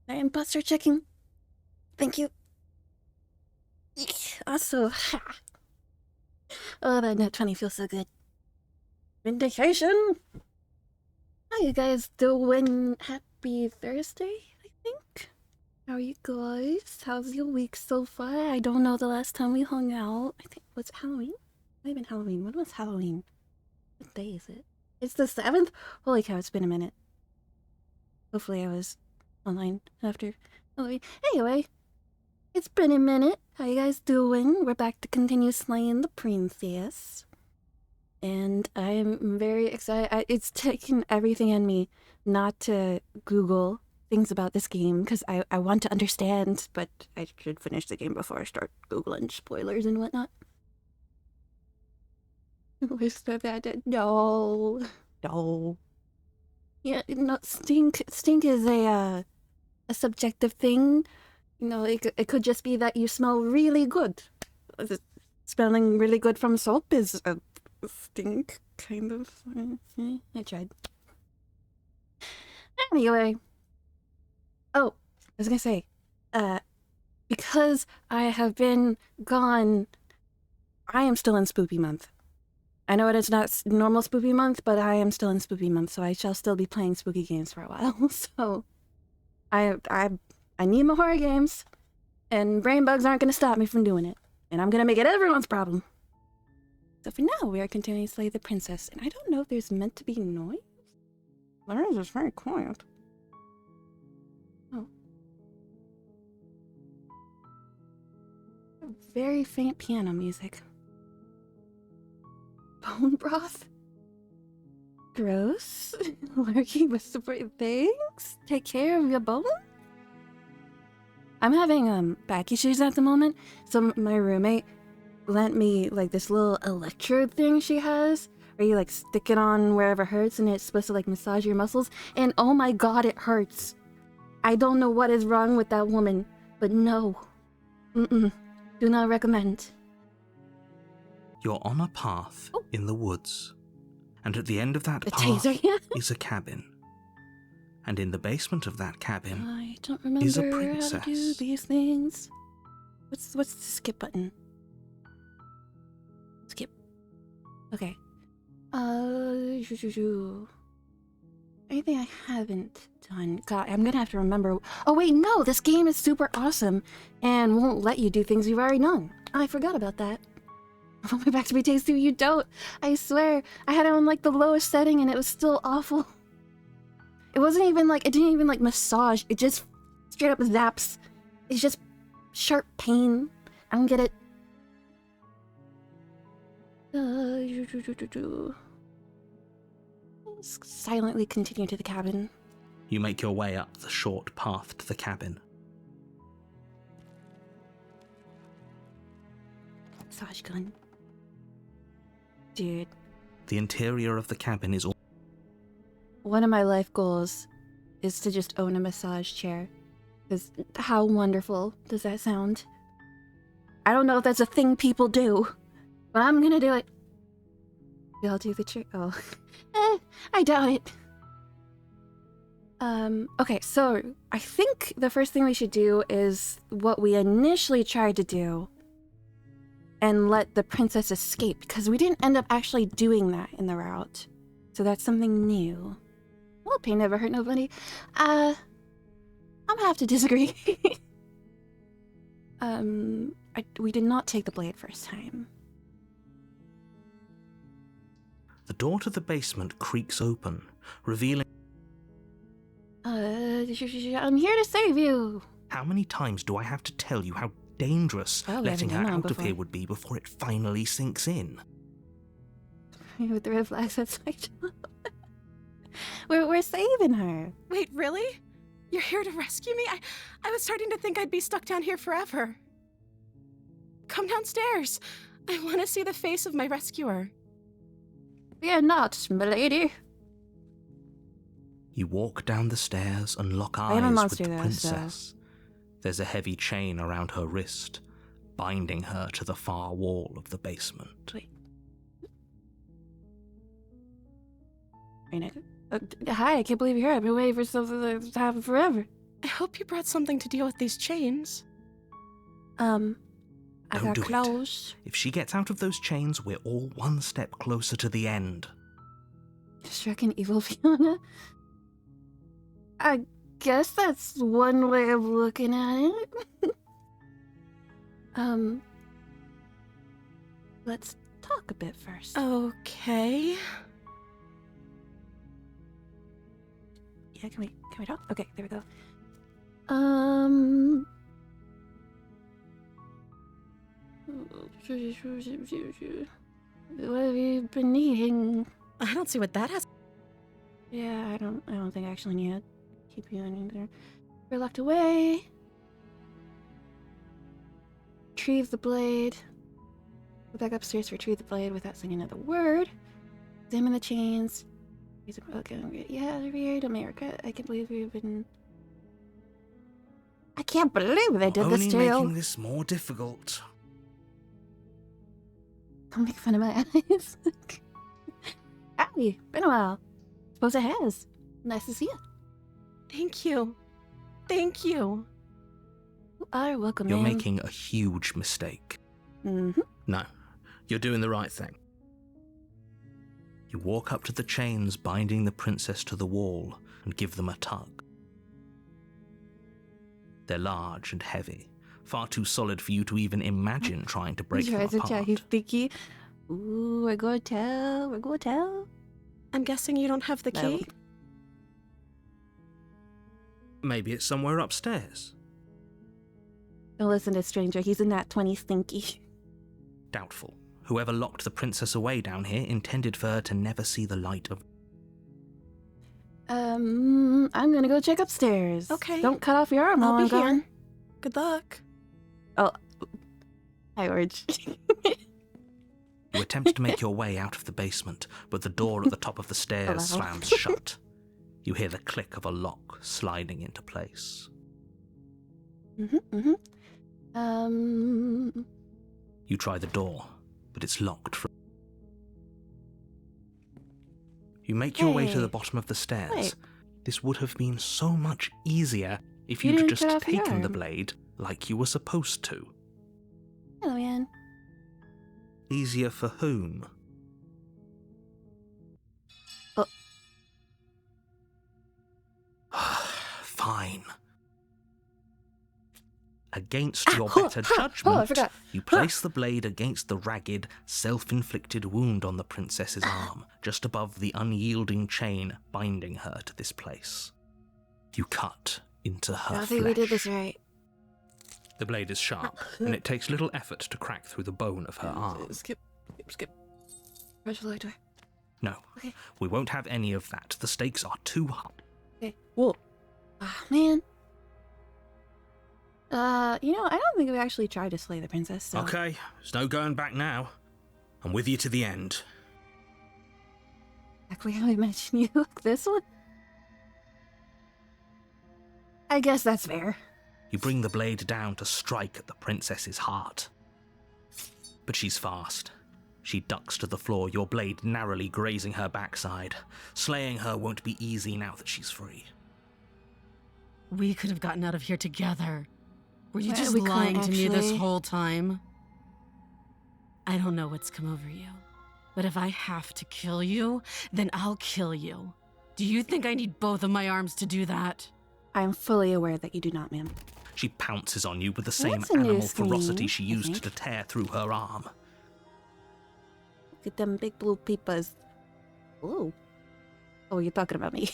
I am posture checking. Thank you. Also, oh, that net 20 feels so good. Vindication! How you guys doing? Happy Thursday, I think? How are you guys? How's your week so far? I don't know the last time we hung out. I think, was it Halloween? Might have been Halloween. When was Halloween? What day is it? It's the 7th? Holy cow, it's been a minute. Hopefully I was online after Halloween. Anyway, it's been a minute. How you guys doing? We're back to continue slaying the princess. And I'm very excited. It's taken everything in me not to Google things about this game because I want to understand, but I should finish the game before I start Googling spoilers and whatnot. Where's that? No. No. Yeah, no, stink is a subjective thing. You know, it could just be that you smell really good. Smelling really good from soap is a stink, kind of. I tried. Anyway. Oh, I was gonna say, because I have been gone, I am still in Spoopy Month. I know it is not normal Spoopy Month, but I am still in Spoopy Month, so I shall still be playing spooky games for a while. So, I need my horror games, and brain bugs aren't gonna stop me from doing it. And I'm gonna make it everyone's problem. So for now, we are continuing to slay the princess, and I don't know if there's meant to be noise. There is, it's very quiet. Oh. Very faint piano music. Bone broth? Gross. Lurking with separate things? Take care of your bone? I'm having back issues at the moment, so my roommate lent me like this little electrode thing she has where you like stick it on wherever hurts and it's supposed to like massage your muscles, and oh my god, it hurts. I don't know what is wrong with that woman, but no. Do not recommend. You're on a path in the woods, and at the end of that path is a cabin. And in the basement of that cabin I don't remember is a how princess. to do these things. What's the skip button? Skip. Okay. Anything I haven't done? God, I'm gonna have to remember. Oh wait, no, this game is super awesome and won't let you do things you've already done. I forgot about that. Roll me back to be tasty, you don't. I swear, I had it on like the lowest setting and it was still awful. It wasn't even like, it didn't even like massage. It just straight up zaps. It's just sharp pain. I don't get it. Silently continue to the cabin. You make your way up the short path to the cabin. Massage gun. Dude. The interior of the cabin is all... One of my life goals is to just own a massage chair. Because how wonderful does that sound? I don't know if that's a thing people do, but I'm gonna do it. Y'all do the trick? Oh. I doubt it. Okay, so I think the first thing we should do is what we initially tried to do and let the princess escape, because we didn't end up actually doing that in the route. So that's something new. Well, pain never hurt nobody. I'm gonna have to disagree. We did not take the blade first time. The door to the basement creaks open, revealing... I'm here to save you! How many times do I have to tell you how dangerous letting her out of here would be before it finally sinks in? With the red flags outside. We're saving her. Wait, really? You're here to rescue me? I was starting to think I'd be stuck down here forever. Come downstairs. I want to see the face of my rescuer. Fear not, milady. You walk down the stairs and lock eyes with the princess. There's a heavy chain around her wrist, binding her to the far wall of the basement. Wait. Hi, I can't believe you're here. I've been waiting for something to happen forever. I hope you brought something to deal with these chains. I Don't got do it. clothes. If she gets out of those chains, we're all one step closer to the end. Shrek and evil Fiona. I guess that's one way of looking at it. Let's talk a bit first. Okay. Yeah, can we talk? Okay, there we go. What have you been eating? I don't see what that has. Yeah, I don't think I actually need to keep you in there. You're locked away. Retrieve the blade. Go back upstairs to retrieve the blade without saying another word. Examine the chains. Okay, yeah, weird America. I can't believe we've been. I can't believe they did this to Only you. making this more difficult. Don't make fun of my eyes. Howdy, been a while. Suppose it has. Nice to see you. Thank you. Thank you. You are welcome, You're ma'am. making a huge mistake. Mm-hmm. No, you're doing the right thing. You walk up to the chains binding the princess to the wall and give them a tug. They're large and heavy, far too solid for you to even imagine trying to break them apart. He's sticky. Ooh, we're gonna tell. I'm guessing you don't have the No. key? Maybe it's somewhere upstairs. Don't listen to stranger, he's a nat 20 stinky. Doubtful. Whoever locked the princess away down here intended for her to never see the light of... I'm gonna go check upstairs. Okay. Don't cut off your arm while I'll I'm be here. gone. Good luck. Oh. Hi, Orge. You attempt to make your way out of the basement, but the door at the top of the stairs Hello. slams shut. You hear the click of a lock sliding into place. Mm-hmm. You try the door, but it's locked from... You make your way to Hey. the bottom of the stairs. Wait. This would have been so much easier if You you'd didn't just cut off your taken the arm. blade like you were supposed to. Hello, Anne. Easier for whom? Oh. Fine. Against your better I judgment, forgot. you place the blade against the ragged, self-inflicted wound on the princess's arm, just above the unyielding chain binding her to this place. You cut into her I think we did this flesh. right. The blade is sharp, and it takes little effort to crack through the bone of her arm. Skip. Rush the light door. No, Okay. we won't have any of that. The stakes are too high. Okay. Whoa. Ah, man. I don't think we actually tried to slay the princess, so... Okay, there's no going back now. I'm with you to the end. Exactly how I imagine you look this one. I guess that's fair. You bring the blade down to strike at the princess's heart. But she's fast. She ducks to the floor, your blade narrowly grazing her backside. Slaying her won't be easy now that she's free. We could have gotten out of here together. Were you just We couldn't lying to me this actually. whole time? I don't know what's come over you, but if I have to kill you, then I'll kill you. Do you think I need both of my arms to do that? I am fully aware that you do not, ma'am. She pounces on you with the same That's a new animal ferocity screen, she I used think. to tear through her arm. Look at them big blue peepers. Ooh. Oh, you're talking about me.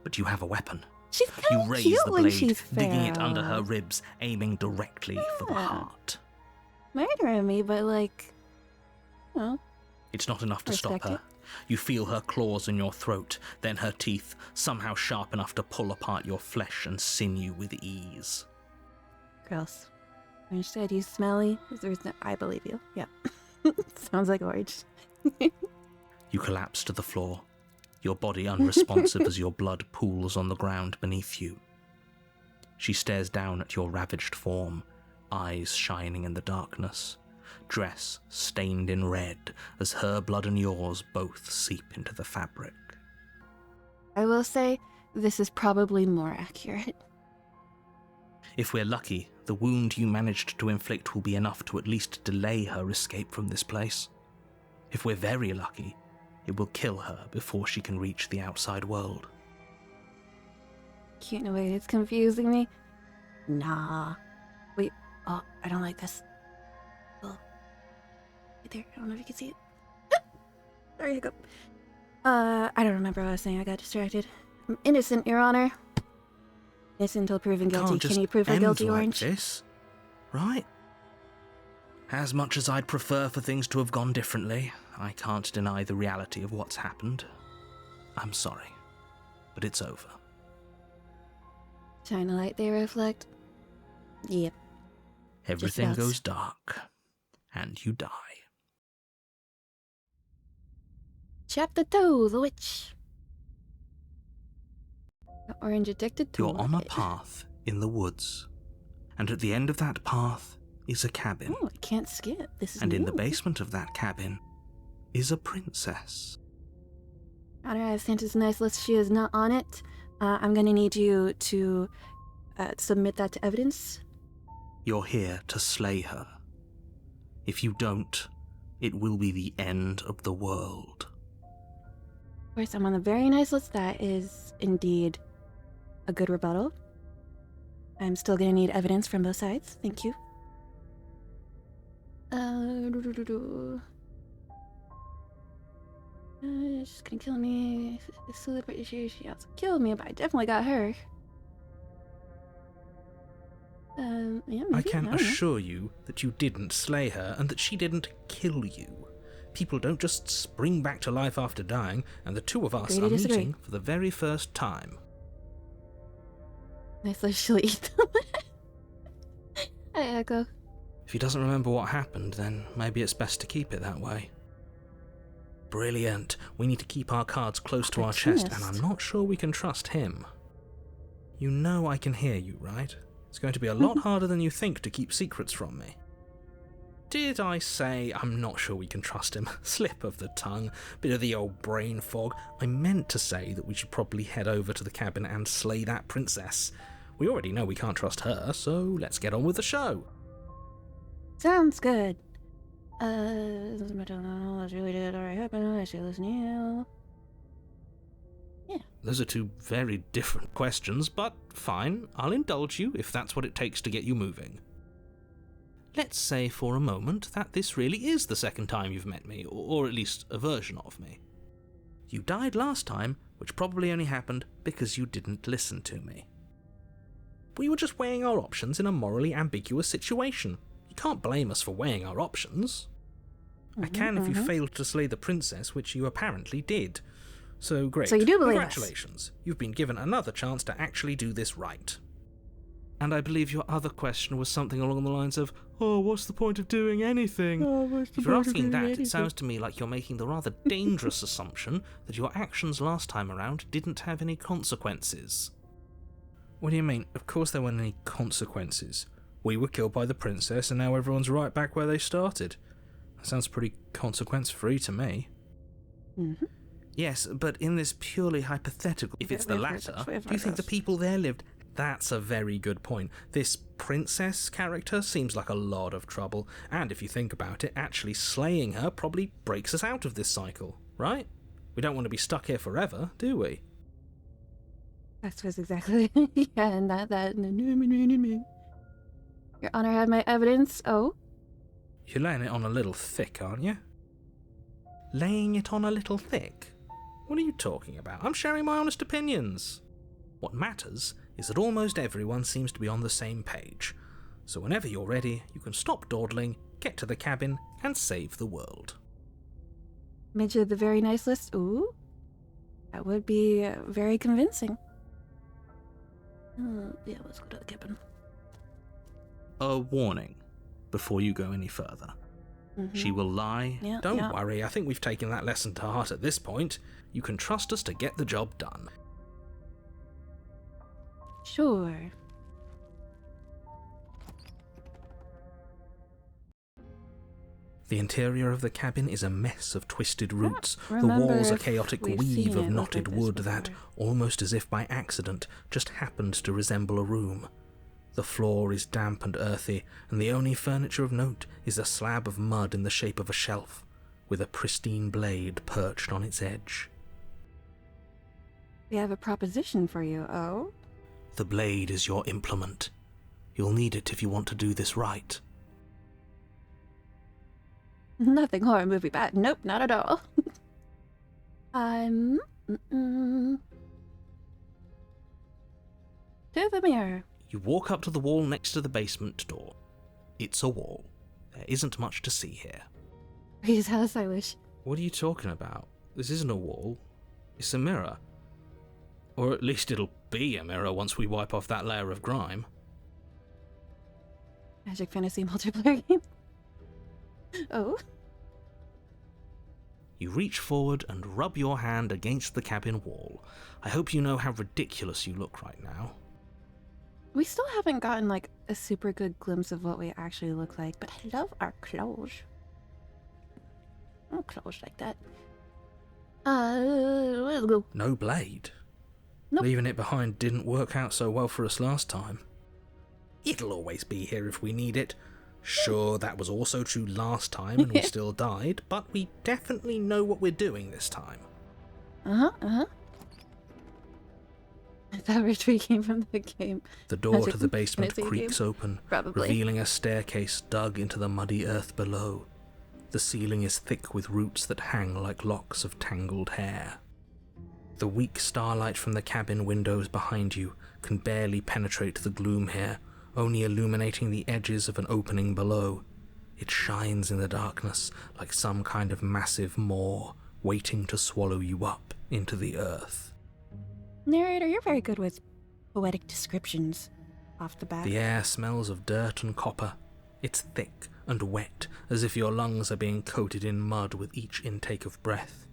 But you have a weapon. She's You kind of raise cute the when blade, she's digging it under her feral. ribs, aiming directly for the Yeah. heart. Murdering me, but like... Oh. It's not enough to stop Respect her. it. You feel her claws in your throat, then her teeth, somehow sharp enough to pull apart your flesh and sinew with ease. Gross. Instead, you smelly. There's no... I believe you. Yep. Sounds like orange. You collapse to the floor, your body unresponsive as your blood pools on the ground beneath you. She stares down at your ravaged form, eyes shining in the darkness, dress stained in red as her blood and yours both seep into the fabric. I will say, this is probably more accurate. If we're lucky, the wound you managed to inflict will be enough to at least delay her escape from this place. If we're very lucky, it will kill her before she can reach the outside world. Cute in a way it's confusing me. Nah. Wait. Oh, I don't like this. Oh. Right there. I don't know if you can see it. Sorry, hiccup. I don't remember what I was saying. I got distracted. I'm innocent, Your Honor. Innocent until proven guilty. Can you prove her guilty, Orange? Like this, right? As much as I'd prefer for things to have gone differently, I can't deny the reality of what's happened. I'm sorry, but it's over. Shine a light, they reflect. Yep. Everything goes dark, and you die. Chapter 2, The Witch. The Orange addicted to You're on a it. path in the woods, and at the end of that path is a cabin. Oh, I can't skip. This is And in new. the basement of that cabin is a princess. Honor, I have Santa's nice list. She is not on it. I'm gonna need you to submit that to evidence. You're here to slay her. If you don't, it will be the end of the world. Of course, I'm on the very nice list. That is indeed a good rebuttal. I'm still gonna need evidence from both sides. Thank you. She's gonna kill me. She also killed me, but I definitely got her. Yeah, maybe. I can don't know. assure you that you didn't slay her and that she didn't kill you. People don't just spring back to life after dying, and the two of us Agree are to disagree. meeting for the very first time. Nice list. She'll eat them. I echo. If he doesn't remember what happened, then maybe it's best to keep it that way. Brilliant. We need to keep our cards close to our chest, and I'm not sure we can trust him. You know I can hear you, right? It's going to be a lot harder than you think to keep secrets from me. Did I say I'm not sure we can trust him? Slip of the tongue, bit of the old brain fog. I meant to say that we should probably head over to the cabin and slay that princess. We already know we can't trust her, so let's get on with the show. Sounds good. That's really did already happen. I should listen to you. Those are two very different questions, but fine, I'll indulge you if that's what it takes to get you moving. Let's say for a moment that this really is the second time you've met me, or at least a version of me. You died last time, which probably only happened because you didn't listen to me. We were just weighing our options in a morally ambiguous situation. You can't blame us for weighing our options. I can if you failed to slay the princess, which you apparently did. So great. So you do believe us. Congratulations. You've been given another chance to actually do this right. And I believe your other question was something along the lines of, oh, what's the point of doing anything? If you're asking that, it sounds to me like you're making the rather dangerous assumption that your actions last time around didn't have any consequences. What do you mean? Of course there weren't any consequences. We were killed by the princess and now everyone's right back where they started. That sounds pretty consequence-free to me. Mm-hmm. Yes, but in this purely hypothetical, if it's the latter, do you think the people there lived? That's a very good point. This princess character seems like a lot of trouble, and if you think about it, actually slaying her probably breaks us out of this cycle, right? We don't want to be stuck here forever, do we? That was exactly yeah, and that. Your Honor, have my evidence. Oh, You're laying it on a little thick, aren't you? Laying it on a little thick? What are you talking about? I'm sharing my honest opinions. What matters is that almost everyone seems to be on the same page. So whenever you're ready, you can stop dawdling, get to the cabin, and save the world. mentioned the very nice list. Ooh, that would be very convincing. Yeah, let's go to the cabin. A warning before you go any further. She will lie. Yeah, Don't yeah. worry, I think we've taken that lesson to heart at this point. You can trust us to get the job done. Sure. The interior of the cabin is a mess of twisted roots. The remember walls a if chaotic we've weave seen of it knotted like this wood that, before. almost as if by accident, just happened to resemble a room. The floor is damp and earthy, and the only furniture of note is a slab of mud in the shape of a shelf, with a pristine blade perched on its edge. We have a proposition for you, oh? The blade is your implement. You'll need it if you want to do this right. Nothing horror movie bad. Nope, not at all. To the mirror. You walk up to the wall next to the basement door. It's a wall. There isn't much to see here. Please, how stylish. What are you talking about? This isn't a wall. It's a mirror. Or at least it'll be a mirror once we wipe off that layer of grime. Magic Fantasy multiplayer game. Oh. You reach forward and rub your hand against the cabin wall. I hope you know how ridiculous you look right now. We still haven't gotten like a super good glimpse of what we actually look like, but I love our clothes. Oh, clothes like that. Let's go. No blade. Nope. Leaving it behind didn't work out so well for us last time. It'll always be here if we need it. Sure, that was also true last time and we still died, but we definitely know what we're doing this time. I thought we came from the game. The door Magic to the basement Fantasy creaks game. open, Probably. revealing a staircase dug into the muddy earth below. The ceiling is thick with roots that hang like locks of tangled hair. The weak starlight from the cabin windows behind you can barely penetrate the gloom here, only illuminating the edges of an opening below. It shines in the darkness like some kind of massive maw waiting to swallow you up into the earth. Narrator, you're very good with poetic descriptions off the bat. The air smells of dirt and copper. It's thick and wet, as if your lungs are being coated in mud with each intake of breath.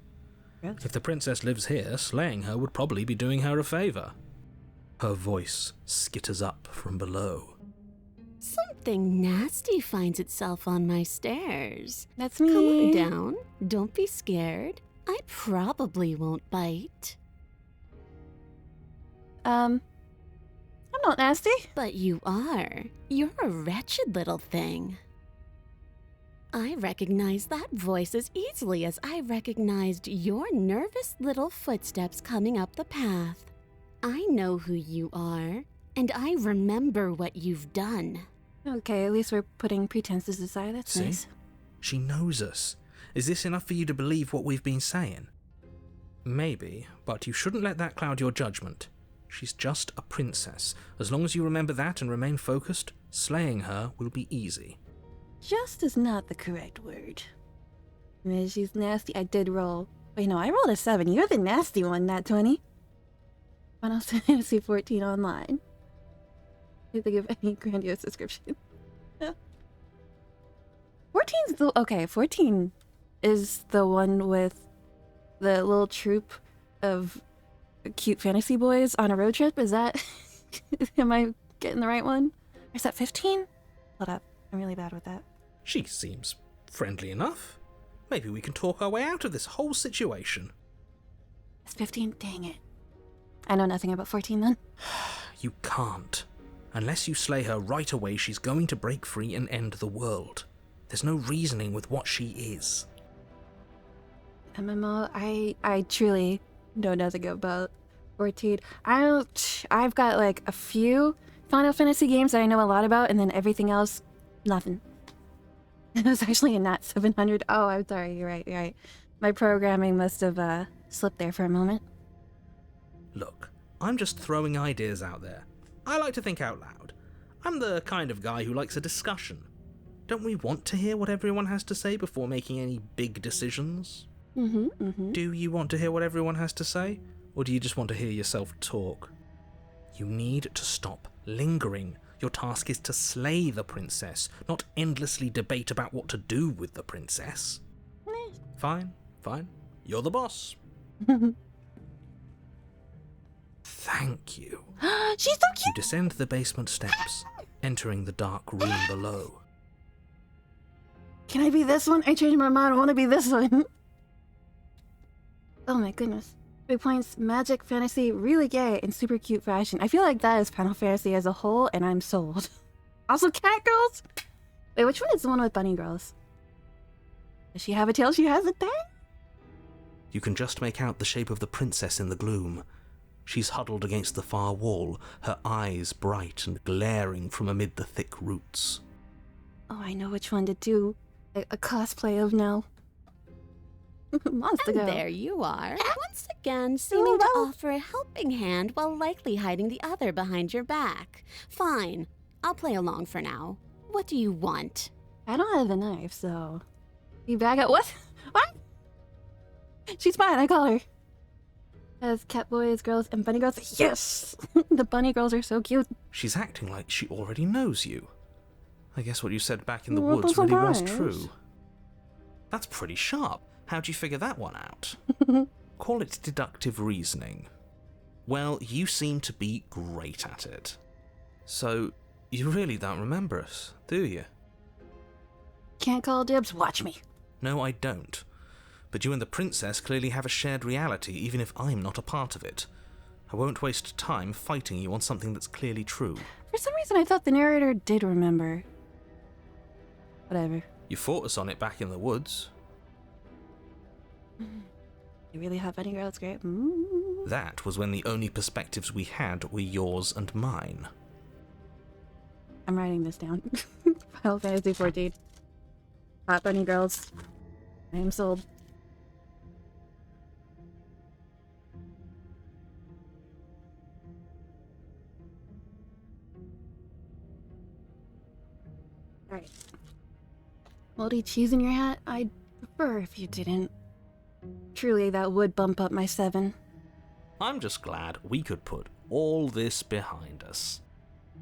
Really? If the princess lives here, slaying her would probably be doing her a favour. Her voice skitters up from below. Something nasty finds itself on my stairs. That's Come on me. down. Don't be scared. I probably won't bite. I'm not nasty. But you are. You're a wretched little thing. I recognize that voice as easily as I recognized your nervous little footsteps coming up the path. I know who you are, and I remember what you've done. Okay, at least we're putting pretenses aside. That's See? nice. She knows us. Is this enough for you to believe what we've been saying? Maybe, but you shouldn't let that cloud your judgment. She's just a princess. As long as you remember that and remain focused, slaying her will be easy. Just is not the correct word. I mean, she's nasty. I did roll. Wait, no, I rolled a 7. You're the nasty one, not 20. Final Fantasy 14 online. Can't think of any grandiose description. 14's the... Okay, 14 is the one with the little troop of cute fantasy boys on a road trip. Is that... Am I getting the right one? Or is that 15? Hold up. I'm really bad with that. She seems friendly enough. Maybe we can talk our way out of this whole situation. It's 15? Dang it. I know nothing about 14 then. You can't. Unless you slay her right away, she's going to break free and end the world. There's no reasoning with what she is. MMO, I truly know nothing about 14. I've got like a few Final Fantasy games that I know a lot about, and then everything else, nothing. It was actually a Nat 700. Oh, I'm sorry, you're right. My programming must have slipped there for a moment. Look, I'm just throwing ideas out there. I like to think out loud. I'm the kind of guy who likes a discussion. Don't we want to hear what everyone has to say before making any big decisions? Do you want to hear what everyone has to say? Or do you just want to hear yourself talk? You need to stop lingering. Your task is to slay the princess, not endlessly debate about what to do with the princess. Fine. You're the boss. Thank you. She's so You cute! descend the basement steps, entering the dark room below. Can I be this one? I changed my mind. I want to be this one. Oh my goodness. 3 points, magic, fantasy, really gay, and super cute fashion. I feel like that is Final Fantasy as a whole, and I'm sold. Also, cat girls? Wait, which one is the one with bunny girls? Does she have a tail? She has a thing? You can just make out the shape of the princess in the gloom. She's huddled against the far wall, her eyes bright and glaring from amid the thick roots. Oh, I know which one to do a cosplay of now. Monster And girl. there you are, once again seeming to offer a helping hand while likely hiding the other behind your back. Fine, I'll play along for now. What do you want? I don't have a knife, so... You back at what? What? She's mine, I call her. As cat boys, girls, and bunny girls. Yes! The bunny girls are so cute. She's acting like she already knows you. I guess what you said back in the Well, woods that's really was surprise. true. That's pretty sharp. How'd you figure that one out? Call it deductive reasoning. Well, you seem to be great at it. So, you really don't remember us, do you? Can't call dibs, watch me. No, I don't. But you and the princess clearly have a shared reality, even if I'm not a part of it. I won't waste time fighting you on something that's clearly true. For some reason, I thought the narrator did remember. Whatever. You fought us on it back in the woods. You really have bunny girl, it's great. That was when the only perspectives we had were yours and mine. I'm writing this down. Final Fantasy 14. Hot bunny girls. I am sold. Alright. Moldy cheese in your hat? I'd prefer if you didn't. Truly, that would bump up my 7. I'm just glad we could put all this behind us.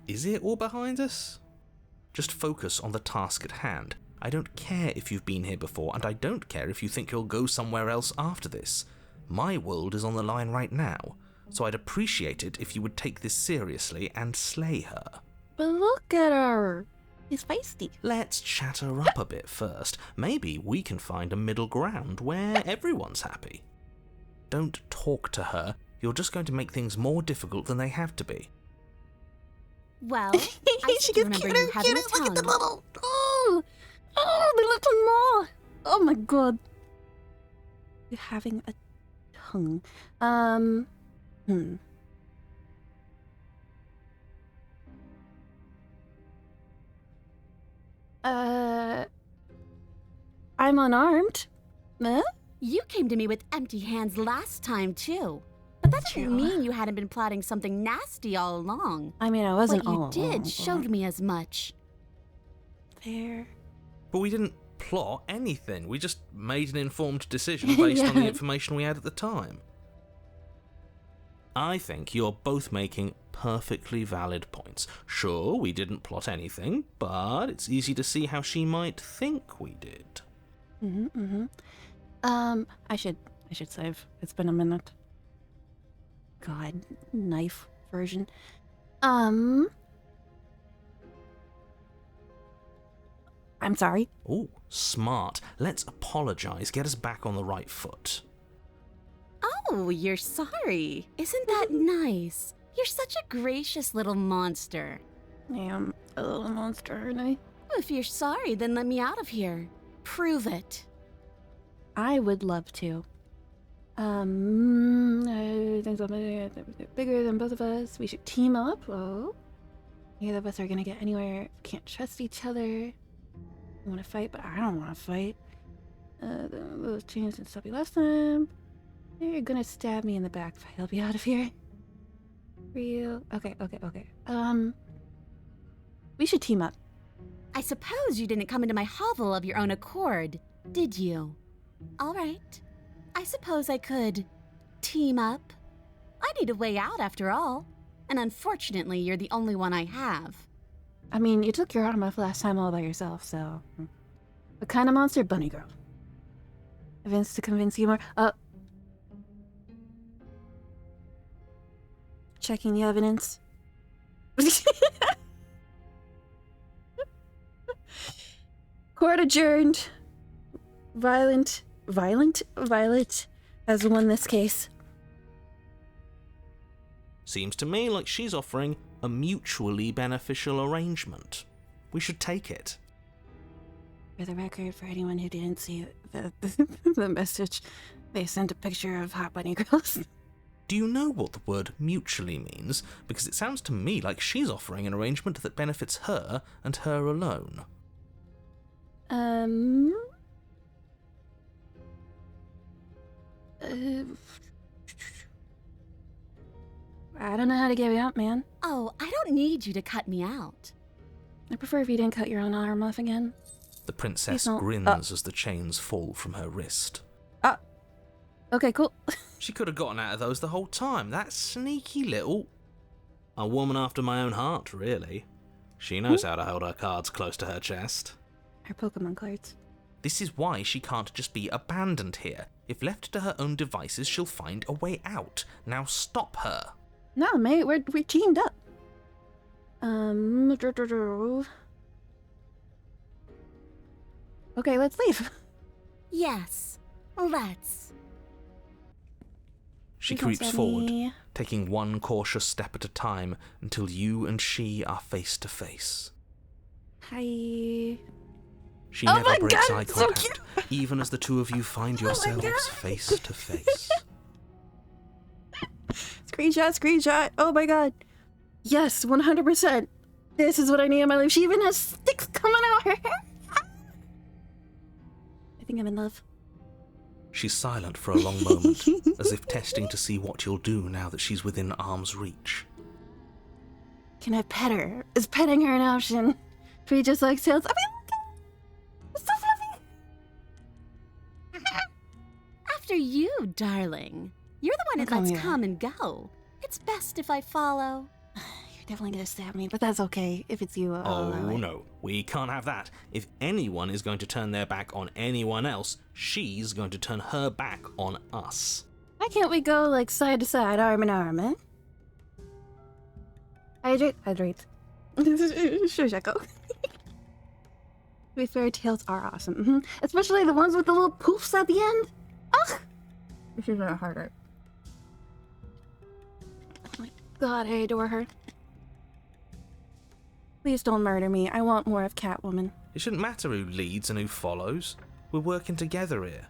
Is it all behind us? Just focus on the task at hand. I don't care if you've been here before, and I don't care if you think you'll go somewhere else after this. My world is on the line right now, so I'd appreciate it if you would take this seriously and slay her. But look at her! She's feisty. Let's chat her up a bit first. Maybe we can find a middle ground where everyone's happy. Don't talk to her. You're just going to make things more difficult than they have to be. Well, I She still gets remember you cuter and having cuter. a Look at the tongue. little. Oh, the little maw. Oh my god. You having a tongue. I'm unarmed. Huh? You came to me with empty hands last time, too. But that True. didn't mean you hadn't been plotting something nasty all along. I mean, I wasn't What you all did showed me as much. there. But we didn't plot anything. We just made an informed decision based on the Yeah. information we had at the time. I think you're both making perfectly valid points. Sure, we didn't plot anything, but it's easy to see how she might think we did. I should save. It's been a minute. God, knife version. I'm sorry. Oh, smart. Let's apologize. Get us back on the right foot. Oh, you're sorry. Isn't that nice? You're such a gracious little monster. I am a little monster, aren't I? If you're sorry, then let me out of here. Prove it. I would love to. Things are bigger than both of us. We should team up. Oh, neither of us are gonna get anywhere. Can't trust each other. I want to fight, but I don't want to fight. Those changed since Subby last time. You're gonna stab me in the back if I help you out of here. Real. Okay. We should team up. I suppose you didn't come into my hovel of your own accord, did you? All right. I suppose I could team up. I need a way out after all. And unfortunately, you're the only one I have. I mean, you took your arm off last time all by yourself, so. What kind of monster? Bunny girl. Evidence to convince you more. Checking the evidence. Court adjourned. Violet has won this case. Seems to me like she's offering a mutually beneficial arrangement. We should take it. For the record, for anyone who didn't see the message, they sent a picture of hot bunny girls. Do you know what the word mutually means? Because it sounds to me like she's offering an arrangement that benefits her and her alone. I don't know how to get you out, man. Oh, I don't need you to cut me out. I prefer if you didn't cut your own arm off again. The princess Please don't- grins as the chains fall from her wrist. Okay, cool. She could have gotten out of those the whole time. That sneaky little... A woman after my own heart, really. She knows how to hold her cards close to her chest. Her Pokemon cards. This is why she can't just be abandoned here. If left to her own devices, she'll find a way out. Now stop her. No, mate, we're teamed up. Okay, let's leave. Yes, let's. She You can creeps send forward, me- taking one cautious step at a time until you and she are face to face. Hi. She Oh never my breaks God, eye it's so contact, even as the two of you find Oh my yourselves God. face to face. Screenshot. Oh my god. Yes, 100%. This is what I need in my life. She even has sticks coming out her hair. I think I'm in love. She's silent for a long moment, as if testing to see what you'll do now that she's within arm's reach. Can I pet her? Is petting her an option? Should we just like sales? I mean, it's so fluffy. After you, darling. You're the one Don't who call me lets that. come and go. It's best if I follow. You're definitely gonna stab me, but that's okay if it's you. Oh no, we can't have that. If anyone is going to turn their back on anyone else, she's going to turn her back on us. Why can't we go like side to side, arm in arm, eh? Hydrate. Sure, Jacko. To be fair, tails are awesome. Especially the ones with the little poofs at the end. Ugh! This is harder. Oh my god, I adore her. Please don't murder me. I want more of Catwoman. It shouldn't matter who leads and who follows. We're working together here.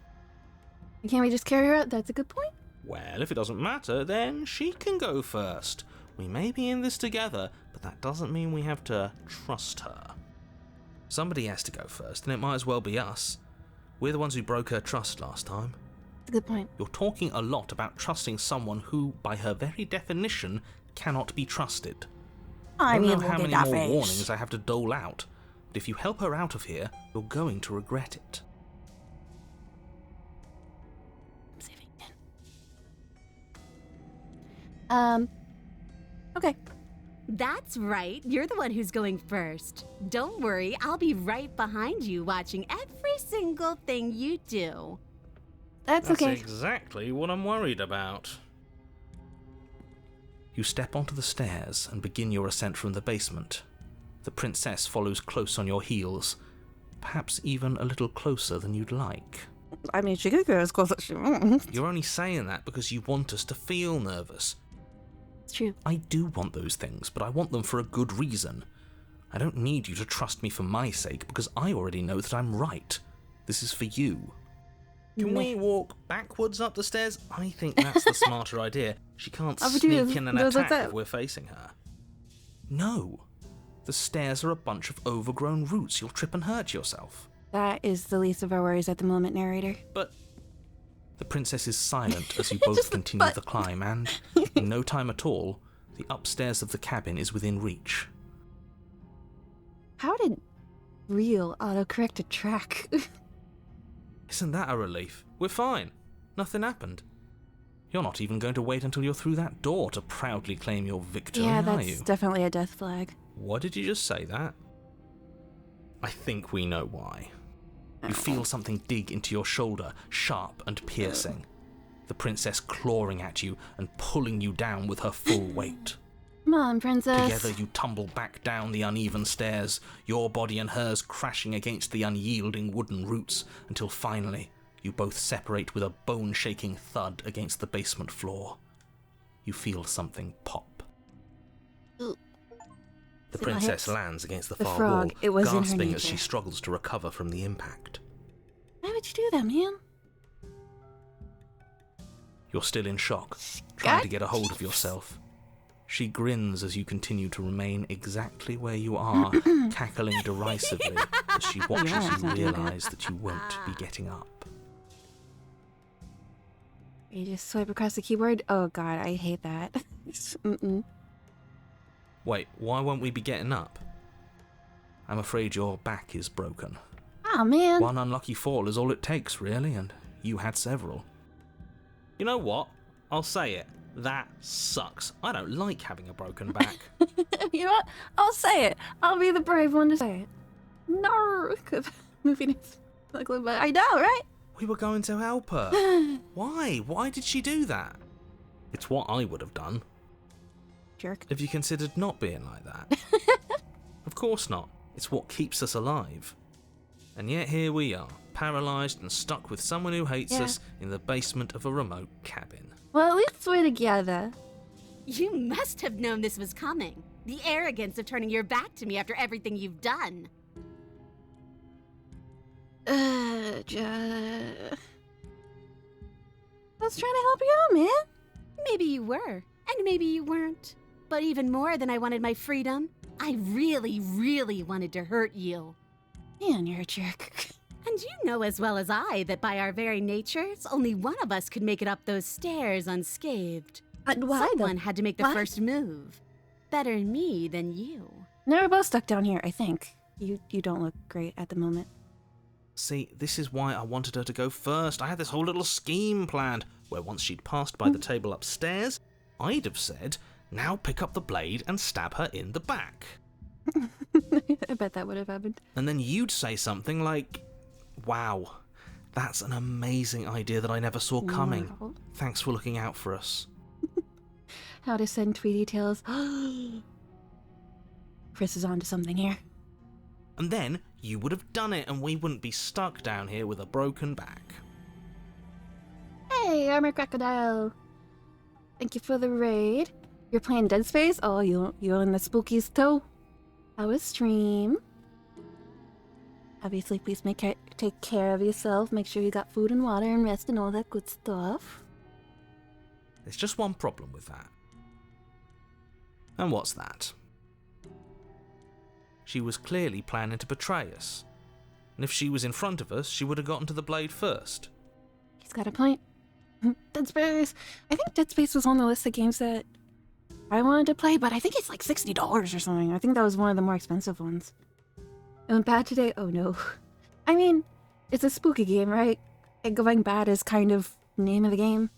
Can't we just carry her out? That's a good point. Well, if it doesn't matter, then she can go first. We may be in this together, but that doesn't mean we have to trust her. Somebody has to go first, and it might as well be us. We're the ones who broke her trust last time. That's a good point. You're talking a lot about trusting someone who, by her very definition, cannot be trusted. I don't know how many more warnings I have to dole out, but if you help her out of here, you're going to regret it. I'm saving it. Okay. That's right. You're the one who's going first. Don't worry, I'll be right behind you watching every single thing you do. That's okay. Exactly what I'm worried about. You step onto the stairs and begin your ascent from the basement. The princess follows close on your heels, perhaps even a little closer than you'd like. I mean, she could go as close as she wants. You're only saying that because you want us to feel nervous. It's true. I do want those things, but I want them for a good reason. I don't need you to trust me for my sake, because I already know that I'm right. This is for you. Can we walk backwards up the stairs? I think that's the smarter idea. She can't sneak in and attack if we're facing her. No. The stairs are a bunch of overgrown roots. You'll trip and hurt yourself. That is the least of our worries at the moment, narrator. But the princess is silent as you both continue the climb, and in no time at all, the upstairs of the cabin is within reach. How did real autocorrect a track? Isn't that a relief? We're fine. Nothing happened. You're not even going to wait until you're through that door to proudly claim your victory, Yeah, are that's you? definitely a death flag. What did you just say that? I think we know why. You feel something dig into your shoulder, sharp and piercing. The princess clawing at you and pulling you down with her full weight. Come on, princess. Together you tumble back down the uneven stairs, your body and hers crashing against the unyielding wooden roots, until finally you both separate with a bone-shaking thud against the basement floor. You feel something pop. Ooh. The See my princess hips? lands against the The far frog, wall, it was in her gasping as she nature. struggles to recover from the impact. Why would you do that, man? You're still in shock, trying to get a hold of yourself. She grins as you continue to remain exactly where you are, cackling derisively as she watches Yeah, you not good. realise that you won't be getting up. You just swipe across the keyboard? Oh god, I hate that. Mm-mm. Wait, why won't we be getting up? I'm afraid your back is broken. Oh man. One unlucky fall is all it takes, really, and you had several. You know what? I'll say it. That sucks. I don't like having a broken back. You know what? I'll say it. I'll be the brave one to say it. No, because moving is ugly, but I know, right? We were going to help her. Why? Why did she do that? It's what I would have done. Jerk. If you considered not being like that. Of course not. It's what keeps us alive. And yet here we are, paralysed and stuck with someone who hates Yeah. us in the basement of a remote cabin. Well, at least we're together. You must have known this was coming. The arrogance of turning your back to me after everything you've done. I was trying to help you out, man. Maybe you were, and maybe you weren't. But even more than I wanted my freedom, I really, really wanted to hurt you. Man, you're a jerk. And you know as well as I that by our very natures, only one of us could make it up those stairs unscathed. Why Someone had to make the why? first move. Better me than you. Now we're both stuck down here, I think. You don't look great at the moment. See, this is why I wanted her to go first. I had this whole little scheme planned, where once she'd passed by the table upstairs, I'd have said, now pick up the blade and stab her in the back. I bet that would have happened. And then you'd say something like, wow, that's an amazing idea that I never saw coming. Wow. Thanks for looking out for us. How to send Tweety Tales. Chris is onto something here. And then you would have done it and we wouldn't be stuck down here with a broken back. Hey, Armor Crocodile. Thank you for the raid. You're playing Dead Space? Oh, you're in the spookies too. How was stream? Obviously, please take care of yourself. Make sure you got food and water and rest and all that good stuff. There's just one problem with that. And what's that? She was clearly planning to betray us. And if she was in front of us, she would have gotten to the blade first. He's got a point. Dead Space. I think Dead Space was on the list of games that I wanted to play, but I think it's like $60 or something. I think that was one of the more expensive ones. It went bad today? Oh no. I mean, it's a spooky game, right? And going bad is kind of name of the game.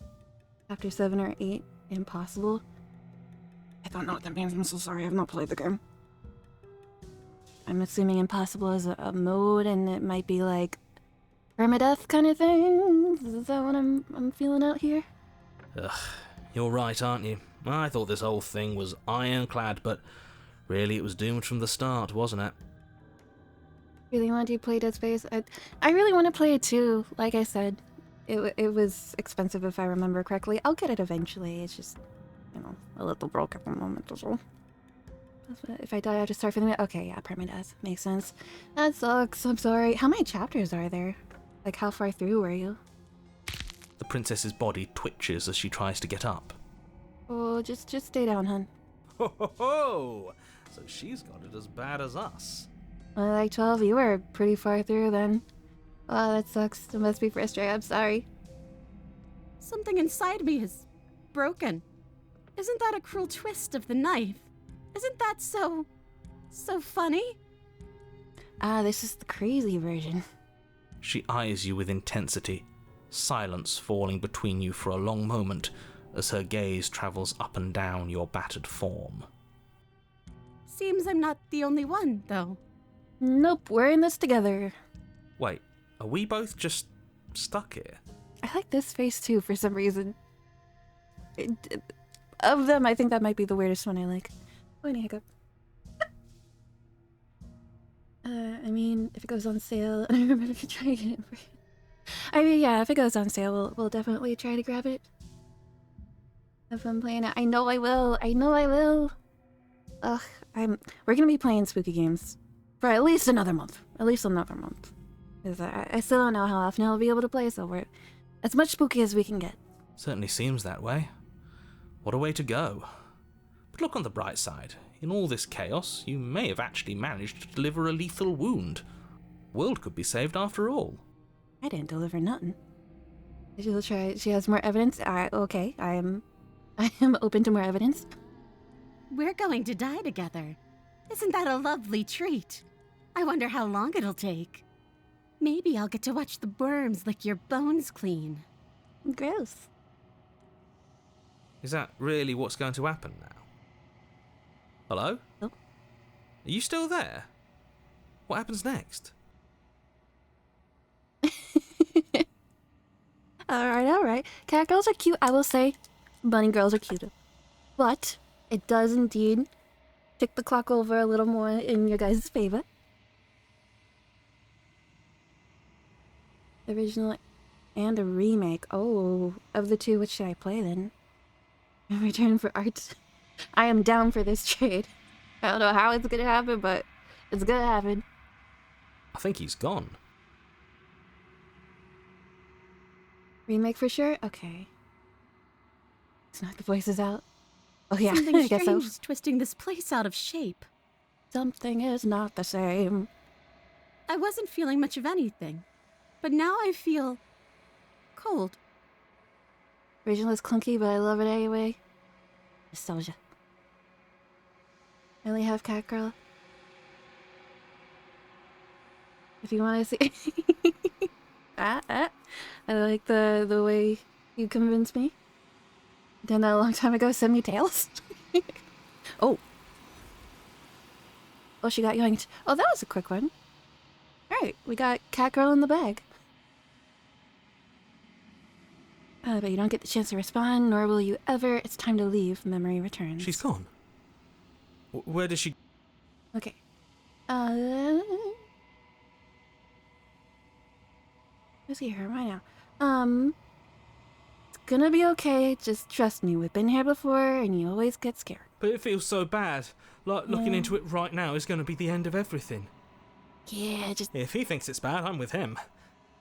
After 7 or 8, impossible. I don't know what that means. I'm so sorry. I've not played the game. I'm assuming impossible is a mode, and it might be like permadeath kind of thing. Is that what I'm feeling out here? Ugh, you're right, aren't you? I thought this whole thing was ironclad, but really it was doomed from the start, wasn't it? Really want to play Dead Space? I really want to play it too. Like I said, it was expensive if I remember correctly. I'll get it eventually. It's just, a little broke at the moment as well. If I die, I have to start from the... Okay, yeah, permadeath. Makes sense. That sucks. I'm sorry. How many chapters are there? Like, how far through were you? The princess's body twitches as she tries to get up. Oh, just stay down, hun. Ho ho ho! So she's got it as bad as us. Well, like 12, you were pretty far through then. Oh, that sucks. It must be frustrating. I'm sorry. Something inside me is broken. Isn't that a cruel twist of the knife? Isn't that so funny? Ah, this is the crazy version. She eyes you with intensity, silence falling between you for a long moment as her gaze travels up and down your battered form. Seems I'm not the only one, though. Nope, we're in this together. Wait, are we both just stuck here? I like this face too for some reason. of them, I think that might be the weirdest one I like. Oh, any hiccup. I mean, if it goes on sale, I remember to try to get it. I mean, yeah, if it goes on sale, we'll definitely try to grab it. If I'm playing it, I know I will. I know I will. Ugh, we're gonna be playing spooky games for at least another month. At least another month. Because I still don't know how often I'll be able to play, so we're as much spooky as we can get. Certainly seems that way. What a way to go. But look on the bright side. In all this chaos, you may have actually managed to deliver a lethal wound. The world could be saved after all. I didn't deliver nothing. She'll try. She has more evidence. Okay, I am open to more evidence. We're going to die together. Isn't that a lovely treat? I wonder how long it'll take. Maybe I'll get to watch the worms lick your bones clean. Gross. Is that really what's going to happen now? Hello? Oh. Are you still there? What happens next? Alright. Cat girls are cute, I will say. Bunny girls are cuter. But it does indeed tick the clock over a little more in your guys' favor. Original and a remake. Oh, of the two, which should I play then? In return for art. I am down for this trade. I don't know how it's gonna happen, but it's gonna happen. I think he's gone. Remake for sure? Okay. Let's knock the voices out. Oh yeah, Something I guess so. strange is twisting this place out of shape. Something is not the same. I wasn't feeling much of anything, but now I feel cold. Original is clunky, but I love it anyway. Nostalgia. I only have cat girl. If you want to see, I like the way you convinced me. Done that a long time ago. Send me tails. Oh, she got yoinked. Oh, that was a quick one. All right, we got cat girl in the bag. But you don't get the chance to respond, nor will you ever. It's time to leave. Memory returns. She's gone. Where does she... Okay. Let's see her right now. It's gonna be okay. Just trust me. We've been here before, and you always get scared. But it feels so bad. Like, looking into it right now is going to be the end of everything. Yeah, just If he thinks it's bad, I'm with him.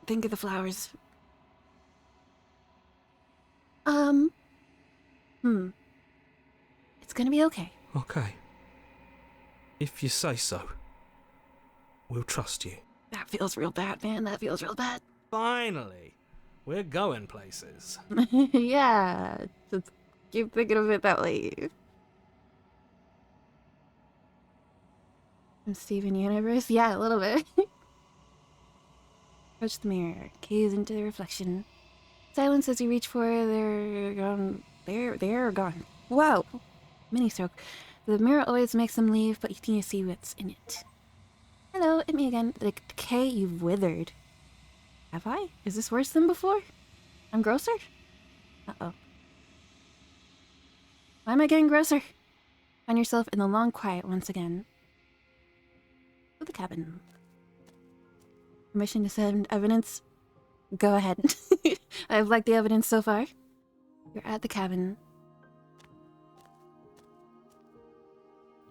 think of the flowers. It's gonna be okay. Okay. If you say so. We'll trust you. That feels real bad, man. That feels real bad. Finally! We're going places. Yeah, just keep thinking of it that way. From Steven Universe? Yeah, a little bit. Approach the mirror, gaze into the reflection. Silence as you reach for they're gone. They're gone. Wow! Mini stroke. The mirror always makes them leave, but you can see what's in it. Hello, it's me again. The decay, you've withered. Have I? Is this worse than before? I'm grosser? Uh-oh. Why am I getting grosser? Find yourself in the long quiet once again. To the cabin. Permission to send evidence? Go ahead. I've liked the evidence so far. You're at the cabin.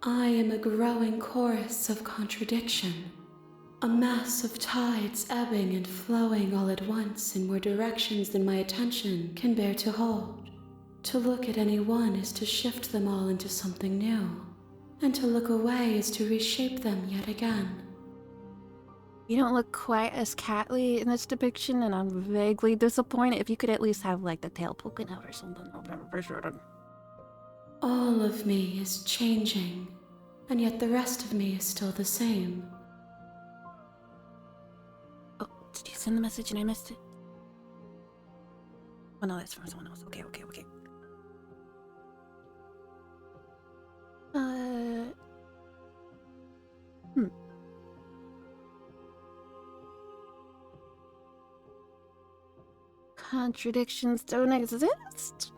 I am a growing chorus of contradiction, a mass of tides ebbing and flowing all at once in more directions than my attention can bear to hold. To look at any one is to shift them all into something new, and to look away is to reshape them yet again. You don't look quite as catly in this depiction, and I'm vaguely disappointed. If you could at least have, like, the tail poking out or something. All of me is changing, and yet the rest of me is still the same. Oh, did you send the message and I missed it? Oh no, that's from someone else. Okay. Contradictions don't exist?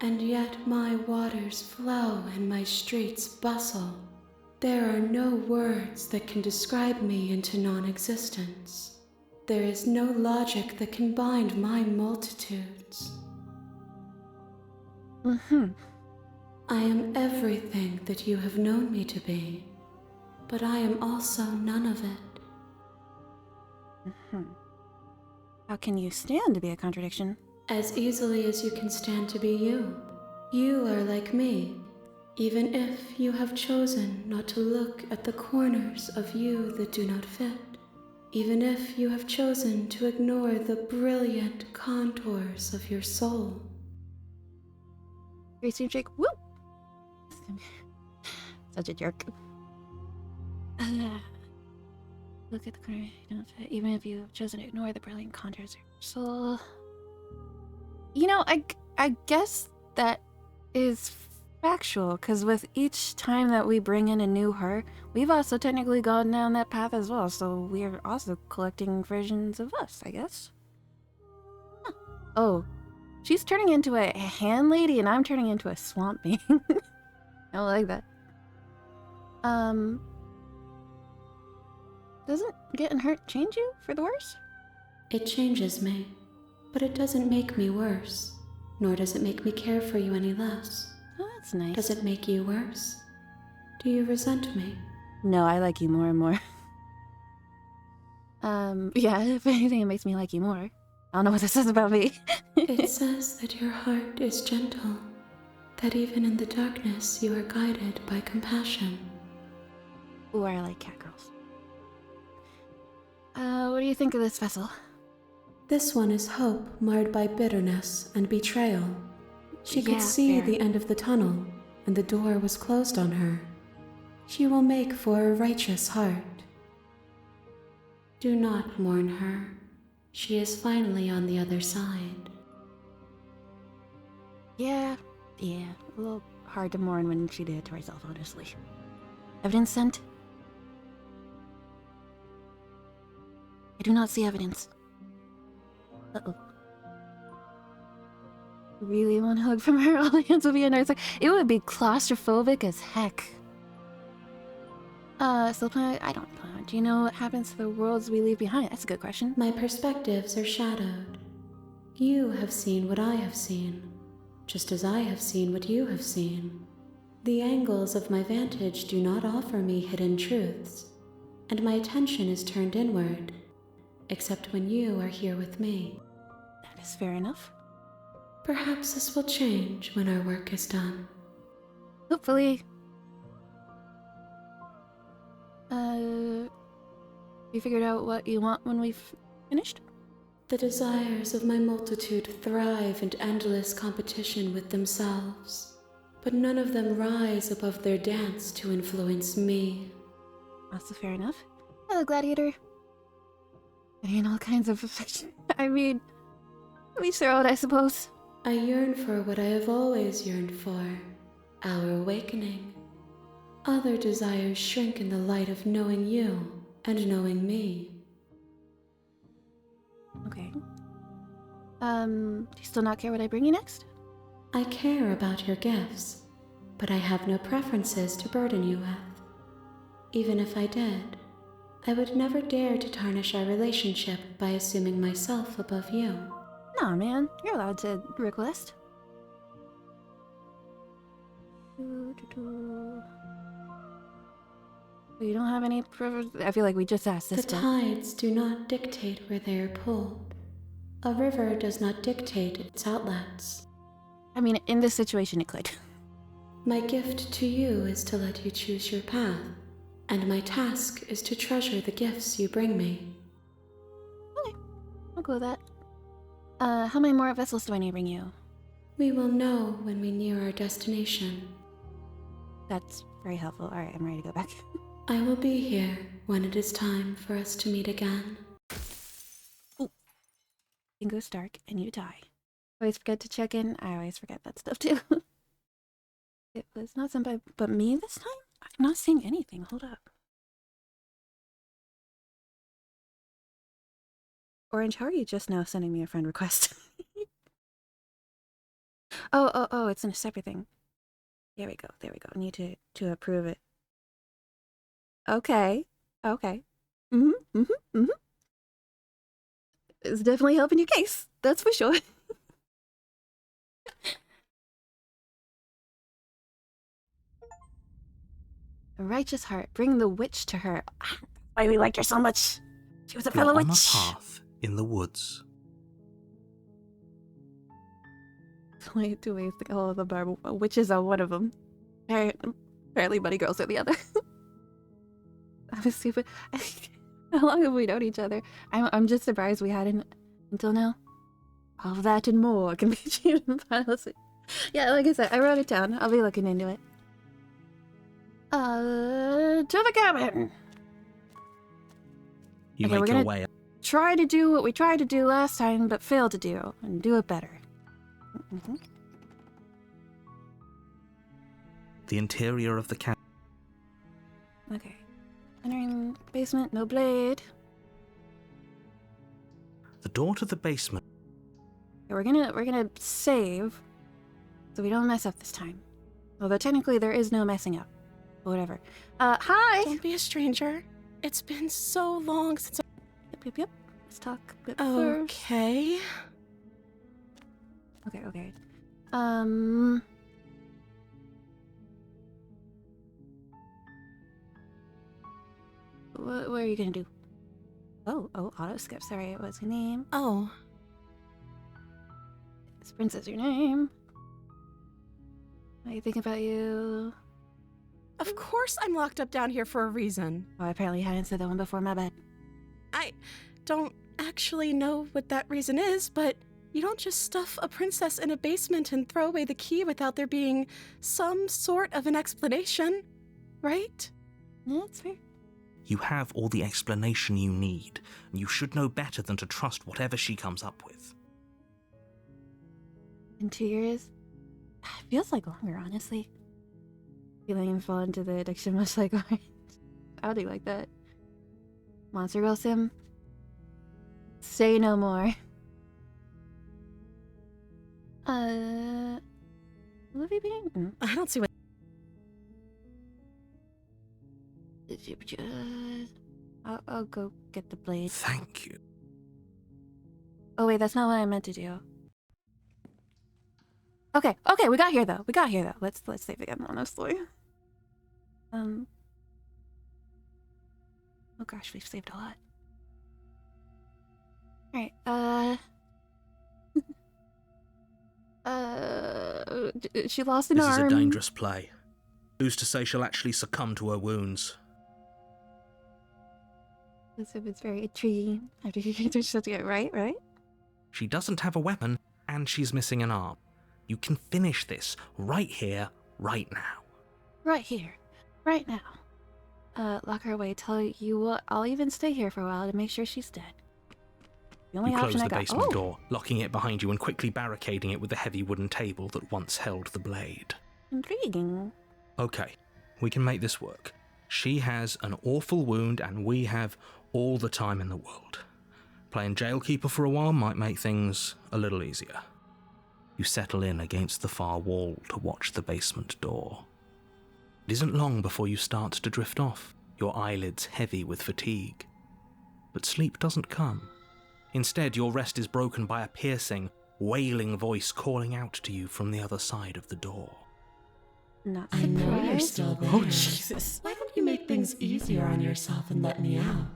and yet my waters flow and my streets bustle. There are no words that can describe me into non-existence. There is no logic that can bind my multitudes. I am everything that you have known me to be, but I am also none of it. How can you stand to be a contradiction? As easily as you can stand to be you. You are like me, even if you have chosen not to look at the corners of you that do not fit. Even if you have chosen to ignore the brilliant contours of your soul. Gracie and Jake, woo! Such a jerk. Look at the corner, you don't fit, even if you have chosen to ignore the brilliant contours of your soul. You know, I guess that is factual, because with each time that we bring in a new her, we've also technically gone down that path as well, so we're also collecting versions of us, I guess. Huh. Oh, she's turning into a hand lady and I'm turning into a swamp being. I like that. Doesn't getting hurt change you for the worse? It changes me, but it doesn't make me worse, nor does it make me care for you any less. Oh, that's nice. Does it make you worse? Do you resent me? No, I like you more and more. Yeah, if anything, it makes me like you more. I don't know what this says about me. It says that your heart is gentle, that even in the darkness you are guided by compassion. Ooh, I like cat girls. What do you think of this vessel? This one is hope marred by bitterness and betrayal. She could Yeah, see fair. the end of the tunnel, and the door was closed on her. She will make for a righteous heart. Do not mourn her. She is finally on the other side. Yeah, a little hard to mourn when she did it to herself, honestly. Evidence sent? I do not see evidence. Uh-oh. Really want a hug from her? All the hands would be a nice. It would be claustrophobic as heck. Still plan? I don't plan. Do you know what happens to the worlds we leave behind? That's a good question. My perspectives are shadowed. You have seen what I have seen, just as I have seen what you have seen. The angles of my vantage do not offer me hidden truths, and my attention is turned inward, except when you are here with me. That is fair enough. Perhaps this will change when our work is done. Hopefully. You figured out what you want when we've finished? The desires of my multitude thrive in endless competition with themselves, but none of them rise above their dance to influence me. Also fair enough. Hello, Gladiator. I mean, all kinds of affection. I mean, we throw it, I suppose. I yearn for what I have always yearned for, our awakening. Other desires shrink in the light of knowing you and knowing me. Okay. Do you still not care what I bring you next? I care about your gifts, but I have no preferences to burden you with. Even if I did, I would never dare to tarnish our relationship by assuming myself above you. Nah, man. You're allowed to request. You don't have any preference? I feel like we just asked this. The tides do not dictate where they are pulled. A river does not dictate its outlets. I mean, in this situation, it could. My gift to you is to let you choose your path, and my task is to treasure the gifts you bring me. Okay, I'll go with that. How many more vessels do I need to bring you? We will know when we near our destination. That's very helpful. Alright, I'm ready to go back. I will be here when it is time for us to meet again. It goes dark and you die. Always forget to check in. I always forget that stuff too. It was not sent by but me this time? I'm not seeing anything. Hold up. Orange, how are you just now sending me a friend request? Oh, it's in a separate thing. There we go. I need to approve it. Okay. Mm-hmm. It's definitely helping your case. That's for sure. A righteous heart, bring the witch to her. Why we liked her so much. She was a You're fellow on a witch. path in the woods. Only two ways to call the barb. Witches are one of them. Apparently, bunny girls are the other. I was stupid. How long have we known each other? I'm just surprised we hadn't until now. All of that and more can be achieved in Final Fantasy. Yeah, like I said, I wrote it down. I'll be looking into it. To the cabin. You Okay, we're make your gonna- way. Try to do what we tried to do last time, but failed to do, and do it better. Mm-hmm. The interior of the cabin. Okay. Entering basement, no blade. The door to the basement. Okay, we're gonna save, so we don't mess up this time. Although technically there is no messing up. But whatever. Hi. Don't be a stranger. It's been so long since Yep. Let's talk a bit first. Okay. Okay. What are you gonna do? Oh, auto skip. Sorry, what's your name? Oh, Is Princess your name? What do you think about you? of course I'm locked up down here for a reason. Oh, I apparently hadn't said that one before, my bad. I don't actually know what that reason is, but you don't just stuff a princess in a basement and throw away the key without there being some sort of an explanation, right? Yeah, that's fair. You have all the explanation you need, and you should know better than to trust whatever she comes up with. In 2 years? It feels like longer, honestly. Feeling him fall into the addiction much like orange. I'll do like that. Monster Girl Sim? Say no more. Will we be? I don't see what. I'll go get the blade. Thank you. Oh wait, that's not what I meant to do. Okay, we got here though. Let's save again, honestly. Oh gosh, we've saved a lot. Alright, she lost an This arm. is a dangerous play. Who's to say she'll actually succumb to her wounds? It's very intriguing. After you get it right? She doesn't have a weapon, and she's missing an arm. You can finish this right here, right now. Right here, right now. Lock her away. Tell you what, I'll even stay here for a while to make sure she's dead. The only You close option the I got. basement Oh, door, locking it behind you and quickly barricading it with the heavy wooden table that once held the blade. intriguing. Okay, we can make this work. She has an awful wound, and we have all the time in the world. Playing jailkeeper for a while might make things a little easier. You settle in against the far wall to watch the basement door. It isn't long before you start to drift off, your eyelids heavy with fatigue. But sleep doesn't come. Instead, your rest is broken by a piercing, wailing voice calling out to you from the other side of the door. Not I surprised. know you're still there. Oh, Jesus. Why don't you make things easier on yourself and let me out?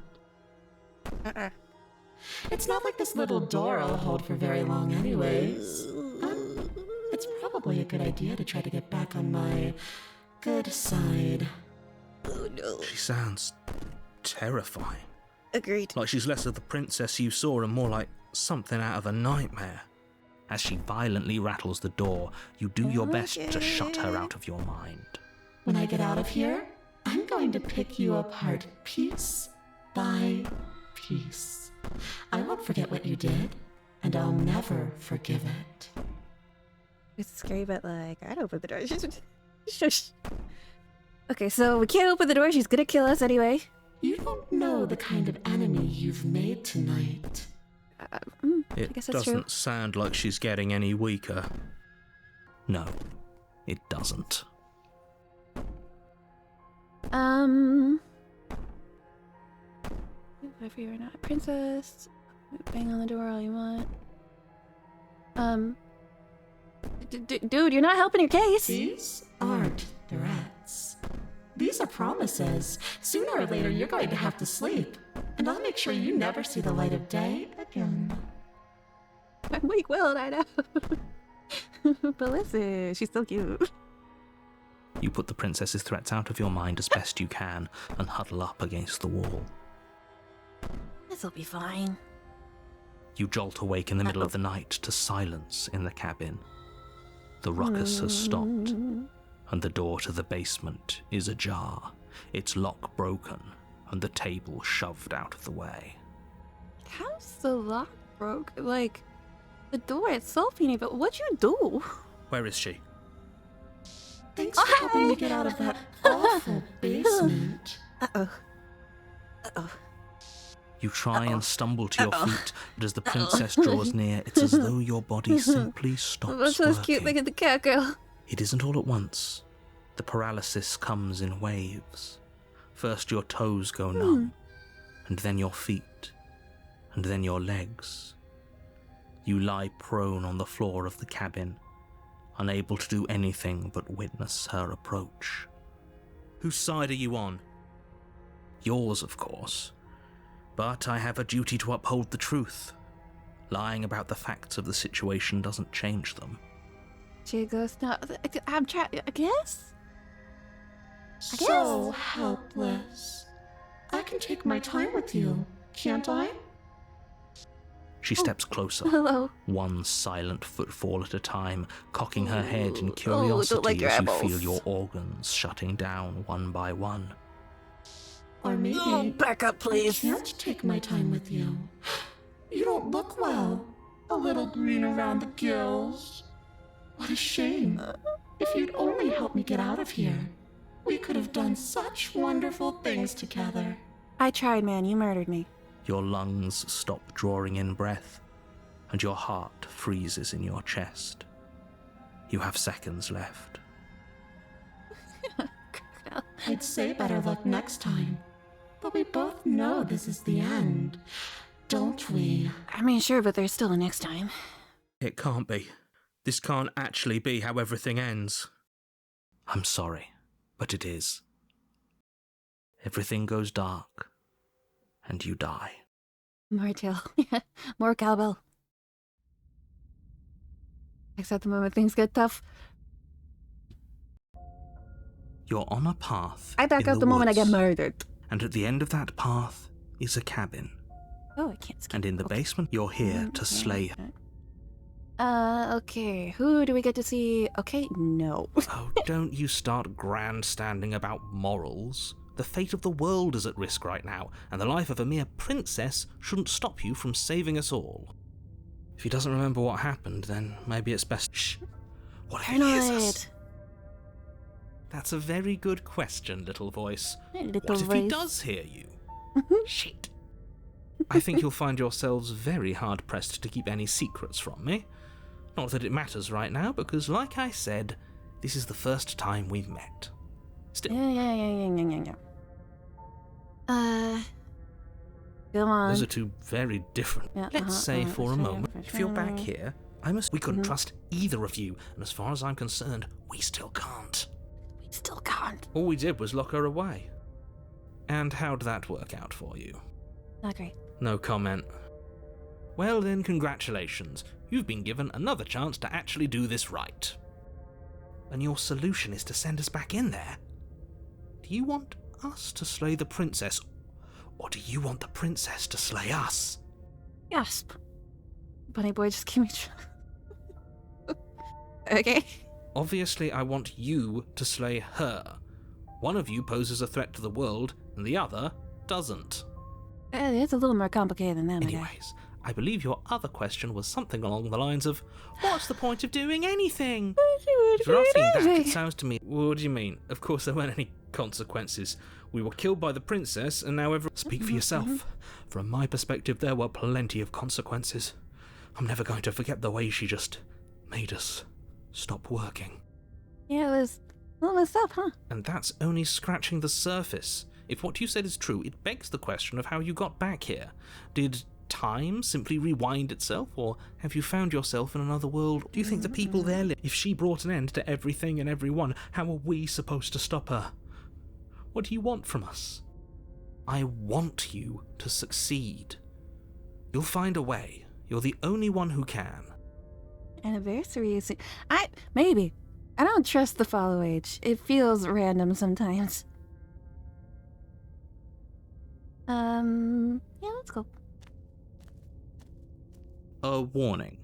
It's not like this little door will hold for very long anyways. It's probably a good idea to try to get back on my good side. She sounds terrifying. Agreed. Like she's less of the princess you saw and more like something out of a nightmare. As she violently rattles the door, you do your best to shut her out of your mind. When I get out of here, I'm going to pick you apart piece by piece. I won't forget what you did, and I'll never forgive it. It's scary, but like, I'd open the door. Shush. Okay, so we can't open the door. She's gonna kill us anyway. You don't know the kind of enemy you've made tonight. I It guess that's doesn't true. sound like she's getting any weaker. No, it doesn't. If you're not a princess, bang on the door all you want. Dude, you're not helping your case. These aren't threats. These are promises. Sooner or later, you're going to have to sleep. And I'll make sure you never see the light of day again. I'm weak-willed, I know. But listen, she's so cute. You put the princess's threats out of your mind as best you can and huddle up against the wall. This'll be fine. You jolt awake in the middle of the night to silence in the cabin. The ruckus has stopped, and the door to the basement is ajar, its lock broken, and the table shoved out of the way. How's the lock broke? Like, the door itself, you need, but what'd you do? Where is she? Thanks for helping me get out of that awful basement. Uh-oh. You try and stumble to your feet, but as the princess draws near, it's as though your body simply stops What's so cute? working. Look at the cat girl. It isn't all at once. The paralysis comes in waves. First your toes go numb, and then your feet, and then your legs. You lie prone on the floor of the cabin, unable to do anything but witness her approach. Whose side are you on? Yours, of course. But I have a duty to uphold the truth. Lying about the facts of the situation doesn't change them. She goes, no, I'm trying, I guess? So helpless. I can take my time with you, can't I? She steps closer, Hello. one silent footfall at a time, cocking her head in curiosity don't like your as you eyeballs. feel your organs shutting down one by one. Or maybe Back up, I please. can't take my time with you. You don't look well. A little green around the gills. What a shame. If you'd only helped me get out of here, we could have done such wonderful things together. I tried, man. You murdered me. Your lungs stop drawing in breath, and your heart freezes in your chest. You have seconds left. I'd say better luck next time. But we both know this is the end, don't we? I mean, sure, but there's still a next time. It can't be. This can't actually be how everything ends. I'm sorry, but it is. Everything goes dark, and you die. More tail. More cowbell. Except the moment things get tough. You're on a path. I back in out the moment I get woods, murdered. And at the end of that path is a cabin. Oh, I can't skip. And in the Okay. basement, you're here to slay her. Okay. Who do we get to see? Okay, no. Oh, don't you start grandstanding about morals. The fate of the world is at risk right now, and the life of a mere princess shouldn't stop you from saving us all. If he doesn't remember what happened, then maybe it's best. Shh. What if he hears us? That's a very good question, little voice. What if he does hear you? Shit. I think you'll find yourselves very hard-pressed to keep any secrets from me. Not that it matters right now, because like I said, this is the first time we've met. Still, Yeah. Come on. those are two very different. Yeah, Let's say for a sure, moment, for if you're back sure. here, we couldn't trust either of you, and as far as I'm concerned, we still can't. We still can't. All we did was lock her away. And how'd that work out for you? Not great. No comment. Well then, congratulations. You've been given another chance to actually do this right. And your solution is to send us back in there? Do you want us to slay the princess, or do you want the princess to slay us? Gasp. Bunny boy, just give me. Okay. Obviously, I want you to slay her. One of you poses a threat to the world, and the other doesn't. It's a little more complicated than that, my guy. Anyways, I believe your other question was something along the lines of, what's the point of doing anything? If you're asking that, it sounds to me... What do you mean? Of course there weren't any consequences. We were killed by the princess, and now Speak for yourself. From my perspective, there were plenty of consequences. I'm never going to forget the way she just made us stop working. Yeah, it was a little messed up, huh? And that's only scratching the surface. If what you said is true, it begs the question of how you got back here. Did time simply rewind itself, or have you found yourself in another world? Do you think the people there live? If she brought an end to everything and everyone, how are we supposed to stop her? What do you want from us? I want you to succeed. You'll find a way. You're the only one who can. Anniversary is... Maybe. I don't trust the follow age. It feels random sometimes. Yeah, let's go. A warning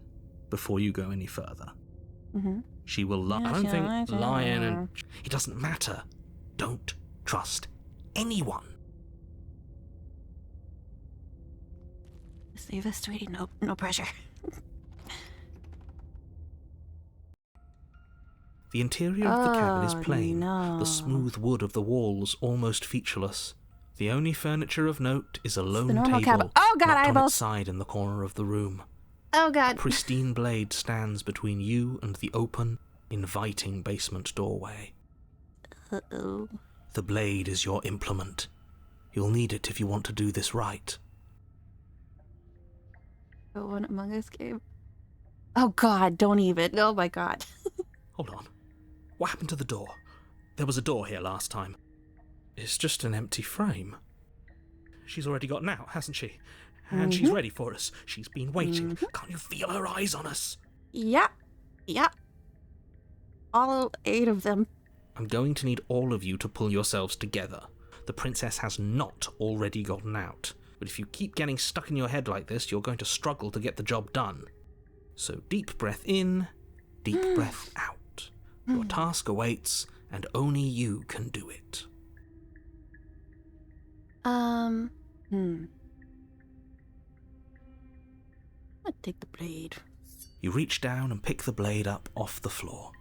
before you go any further. Mm-hmm. She will lie. I don't think lying and... It doesn't matter. Don't trust anyone. Save us, sweetie. No pressure. The interior of the cabin is Oh, plain, no. the smooth wood of the walls almost featureless. The only furniture of note is a lone normal table cabin. Oh, God, knocked on eyeballs. its side in the corner of the room. Oh, A God. pristine blade stands between you and the open, inviting basement doorway. Uh-oh. The blade is your implement. You'll need it if you want to do this right. The one Among Us game. Oh, God, don't even. Oh, my God. Hold on. What happened to the door? There was a door here last time. It's just an empty frame. She's already gotten out, hasn't she? And she's ready for us. She's been waiting. Can't you feel her eyes on us? Yep. All 8 of them. I'm going to need all of you to pull yourselves together. The princess has not already gotten out. But if you keep getting stuck in your head like this, you're going to struggle to get the job done. So deep breath in, deep breath out. Your task awaits, and only you can do it. I'm gonna take the blade. You reach down and pick the blade up off the floor.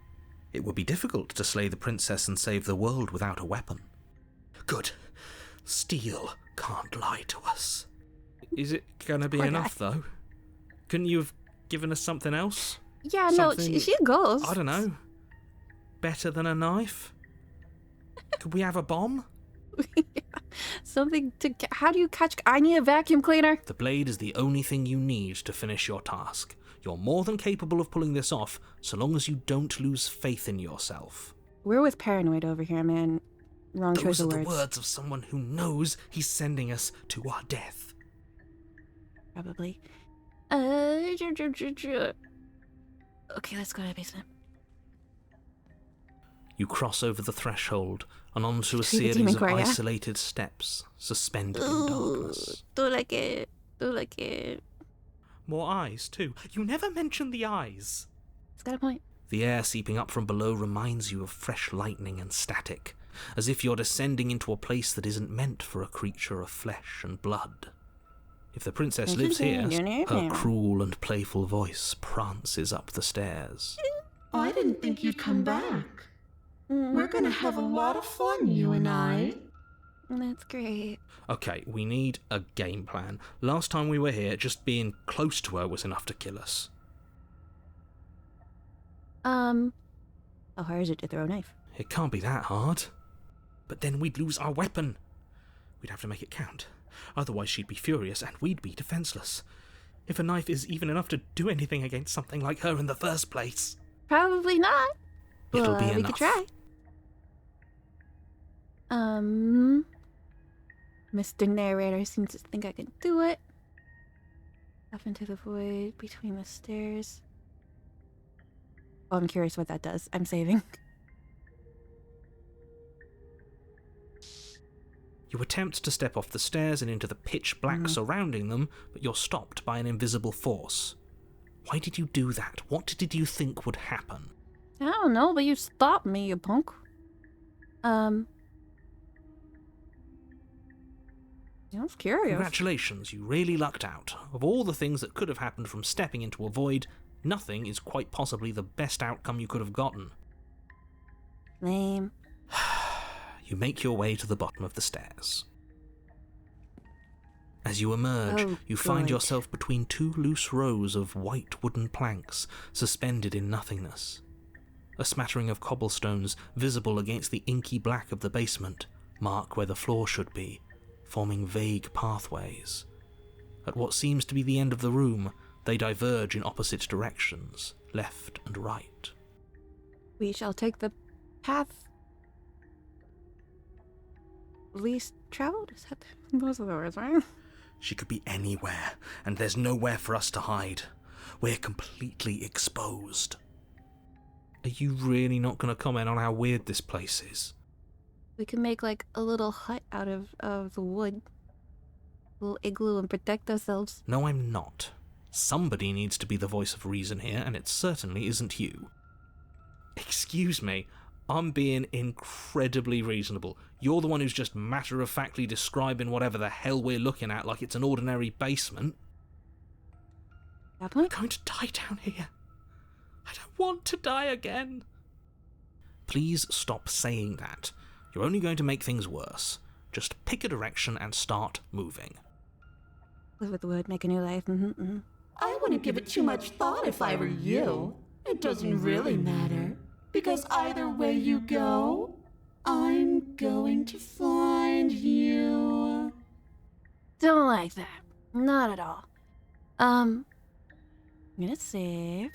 It would be difficult to slay the princess and save the world without a weapon. Good. Steel can't lie to us. Is it gonna be Poor enough, guy. though? Couldn't you have given us something else? Yeah, no, Something- she goes. I don't know. Better than a knife? Could we have a bomb? Something to... How do you catch... I need a vacuum cleaner. The blade is the only thing you need to finish your task. You're more than capable of pulling this off, so long as you don't lose faith in yourself. We're with paranoid over here, man. Wrong choice Those are of the words. words of someone who knows he's sending us to our death. Probably. Okay, let's go to the basement. You cross over the threshold and onto a See the series demon of choir, yeah? isolated steps, suspended in darkness. Do like it. Do like it. More eyes, too. You never mentioned the eyes. It's got a point. The air seeping up from below reminds you of fresh lightning and static, as if you're descending into a place that isn't meant for a creature of flesh and blood. If the princess lives here, her cruel and playful voice prances up the stairs. I didn't think you'd come back. We're gonna have a lot of fun, you and I. That's great. Okay, we need a game plan. Last time we were here, just being close to her was enough to kill us. How hard is it to throw a knife? It can't be that hard. But then we'd lose our weapon. We'd have to make it count. Otherwise she'd be furious and we'd be defenseless. If a knife is even enough to do anything against something like her in the first place. Probably not. It'll be We enough. could try. Mr. Narrator seems to think I can do it. Off into the void between the stairs. Oh, I'm curious what that does. I'm saving. You attempt to step off the stairs and into the pitch black surrounding them, but you're stopped by an invisible force. Why did you do that? What did you think would happen? I don't know, but you stopped me, you punk. I was curious. Congratulations, you really lucked out. Of all the things that could have happened from stepping into a void, nothing is quite possibly the best outcome you could have gotten. Lame. You make your way to the bottom of the stairs. As you emerge, Oh, you find good. yourself between two loose rows of white wooden planks suspended in nothingness. A smattering of cobblestones, visible against the inky black of the basement, mark where the floor should be, forming vague pathways. At what seems to be the end of the room, they diverge in opposite directions, left and right. We shall take the path least traveled? Is that those are the words, right? She could be anywhere, and there's nowhere for us to hide. We're completely exposed. Are you really not going to comment on how weird this place is? We can make like a little hut out of the wood. A little igloo and protect ourselves. No, I'm not. Somebody needs to be the voice of reason here, and it certainly isn't you. Excuse me, I'm being incredibly reasonable. You're the one who's just matter-of-factly describing whatever the hell we're looking at like it's an ordinary basement. That I'm point? going to die down here. I don't want to die again. Please stop saying that. You're only going to make things worse. Just pick a direction and start moving. Live with the wood, make a new life. I wouldn't give it too much thought if I were you. It doesn't really matter, because either way you go, I'm going to find you. Don't like that. Not at all. I'm gonna save.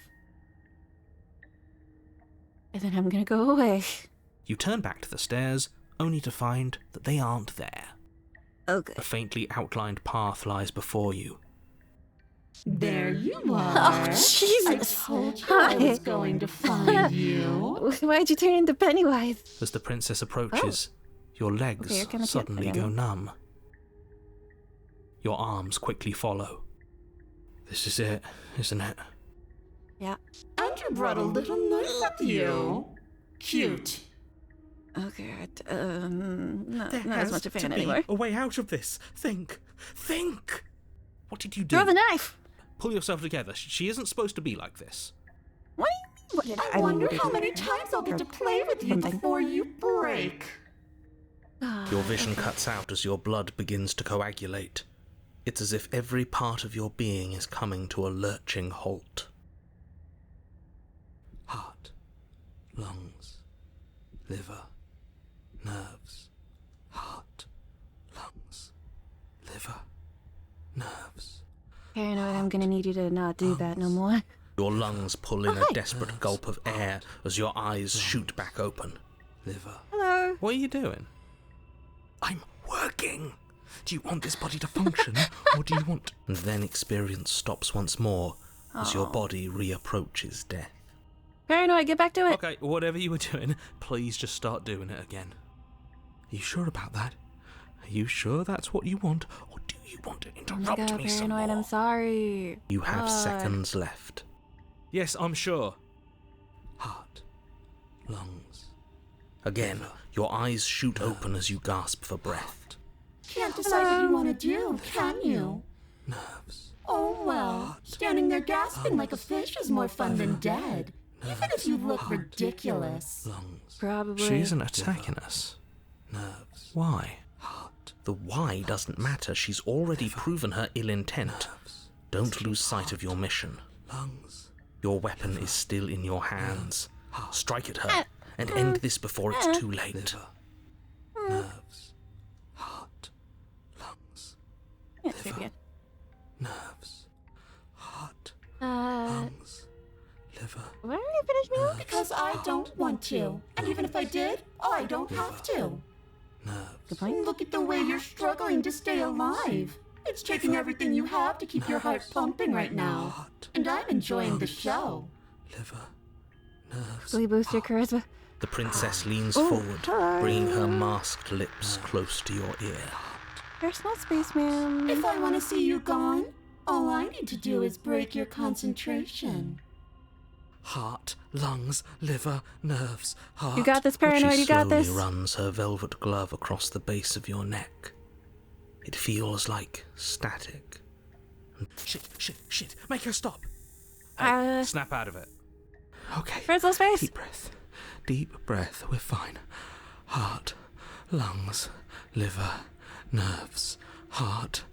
And then I'm gonna go away. You turn back to the stairs, only to find that they aren't there. Okay. A faintly outlined path lies before you. There you Oh, are. Jesus. I told you I was going to find you. Why'd you turn into Pennywise? As the princess approaches, your legs Okay, you're kinda cute suddenly again. go numb. Your arms quickly follow. This is it, isn't it? Yeah. And you brought a little knife with you. Cute. Okay, not There as has much a to fan be anymore. a way out of this. Think! What did you do? Throw the knife! Pull yourself together. She isn't supposed to be like this. What do you mean? What did I wonder how many times I'll get to play with you before you break. Your vision cuts out as your blood begins to coagulate. It's as if every part of your being is coming to a lurching halt. Heart, lungs, liver, nerves. Heart, lungs, liver, nerves. Paranoid, I'm gonna need you to not do that no more. Your lungs pull in Oh, a hi. desperate gulp of air as your eyes shoot back open. Liver. Hello. What are you doing? I'm working! Do you want this body to function, or do you want... And then experience stops once more as your body reapproaches death. Paranoid, get back to it. Okay, whatever you were doing, please just start doing it again. Are you sure about that? Are you sure that's what you want, or do you want to Oh my interrupt god, me some Paranoid, more? I'm sorry. You have God. seconds left. Yes, I'm sure. Heart, lungs. Again, your eyes shoot open as you gasp for breath. Can't decide what you want to do, can you? Nerves. Oh well, standing there gasping like a fish is more fun than dead. Even if you look ridiculous. Lungs. Probably. She isn't attacking us. Nerves. Why? Heart. The why doesn't matter. She's already proven her ill intent. Don't lose sight of your mission. Lungs. Your weapon is still in your hands. Strike at her and end this before it's too late. Nerves. Heart. Lungs. Yeah, it's pretty good. Nerves. Heart. Lungs. Liver. Why are you finishing me? Because I don't want to. And even if I did, I don't have to. Nerves. Good point. Look at the way you're struggling to stay alive. It's taking everything you have to keep your heart pumping right now. Heart. And I'm enjoying the show. Liver. Nerves. Will you boost your charisma? The princess leans Oh, forward, hi. bringing her masked lips close to your ear. Personal spaceman. If I want to see you gone, all I need to do is break your concentration. Heart, lungs, liver, nerves, heart. You got this, Paranoid, She you got slowly this. runs her velvet glove across the base of your neck. It feels like static. Shit, make her stop. Snap out of it. Okay. Personal space. Deep breath, we're fine. Heart, lungs, liver, nerves, heart.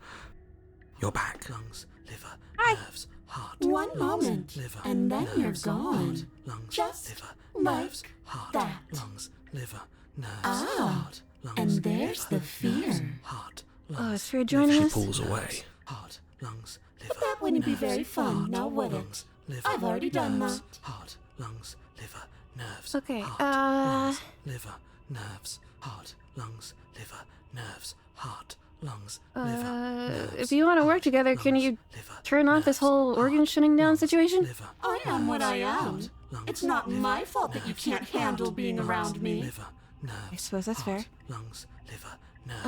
You're back. Lungs, liver, Hi. nerves, heart, One lungs, moment, liver, and then you're nerves, gone. heart, lungs, Just liver, like nerves, heart, that. lungs, liver, nerves, Ah, heart, lungs, and there's liver, the fear. nerves, heart, Oh, lungs, is Fear joining liver, us? pulls away. Heart, lungs, liver, that wouldn't be very nerves, fun, heart, now would it? lungs, liver, I've already done nerves, that. Heart, lungs, liver, nerves. Okay, heart, lungs, liver, nerves, heart, lungs, liver, nerves, heart, lungs, liver, nerves. If you want to work heart, together, can lungs, you liver, turn off this nerves, whole organ heart, shutting down lungs, situation? liver, I am what I am. heart, lungs, It's not liver, my fault that you nerves, can't handle heart, being lungs, around me. Liver, nerves, I suppose that's heart, fair. Lungs, liver, nerves,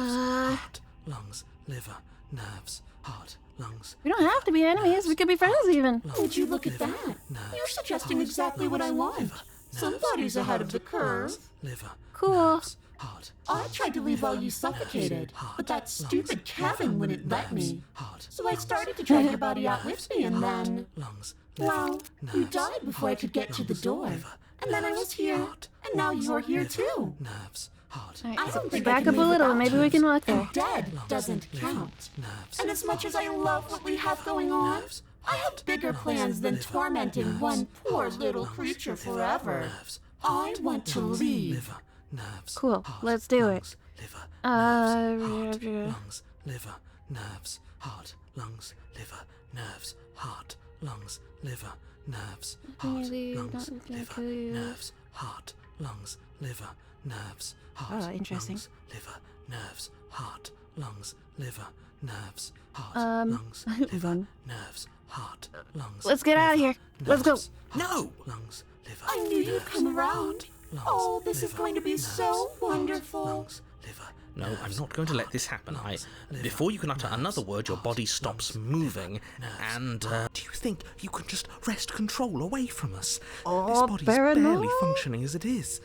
heart, lungs, liver, nerves, heart, lungs. We don't have to be enemies. We could be friends even. Would you look at that? You're suggesting exactly what I want. Somebody's ahead of the curve. Liver, Cool. nerves, heart, I tried to leave while you suffocated, but that stupid Kevin wouldn't let me. heart, So I started to drag your body out with me, and then, lungs, well, you died before I could get to the door. And then I was here, and now you're here too. nerves, heart, All I right, don't think I back can up a live little. without Maybe you. we can walk there. And dead doesn't count. nerves, And as much as I love what we have going on, I have bigger plans than tormenting one poor little creature forever. nerves, I want to leave. liver, nerves. Cool. heart, Let's do it. lungs, liver, Uh, lungs, liver, nerves, heart, lungs, liver, nerves, heart, lungs, liver, nerves, heart, Really lungs, not gonna liver, kill you. nerves, heart, lungs, liver, nerves, heart, Oh, interesting. lungs, liver, nerves, heart, lungs, liver, nerves, heart, lungs, hold liver, on. nerves, heart, lungs. Let's get out of liver, here. Let's go. nerves, heart, lungs, liver. I knew you'd come nerves, around. heart, lungs, Oh, this is liver, going to be nerves, so heart, wonderful. lungs, liver, No, I'm nerves, not going to let heart, this happen. lungs, liver, Before you can utter nerves, another word, your heart, body stops lungs, moving, liver, nerves, and do you think you can just wrest control away from us? Oh, This body's paranoid. barely functioning as it is.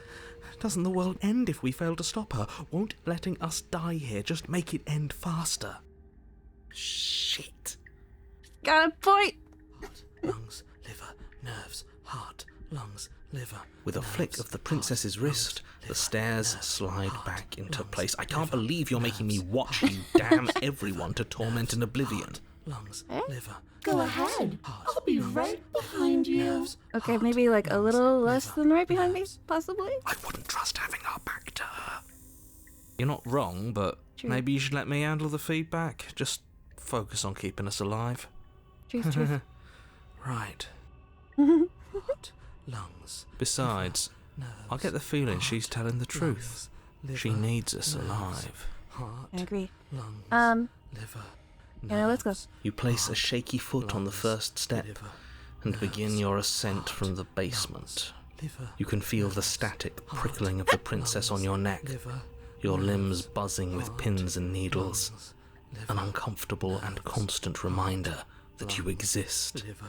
Doesn't the world end if we fail to stop her? Won't letting us die here just make it end faster? Shit. Got a point. heart, lungs, liver, nerves, heart, lungs, liver. With a flick of the princess's wrist, the stairs slide back into place. I can't liver, believe you're making me watch you damn everyone to torment in oblivion. Lungs, liver. Go ahead. I'll be right behind you. Okay, maybe like a little less than right behind me, possibly. I wouldn't trust having our back to her. You're not wrong, but True. maybe you should let me handle the feedback. Just focus on keeping us alive. Truth, truth. Right. Heart, lungs, Besides, nerves. I get the feeling she's telling the truth. liver, She needs us nerves, alive. Heart, I agree. lungs, liver. Yeah, let's go. You place a shaky foot on the first step liver, and begin your ascent from the basement. liver, You can feel the static prickling of the princess on your neck, liver, your limbs buzzing with pins and needles, lungs, an uncomfortable and constant reminder that you exist, liver,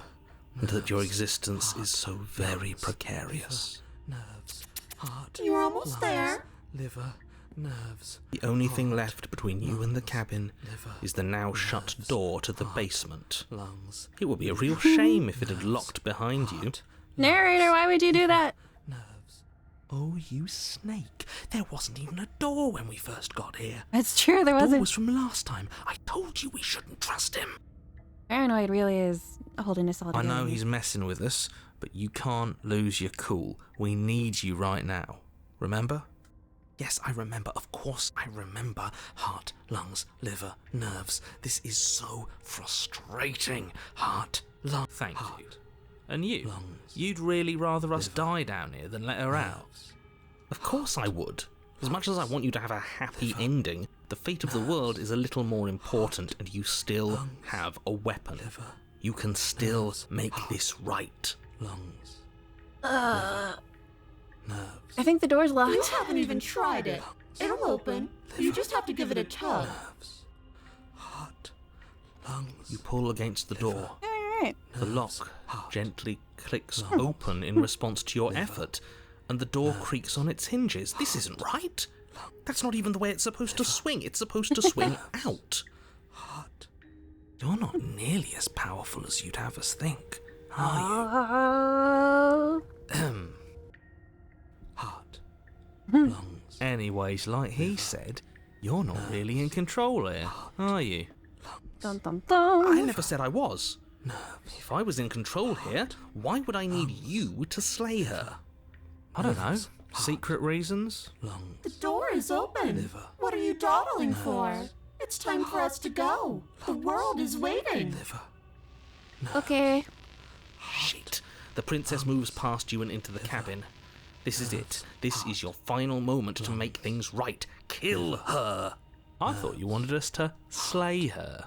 and that your existence is so very precarious. nerves, heart, You're almost there. liver, nerves. The only thing left between you and the cabin liver, is the now shut door to the basement. lungs, It would be a real shame if it had locked behind you. Narrator, why would you do that? nerves. Oh, you snake. There wasn't even a door when we first got here. That's true, there The door wasn't. was from last time. I told you we shouldn't trust him. Paranoid really is holding us all I together. know he's messing with us, but you can't lose your cool. We need you right now. Remember? Yes, I remember. Of course I remember. Heart, lungs, liver, nerves. This is so frustrating. Heart, lungs. Thank you. And you? lungs, You'd really rather us die down here than let her out? Of course I would. As much as I want you to have a happy ending, the fate of the world is a little more important, and you still have a weapon. You can still make this right. lungs, nerves, I think the door's You locked. haven't even tried it. It'll open. You just have to give it a tug. nerves, heart, lungs, You pull against the door. Alright. The lock gently clicks open in response to your effort, and the door creaks on its hinges. This isn't right. That's not even the way it's supposed to swing. It's supposed to swing out. heart, You're not nearly as powerful as you'd have us think, are Oh. you? heart, lungs, Anyways, like he said, you're not really in control here, are you? Dun dun I dun. never said I was. If I was in control here, why would I need you to slay her? I don't know. Secret reasons? The door is open. What are you dawdling for? It's time for us to go. The world is waiting. Okay. Shit. The princess moves past you and into the cabin. This is it. This is your final moment to make things right. Kill her. I thought you wanted us to slay her.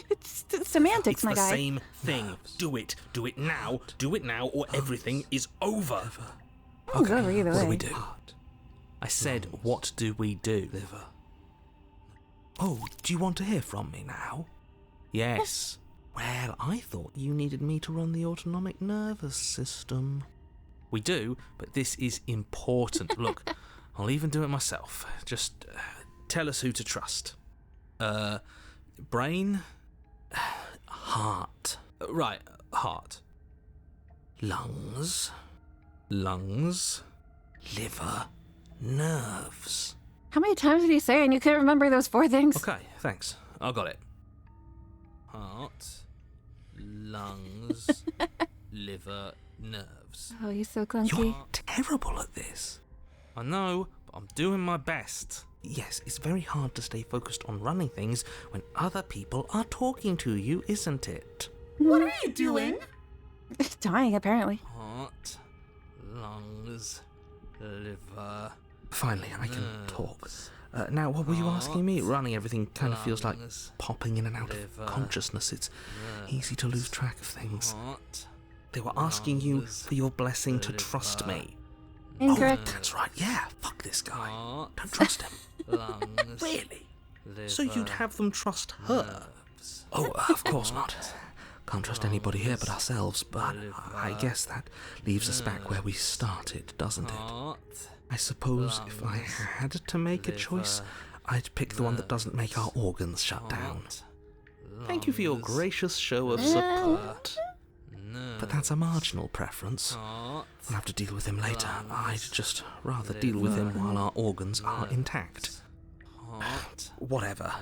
It's semantics, It's my the guy. same thing. Do it. Do it now. Do it now, or everything is over. It's over either What do way. we do? I said, what do we do? Oh, do you want to hear from me now? Yes. Well, I thought you needed me to run the autonomic nervous system. We do, but this is important. Look, I'll even do it myself. Just tell us who to trust. Brain? Heart. Right, heart. Lungs. Lungs. Liver. Nerves. How many times did he say and you couldn't remember those 4 things? Okay, thanks. I got it. Heart, lungs, liver, nerves. Oh, he's so clunky. You're terrible at this. I know, but I'm doing my best. Yes, it's very hard to stay focused on running things when other people are talking to you, isn't it? What are you doing? Dying, apparently. Heart, lungs, liver. Finally, I can talk. Now, what were you asking me? Running everything kind of feels like popping in and out of consciousness. It's easy to lose track of things. They were asking you for your blessing to trust me. Incorrect. Oh, that's right. Yeah, fuck this guy. Don't trust him. Really? So you'd have them trust her? Oh, of course not. Can't trust anybody here but ourselves, but I guess that leaves us back where we started, doesn't it? I suppose if I had to make a choice, I'd pick the one that doesn't make our organs shut down. Thank you for your gracious show of support. But that's a marginal preference. We'll have to deal with him later. I'd just rather deal with him while our organs are intact. Whatever.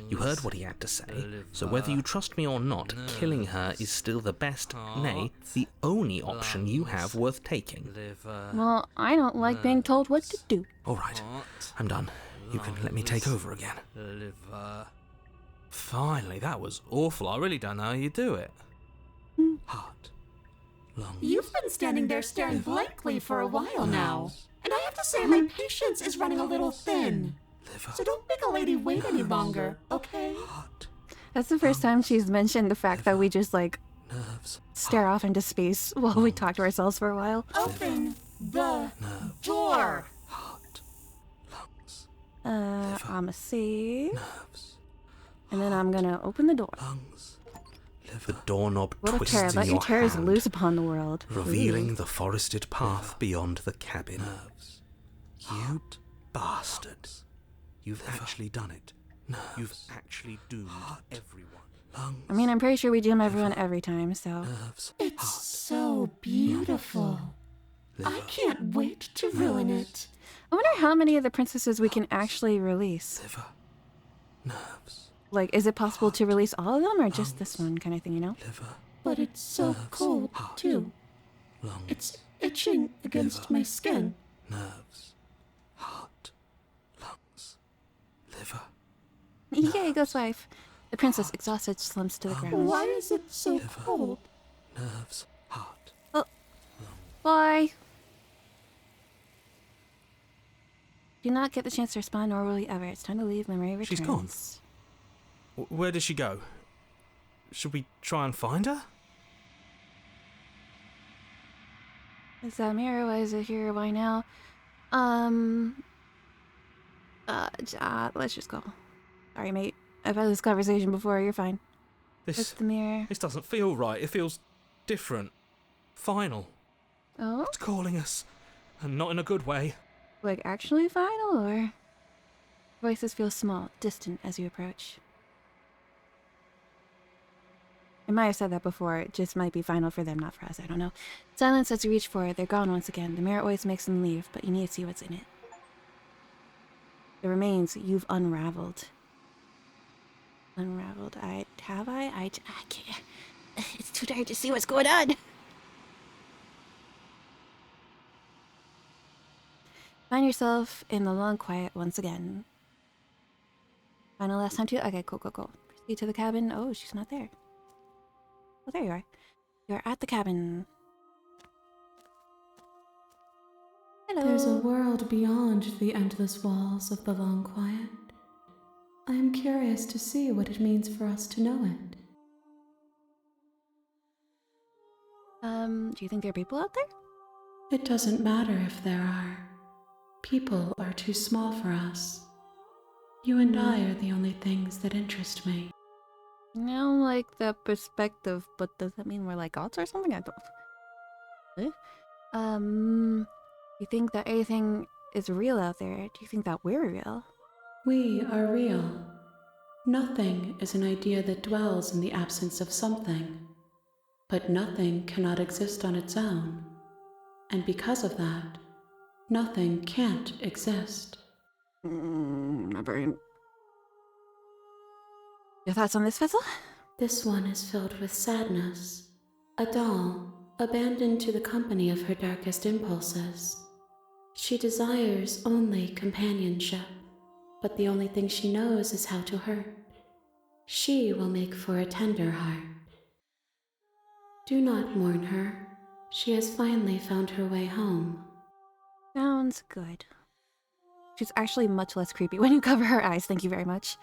You heard what he had to say, so whether you trust me or not, killing her is still the best, nay, the only option you have worth taking. Well, I don't like being told what to do. Alright, I'm done. You can let me take over again. Finally, that was awful. I really don't know how you do it. Heart. Lungs. You've been standing there staring blankly for a while now. And I have to say my patience is running a little thin. Liver. So don't make a lady wait any longer, okay? Heart. That's the first time she's mentioned the fact that we just, like, Nerves. stare off into space while we talk to ourselves for a while. Open the door. Heart. Lungs. I'ma save. Nerves. And then I'm gonna open the door. Lungs. Liver. The doorknob What a twists terror. in Let your your terrors hand, loose upon the world. revealing the forested path beyond the cabin. You bastard. You've actually done it. You've actually doomed everyone. I mean, I'm pretty sure we doom everyone every time, so. Nerves. It's so beautiful. I can't wait to ruin it. I wonder how many of the princesses we can actually release. Liver. Nerves. Like, is it possible to release all of them or just this one kind of thing, you know? Liver. But it's so cold, too. Lungs. It's itching against my skin. Nerves. Heart. Lungs. Liver. Yay, ghost wife. The princess, exhausted, slumps to the ground. Why is it so cold? Nerves. Heart. Bye. Do not get the chance to respond, nor will you ever. It's time to leave. Memory returns. She's gone. Where does she go? Should we try and find her? Is that mirror? Why is it here? Why now? Let's just go. Sorry, mate. I've had this conversation before. You're fine. It's This the mirror. doesn't feel right. It feels different. Final. Oh? It's calling us. And not in a good way. Like, actually final, or? Voices feel small, distant as you approach. I might have said that before. It just might be final for them, not for us. I don't know. Silence as you reach for it. They're gone once again. The mirror always makes them leave, but you need to see what's in it. The remains you've unraveled. Unraveled. I can't. too tired to see what's going on. Find yourself in the long quiet once again. Final last time too? Okay, cool. Proceed to the cabin. Oh, she's not there. Oh, there you are. You're at the cabin. Hello. There's a world beyond the endless walls of the long quiet. I am curious to see what it means for us to know it. Do you think there are people out there? It doesn't matter if there are. People are too small for us. You and I are the only things that interest me. I don't like that perspective, but does that mean we're like gods or something? I don't. You think that anything is real out there? Do you think that we're real? We are real. Nothing is an idea that dwells in the absence of something. But nothing cannot exist on its own. And because of that, nothing can't exist. My brain. Your thoughts on this vessel? This one is filled with sadness. A doll, abandoned to the company of her darkest impulses. She desires only companionship, but the only thing she knows is how to hurt. She will make for a tender heart. Do not mourn her. She has finally found her way home. Sounds good. She's actually much less creepy when you cover her eyes, thank you very much.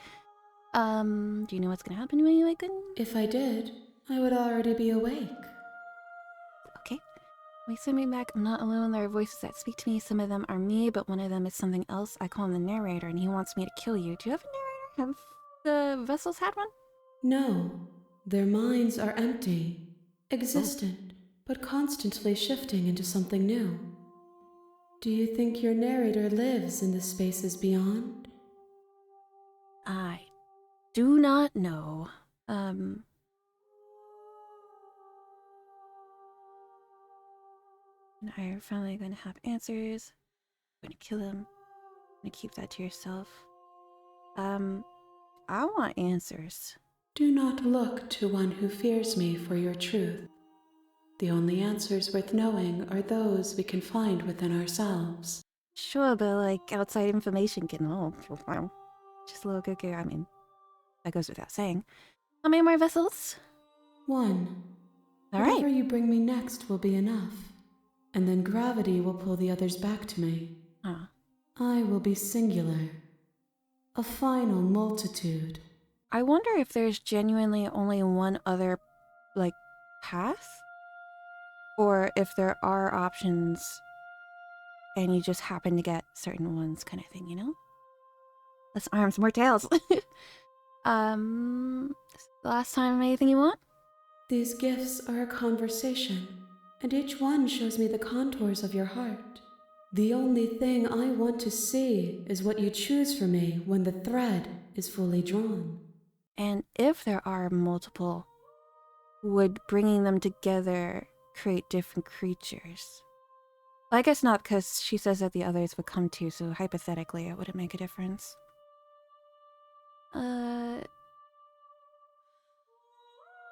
Do you know what's gonna happen when you awaken? If I did, I would already be awake. Okay. When you send me back, I'm not alone. There are voices that speak to me. Some of them are me, but one of them is something else. I call him the narrator, and he wants me to kill you. Do you have a narrator? Have the vessels had one? No, their minds are empty, existent, but constantly shifting into something new. Do you think your narrator lives in the spaces beyond? I do not know. And are finally going to have answers. I'm going to kill him. I'm going to keep that to yourself. I want answers. Do not look to one who fears me for your truth. The only answers worth knowing are those we can find within ourselves. Sure, but like outside information can just a little cuckoo. I mean, that goes without saying. How many more vessels? One. All Whatever right. you bring me next will be enough. And then gravity will pull the others back to me. Huh. I will be singular. A final multitude. I wonder if there's genuinely only one other, like, path? Or if there are options and you just happen to get certain ones kind of thing, you know? Less arms, more tails. The last time, anything you want? These gifts are a conversation, and each one shows me the contours of your heart. The only thing I want to see is what you choose for me when the thread is fully drawn. And if there are multiple, would bringing them together create different creatures? Well, I guess not, because she says that the others would come too, so hypothetically it wouldn't make a difference.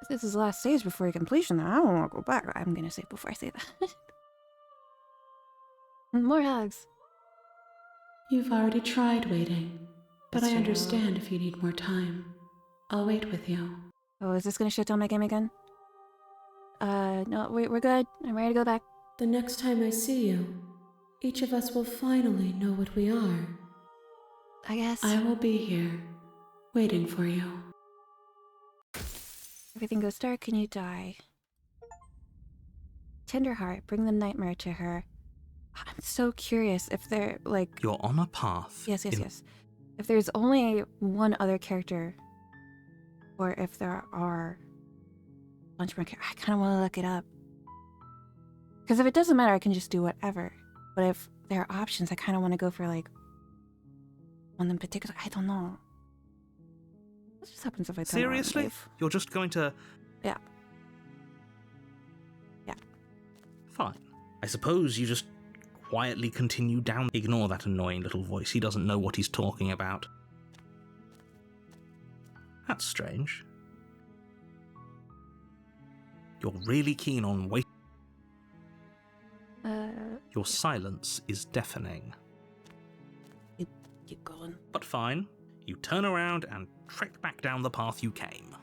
If this is the last stage before completion, then I don't want to go back. I'm gonna say before I say that. More hugs. You've already tried waiting, but That's I true. understand if you need more time. I'll wait with you. Oh, is this gonna shut down my game again? No, we're good. I'm ready to go back. The next time I see you, each of us will finally know what we are. I guess. I will be here, waiting for you. Everything goes dark and you die. Tender heart, bring the nightmare to her. I'm so curious if they're like... You're on a path. Yes. in- If there's only one other character, or if there are a bunch more characters, I kind of want to look it up. Because if it doesn't matter, I can just do whatever. But if there are options, I kind of want to go for like one in particular. I don't know. What just happens if I turn around and Seriously? leave? You're just going to... Yeah. Fine. I suppose you just quietly continue down. Ignore that annoying little voice. He doesn't know what he's talking about. That's strange. You're really keen on waiting. Uh, Your silence is deafening. keep going. But fine, you turn around and trek back down the path you came.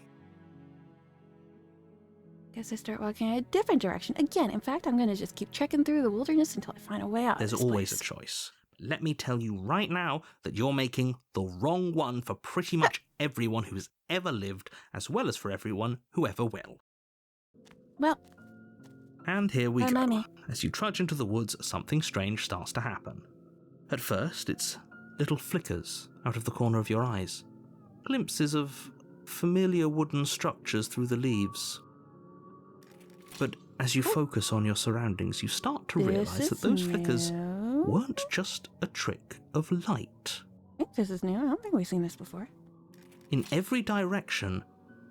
Guess I start walking in a different direction. Again, in fact, I'm gonna just keep trekking through the wilderness until I find a way out. There's of this always place. a choice. Let me tell you right now that you're making the wrong one for pretty much everyone who's ever lived, as well as for everyone who ever will. Well, And here we Bye, go. Mummy. As you trudge into the woods, something strange starts to happen. At first, it's little flickers out of the corner of your eyes. Glimpses of familiar wooden structures through the leaves. But as you focus on your surroundings, you start to realise this that is those flickers new. weren't just a trick of light. I think this is new. I don't think we've seen this before. In every direction,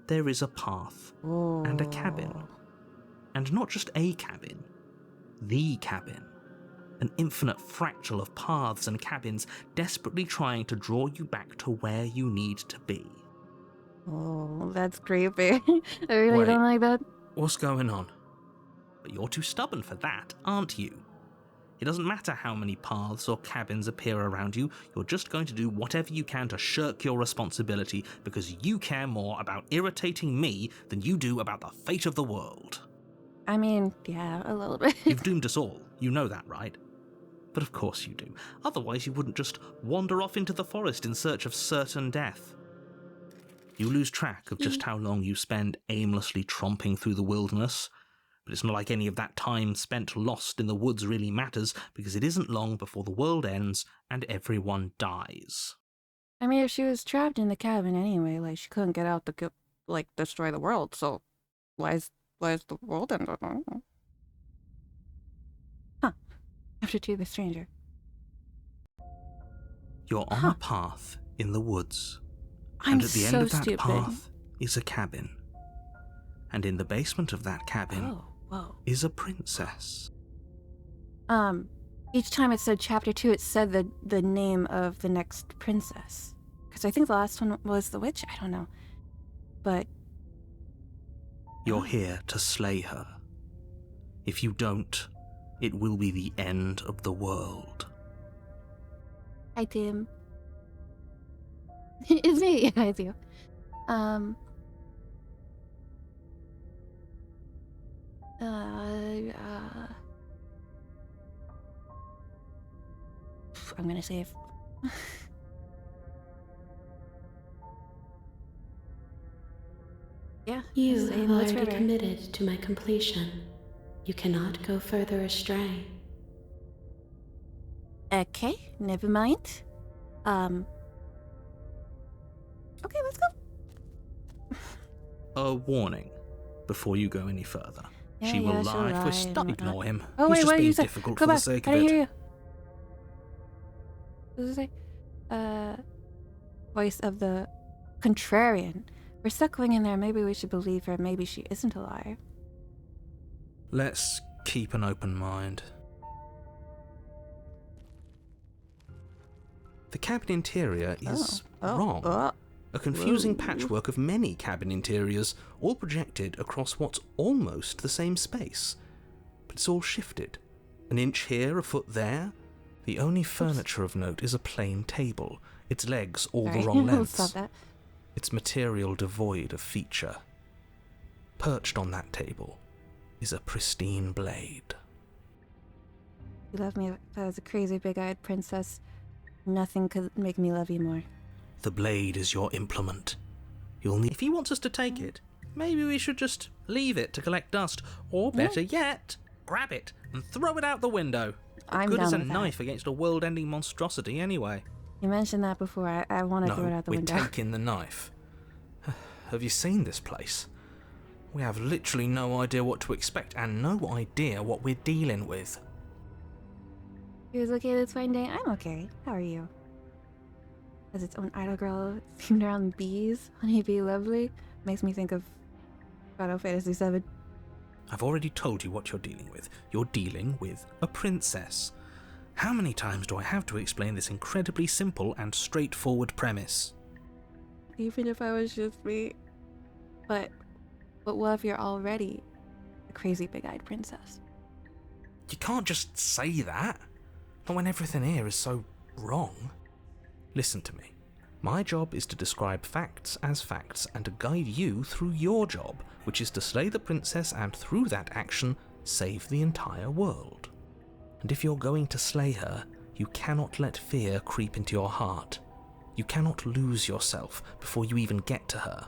there is a path and a cabin. And not just a cabin, the cabin. An infinite fractal of paths and cabins desperately trying to draw you back to where you need to be. Oh, that's creepy. I really Wait. don't like that. What's going on? But you're too stubborn for that, aren't you? It doesn't matter how many paths or cabins appear around you, you're just going to do whatever you can to shirk your responsibility because you care more about irritating me than you do about the fate of the world. I mean, yeah, a little bit. You've doomed us all, you know that, right? But of course you do. Otherwise you wouldn't just wander off into the forest in search of certain death. You lose track of just how long you spend aimlessly tromping through the wilderness, but it's not like any of that time spent lost in the woods really matters, because it isn't long before the world ends and everyone dies. I mean, if she was trapped in the cabin anyway, like, she couldn't get out to, destroy the world, so why is the world end? I don't know. Huh. After to the stranger. You're on a path in the woods, I'm and at the so end of that stupid. path is a cabin. And in the basement of that cabin Oh, whoa. is a princess. Each time it said chapter 2, it said the name of the next princess. Because I think the last one was the witch? I don't know. But You're here to slay her. If you don't, it will be the end of the world. hi, Tim. It's me. Yeah, it's you. I'm gonna save. Yeah. You save have Woods already River. committed to my completion. You cannot go further astray. Okay, never mind. Okay, let's go. A warning before you go any further. Yeah, she will yeah, she'll lie. lie Just and don't whatnot. ignore him. Oh, He's wait, just what did being you say? difficult Go for the back. sake I of didn't it. hear you. What does it say? Voice of the contrarian. We're stuck going in there. Maybe we should believe her. Maybe she isn't a liar. Let's keep an open mind. The cabin interior is wrong. A confusing patchwork of many cabin interiors, all projected across what's almost the same space. But it's all shifted. An inch here, a foot there. The only furniture of note is a plain table, its legs all the wrong lengths. Stop that. Its material devoid of feature. Perched on that table is a pristine blade. You love me if I was a crazy big-eyed princess. Nothing could make me love you more. The blade is your implement. You'll need. If he wants us to take it, maybe we should just leave it to collect dust, or better yet, grab it and throw it out the window. I'm Good down as a with that. knife against a world-ending monstrosity, anyway. You mentioned that before. I want to throw it No, out the we're window. taking the knife. Have you seen this place? We have literally no idea what to expect and no idea what we're dealing with. You was okay this fine day? I'm okay. How are you? As its own idol girl themed around bees, honeybee lovely, makes me think of Final Fantasy VII. I've already told you what you're dealing with. You're dealing with a princess. How many times do I have to explain this incredibly simple and straightforward premise? Even if I was just me. But what if you're already a crazy big-eyed princess. You can't just say that. Not when everything here is so wrong. Listen to me. My job is to describe facts as facts and to guide you through your job, which is to slay the princess and through that action, save the entire world. And if you're going to slay her, you cannot let fear creep into your heart. You cannot lose yourself before you even get to her.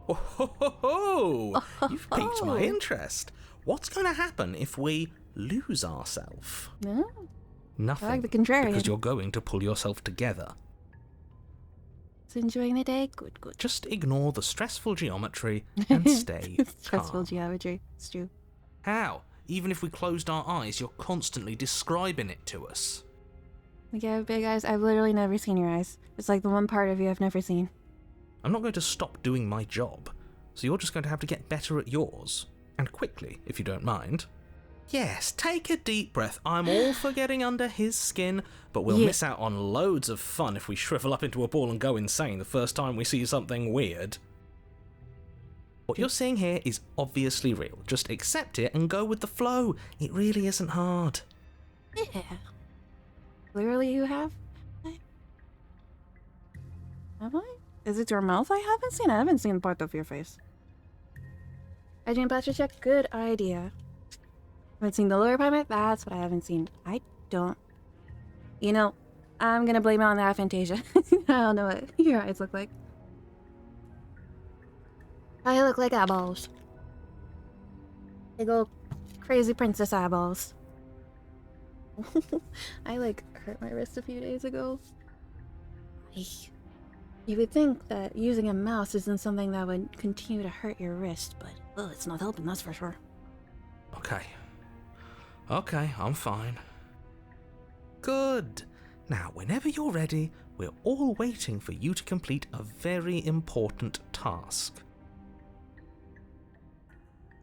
Oh, ho, ho, ho. You've piqued my interest. What's going to happen if we lose ourselves? No? Nothing. I like the contrarian. Because you're going to pull yourself together. It's enjoying the day? Good, good. Just ignore the stressful geometry and stay Stressful calm. geometry. It's true. How? Even if we closed our eyes, you're constantly describing it to us. Like, you have big eyes. I've literally never seen your eyes. It's like the one part of you I've never seen. I'm not going to stop doing my job, so you're just going to have to get better at yours. And quickly, if you don't mind. Yes, take a deep breath. I'm all for getting under his skin, but we'll miss out on loads of fun if we shrivel up into a ball and go insane the first time we see something weird. What you're seeing here is obviously real. Just accept it and go with the flow. It really isn't hard. Yeah. Clearly you have? Have I? Is it your mouth I haven't seen? I haven't seen part of your face. Hygiene posture check, good idea. Haven't seen the lower part of it? That's what I haven't seen. I don't... You know, I'm gonna blame it on the aphantasia. I don't know what your eyes look like. I look like eyeballs. Big old crazy princess eyeballs. I hurt my wrist a few days ago. You would think that using a mouse isn't something that would continue to hurt your wrist, but it's not helping, that's for sure. Okay, I'm fine. Good. Now, whenever you're ready, we're all waiting for you to complete a very important task.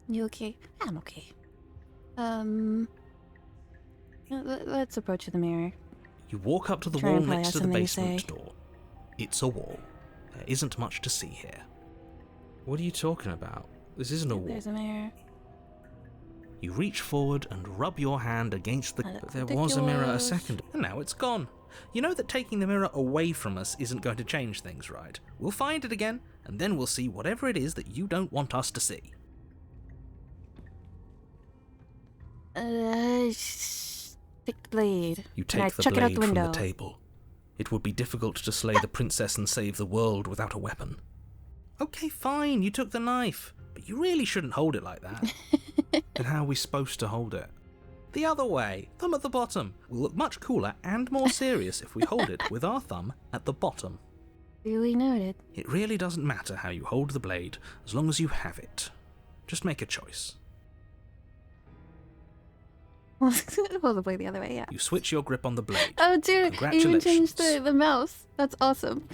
You okay? I'm okay. Let's approach the mirror. You walk up to the Try wall and play next us to the something to basement say. door. It's a wall. There isn't much to see here. What are you talking about? This isn't a wall. There's a mirror. You reach forward and rub your hand against the... That's But there was a mirror a ridiculous. second, and now it's gone. You know that taking the mirror away from us isn't going to change things, right? We'll find it again, and then we'll see whatever it is that you don't want us to see. Take the blade. You And I take the chuck it out blade the from the window. table. It would be difficult to slay the princess and save the world without a weapon. Okay, fine, you took the knife, but you really shouldn't hold it like that. Then how are we supposed to hold it? The other way, thumb at the bottom. We'll look much cooler and more serious if we hold it with our thumb at the bottom. Duly noted. It really doesn't matter how you hold the blade, as long as you have it. Just make a choice. Hold the blade the other way, yeah. You switch your grip on the blade. Oh, dude, you even changed Congratulations. the mouse. That's awesome.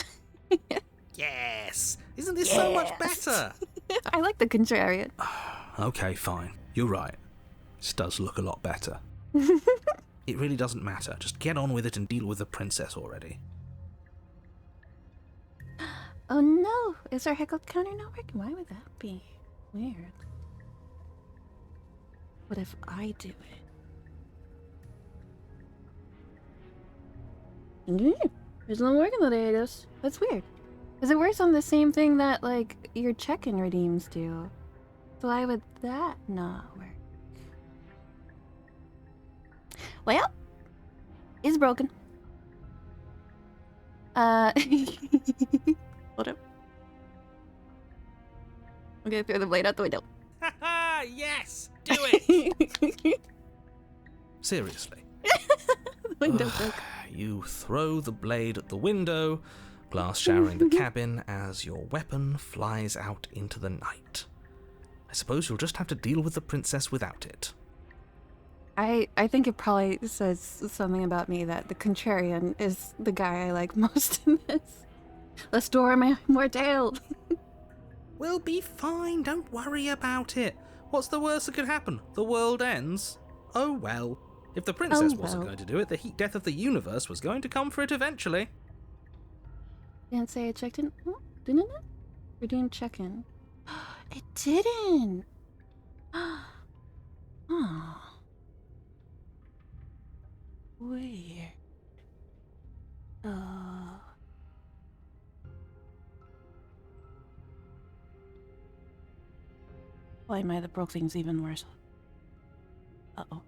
Yes! Isn't this so much better? I like the contrarian. Okay, fine. You're right. This does look a lot better. It really doesn't matter. Just get on with it and deal with the princess already. Oh no! Is our heckle counter not working? Why would that be? Weird. What if I do it? It's not working today, I guess. That's weird. Because it works on the same thing that, your check-in redeems do. So why would that not work? Well, it's broken. Hold up. I'm gonna throw the blade out the window. Haha, yes! Do it! Seriously. The window broke. You throw the blade at the window, glass showering the cabin as your weapon flies out into the night. I suppose you'll just have to deal with the princess without it. I think it probably says something about me that the contrarian is the guy I like most in this. Let's store my mortal. We'll be fine, don't worry about it. What's the worst that could happen? The world ends? Oh well. If the princess wasn't going to do it, the heat death of the universe was going to come for it eventually. Didn't say it checked in. Oh, didn't it? Redeem check-in. It didn't. Oh. Weird. Why might have broke things even worse? Uh-oh.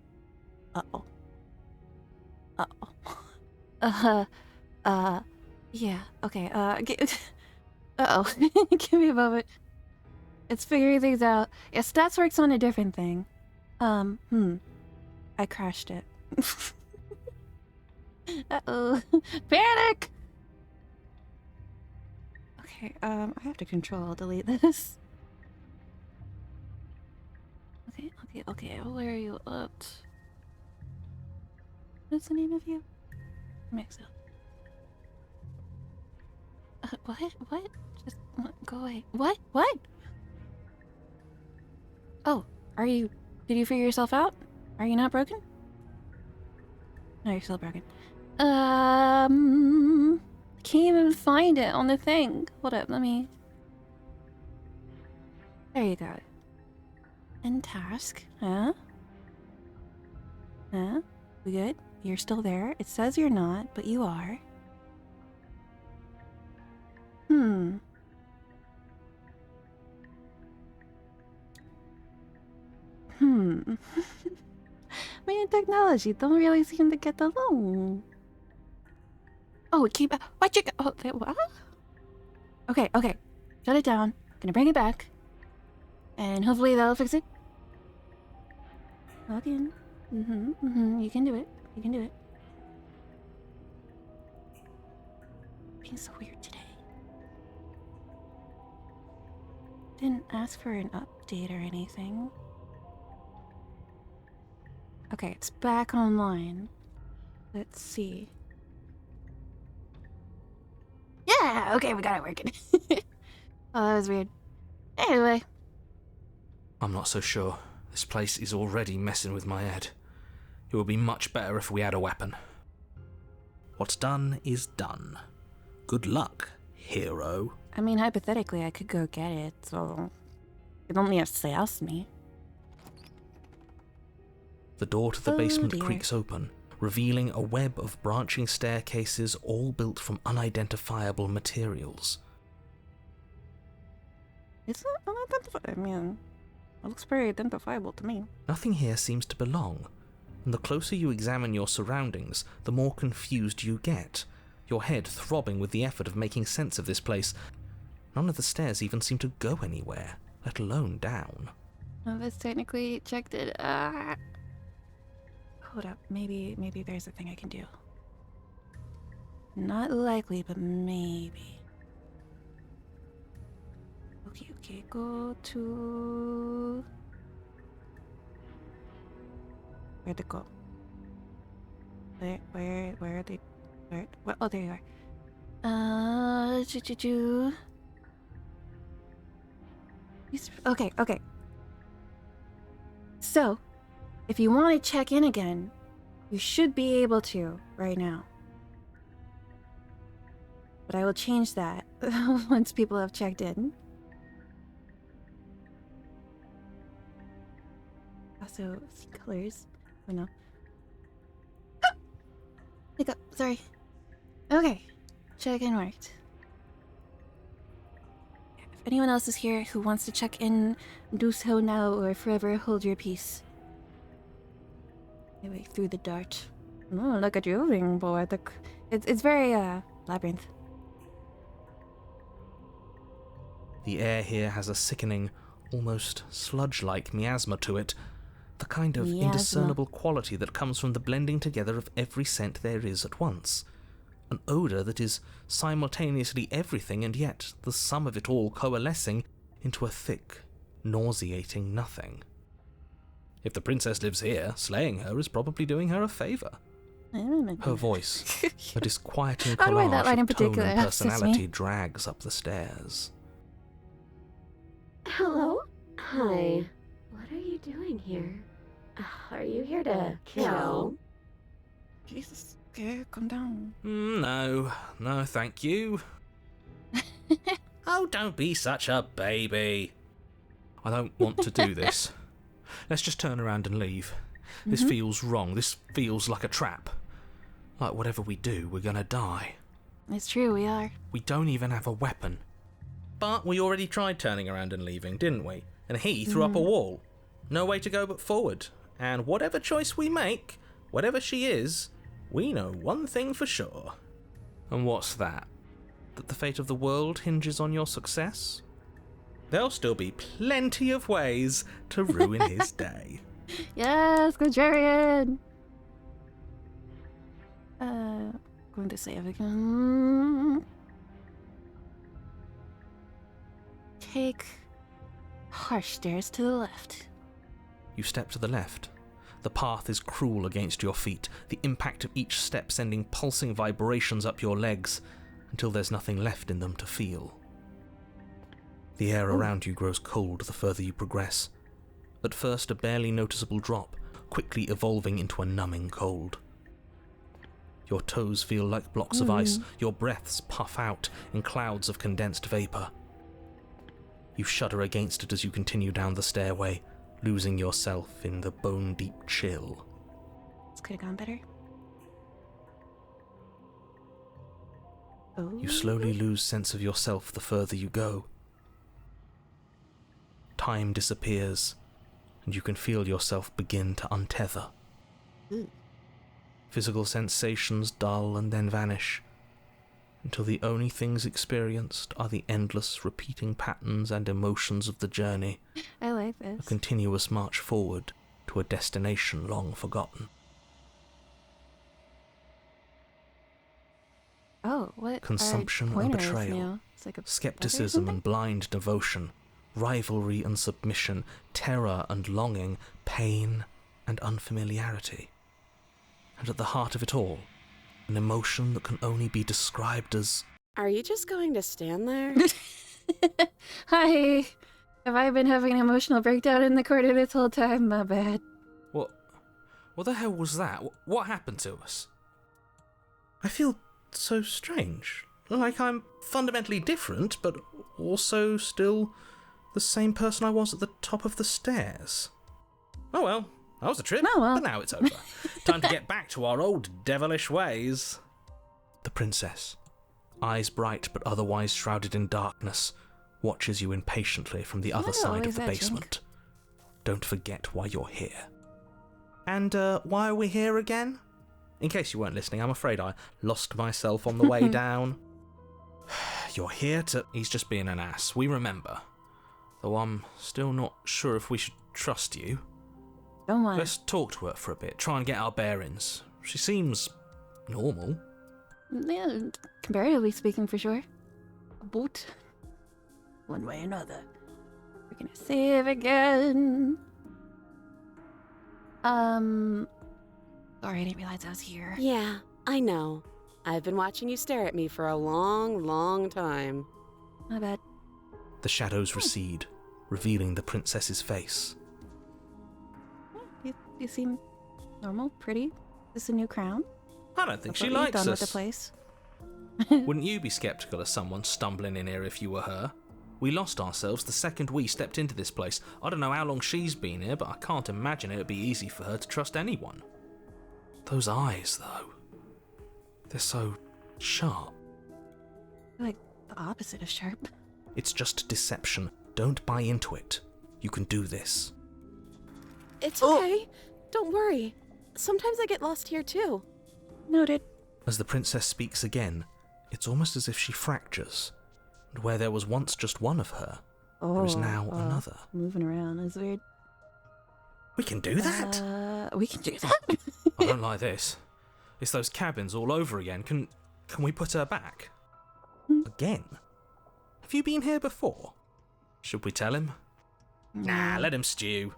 Uh-oh. Uh-oh. Yeah, okay, uh-oh. Give me a moment. It's figuring things out. Yeah, stats works on a different thing. I crashed it. Uh-oh. Panic! Okay, I have to delete this. Okay, where are you at? What's the name of you? Mix up. What? Just go away. What? Oh, did you figure yourself out? Are you not broken? No, you're still broken. Can't even find it on the thing. Hold up, let me... There you go. End task. Huh? We good? You're still there. It says you're not, but you are. Me and technology don't really seem to get along. Oh, keep... What you... Oh, what? Okay. Shut it down. Gonna bring it back. And hopefully that'll fix it. Log in. You can do it. Being so weird today. Didn't ask for an update or anything. Okay, it's back online. Let's see. Yeah! Okay, we got it working. Oh, that was weird. Anyway. I'm not so sure. This place is already messing with my head. It would be much better if we had a weapon. What's done is done. Good luck, hero. I mean, hypothetically, I could go get it, so... You don't need to ask me. The door to the basement dear. creaks open, revealing a web of branching staircases all built from unidentifiable materials. It's not unidentifiable. I mean, it looks very identifiable to me. Nothing here seems to belong, and the closer you examine your surroundings, the more confused you get, your head throbbing with the effort of making sense of this place. None of the stairs even seem to go anywhere, let alone down. Well, that's technically checked it. Hold up, maybe there's a thing I can do. Not likely, but maybe. Okay, go to... Where'd it go? Where are they? Where? Oh, there you are. Okay. So, if you want to check in again, you should be able to right now. But I will change that once people have checked in. Also, see colors. Oh no. Wake up, sorry. Okay, check-in worked. If anyone else is here who wants to check in, do so now or forever hold your peace. Anyway, through the dart. Oh, look at you, ring boy. It's very, labyrinth. The air here has a sickening, almost sludge-like miasma to it, the kind of indiscernible quality that comes from the blending together of every scent there is at once. An odour that is simultaneously everything and yet the sum of it all coalescing into a thick, nauseating nothing. If the princess lives here, slaying her is probably doing her a favour. Her voice, a disquieting collage that line in of tone particular and upsets me. personality, drags up the stairs. Hello? Hi. What are you doing here? Are you here to kill? Jesus, okay, calm down. No, thank you. Oh, don't be such a baby. I don't want to do this. Let's just turn around and leave. This feels wrong. This feels like a trap. Like whatever we do, we're gonna die. It's true, we are. We don't even have a weapon. But we already tried turning around and leaving, didn't we? And he threw up a wall. No way to go but forward. And whatever choice we make, whatever she is, we know one thing for sure. And what's that? That the fate of the world hinges on your success? There'll still be plenty of ways to ruin his day. Yes, Contrarian! Going to save again. Take harsh stairs to the left. You step to the left. The path is cruel against your feet, the impact of each step sending pulsing vibrations up your legs until there's nothing left in them to feel. The air around you grows cold the further you progress. At first a barely noticeable drop, quickly evolving into a numbing cold. Your toes feel like blocks of ice, your breaths puff out in clouds of condensed vapour. You shudder against it as you continue down the stairway, losing yourself in the bone-deep chill. This could have gone better. Oh. You slowly lose sense of yourself the further you go. Time disappears, and you can feel yourself begin to untether. Physical sensations dull and then vanish, until the only things experienced are the endless repeating patterns and emotions of the journey, I like a this. continuous march forward to a destination long forgotten. Oh, what? Consumption are and pointers betrayal, now? It's like a skepticism buzzer or and blind devotion, rivalry and submission, terror and longing, pain and unfamiliarity. And at the heart of it all, an emotion that can only be described as... Are you just going to stand there? something? Hi! Have I been having an emotional breakdown in the corner this whole time? My bad. What the hell was that? What happened to us? I feel so strange. Like I'm fundamentally different, but also still the same person I was at the top of the stairs. Oh well, that was a trip, Oh well. but now it's over. Time to get back to our old devilish ways. The princess, eyes bright but otherwise shrouded in darkness, watches you impatiently from the other Why side always of the that basement. Don't forget why you're here. And why are we here again? In case you weren't listening, I'm afraid I lost myself on the way down. You're here to... He's just being an ass, we remember. Though I'm still not sure if we should trust you. Don't want. Let's talk to her for a bit, try and get our bearings. She seems normal. Yeah, comparatively speaking, for sure. A boot. One way or another. We're gonna save again. Sorry, I didn't realize I was here. Yeah, I know. I've been watching you stare at me for a long, long time. My bad. The shadows recede, revealing the princess's face. You seem normal, pretty. Is this a new crown? I don't think Look she what you've likes done us. with the place. Wouldn't you be skeptical of someone stumbling in here if you were her? We lost ourselves the second we stepped into this place. I don't know how long she's been here, but I can't imagine it would be easy for her to trust anyone. Those eyes, though. They're so sharp. Like the opposite of sharp. It's just deception. Don't buy into it. You can do this. It's okay. Don't worry. Sometimes I get lost here too. Noted. As the princess speaks again, it's almost as if she fractures. And where there was once just one of her, there is now another. Moving around is weird. We can do that. We can do that. I don't like this. It's those cabins all over again. Can we put her back? Again? Have you been here before? Should we tell him? Nah, let him stew.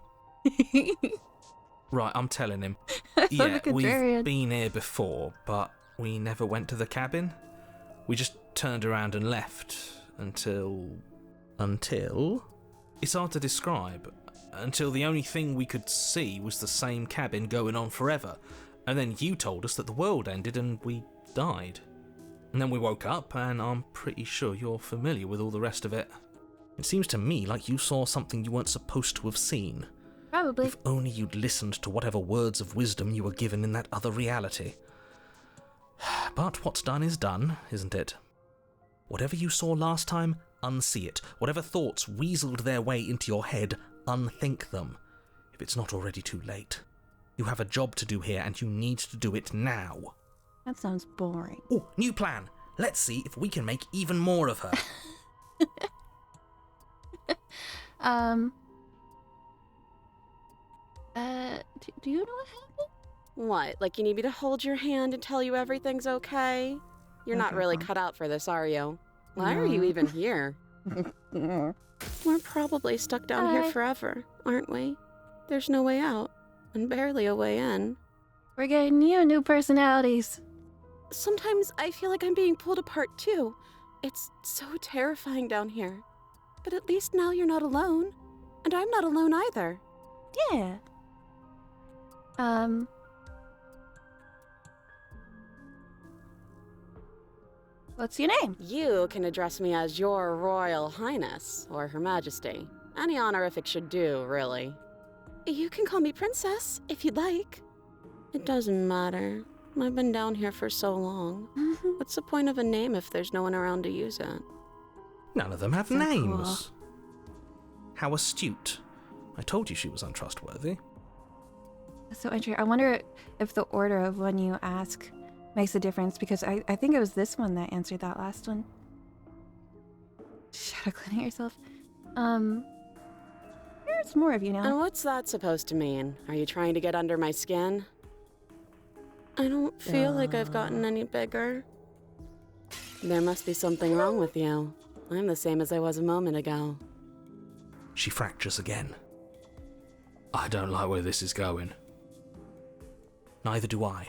Right, I'm telling him. Look Yeah, at we've Jared. been here before, but we never went to the cabin. We just turned around and left until... Until? It's hard to describe. Until the only thing we could see was the same cabin going on forever. And then you told us that the world ended and we died. And then we woke up, and I'm pretty sure you're familiar with all the rest of it. It seems to me like you saw something you weren't supposed to have seen. Probably. If only you'd listened to whatever words of wisdom you were given in that other reality. But what's done is done, isn't it? Whatever you saw last time, unsee it. Whatever thoughts weaseled their way into your head, unthink them. If it's not already too late. You have a job to do here, and you need to do it now. That sounds boring. Oh, new plan. Let's see if we can make even more of her. Do you know what happened? What? Like you need me to hold your hand and tell you everything's okay? You're not really cut out for this, are you? Why are you even here? We're probably stuck down here forever, aren't we? There's no way out, and barely a way in. We're getting you new personalities. Sometimes I feel like I'm being pulled apart too. It's so terrifying down here. But at least now you're not alone. And I'm not alone either. Yeah. What's your name? You can address me as Your Royal Highness, or Her Majesty. Any honorific should do, really. You can call me Princess, if you'd like. It doesn't matter. I've been down here for so long. What's the point of a name if there's no one around to use it? None of them have So names. How astute. I told you she was untrustworthy. So interesting. I wonder if the order of when you ask makes a difference, because I think it was this one that answered that last one. Shadow cleaning yourself. There's more of you now. And what's that supposed to mean? Are you trying to get under my skin? I don't feel like I've gotten any bigger. There must be something wrong with you. I'm the same as I was a moment ago. She fractures again. I don't like where this is going. Neither do I.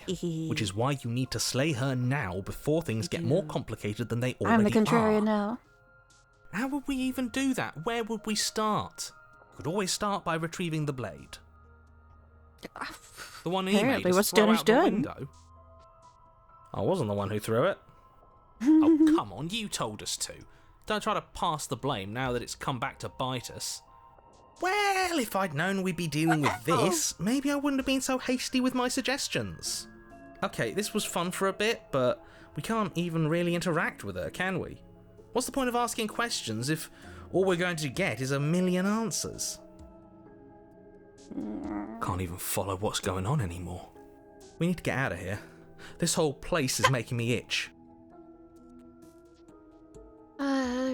Which is why you need to slay her now before things get more complicated than they already are. I'm the contrarian now. How would we even do that? Where would we start? We could always start by retrieving the blade. The one he Apparently, made us what's throw done is out the done. window. I wasn't the one who threw it. Oh, come on, you told us to. Don't try to pass the blame now that it's come back to bite us. Well, if I'd known we'd be dealing with this, maybe I wouldn't have been so hasty with my suggestions. Okay, this was fun for a bit, but we can't even really interact with her, can we? What's the point of asking questions if all we're going to get is a million answers? Can't even follow what's going on anymore. We need to get out of here. This whole place is making me itch.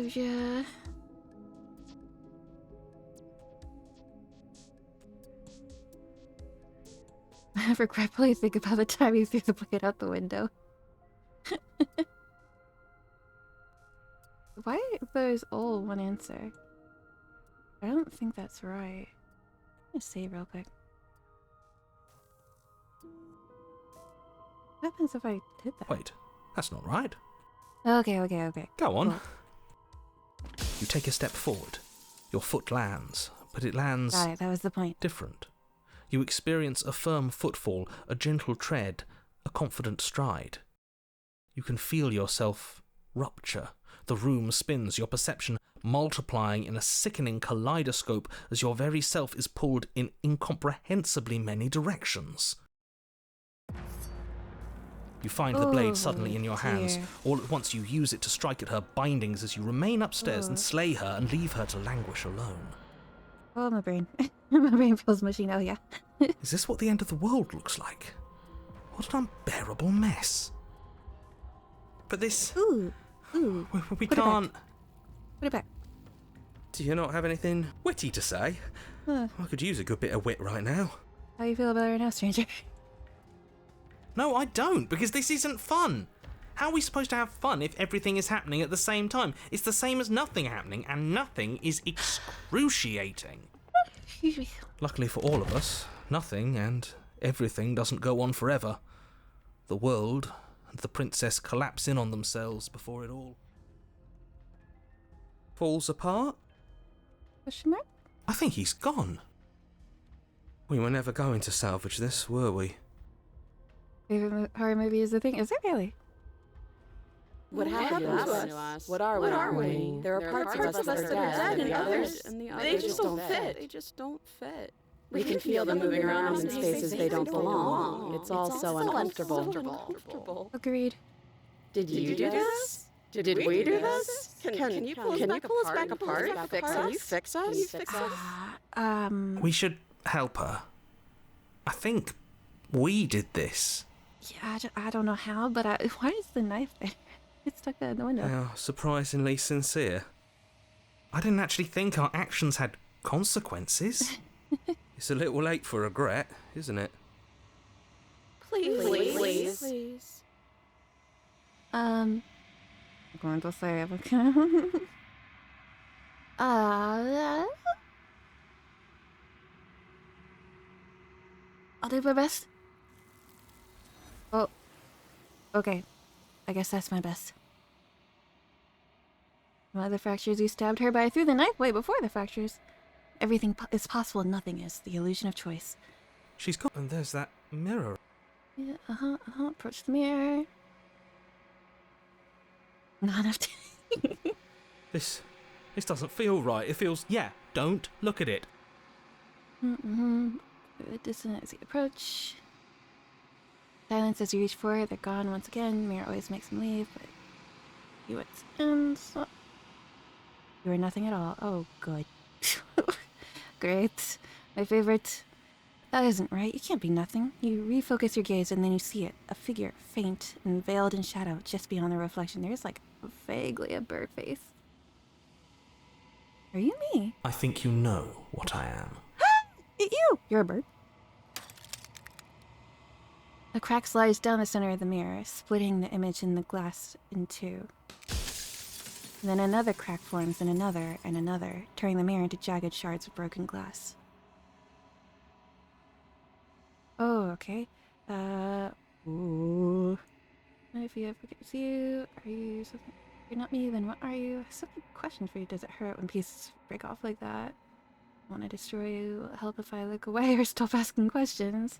Yeah. I regretfully think about the time you threw the blade out the window. Why there's all one answer? I don't think that's right. I'm gonna save real quick. What happens if I did that? Wait, that's not right. Okay. Go on. Cool. You take a step forward. Your foot lands, but it lands Got it, that was the point. different. You experience a firm footfall, a gentle tread, a confident stride. You can feel yourself rupture. The room spins, your perception multiplying in a sickening kaleidoscope as your very self is pulled in incomprehensibly many directions. You find the blade suddenly in your hands. dear. All at once you use it to strike at her bindings as you remain upstairs and slay her and leave her to languish alone. Oh, my brain. My brain feels mushy now, yeah. Is this what the end of the world looks like? What an unbearable mess. But this... Ooh. We Put it can't... Put it back. Do you not have anything witty to say? Huh. I could use a good bit of wit right now. How you feel about it right now, stranger? No, I don't, because this isn't fun. How are we supposed to have fun if everything is happening at the same time? It's the same as nothing happening, and nothing is excruciating. Luckily for all of us, nothing and everything doesn't go on forever. The world and the princess collapse in on themselves before it all falls apart. Question mark? I think he's gone. We were never going to salvage this, were we? Favorite horror movie is the thing. Is it really? What happened to us? What are we? There are parts of us that are dead, and the others They just don't fit. They just don't fit. We can feel them moving around in spaces they don't belong. It's all so uncomfortable. Agreed. Did you do this? Did we do this? Can you pull us back apart? Can you fix us? We should help her. I think we did this. Yeah, I don't know how, but why is the knife there? It's stuck out the window. How surprisingly sincere. I didn't actually think our actions had consequences. It's a little late for regret, isn't it? Please. I'm going to say I'll do my best. Oh, okay. I guess that's my best. One of the fractures you stabbed her by through the knife way before the fractures. Everything is possible and nothing is. The illusion of choice. She's got... And there's that mirror. Yeah, approach the mirror. Not enough time. This doesn't feel right. It feels... Yeah, don't look at it. Dissonant as you approach. Silence as you reach for it. They're gone once again. Mirror always makes them leave, but you and you are nothing at all. Oh, good. Great. My favorite. That isn't right. You can't be nothing. You refocus your gaze and then you see it. A figure, faint and veiled in shadow, just beyond the reflection. There's like vaguely a bird face. Are you me? I think you know what I am. You! You're a bird. A crack slides down the center of the mirror, splitting the image in the glass in two. Then another crack forms, and another, turning the mirror into jagged shards of broken glass. Oh, okay. Ooh. If you ever get you, are you something? If you're not me, then what are you? Something question for you. Does it hurt when pieces break off like that? Want to destroy you? Help if I look away or stop asking questions?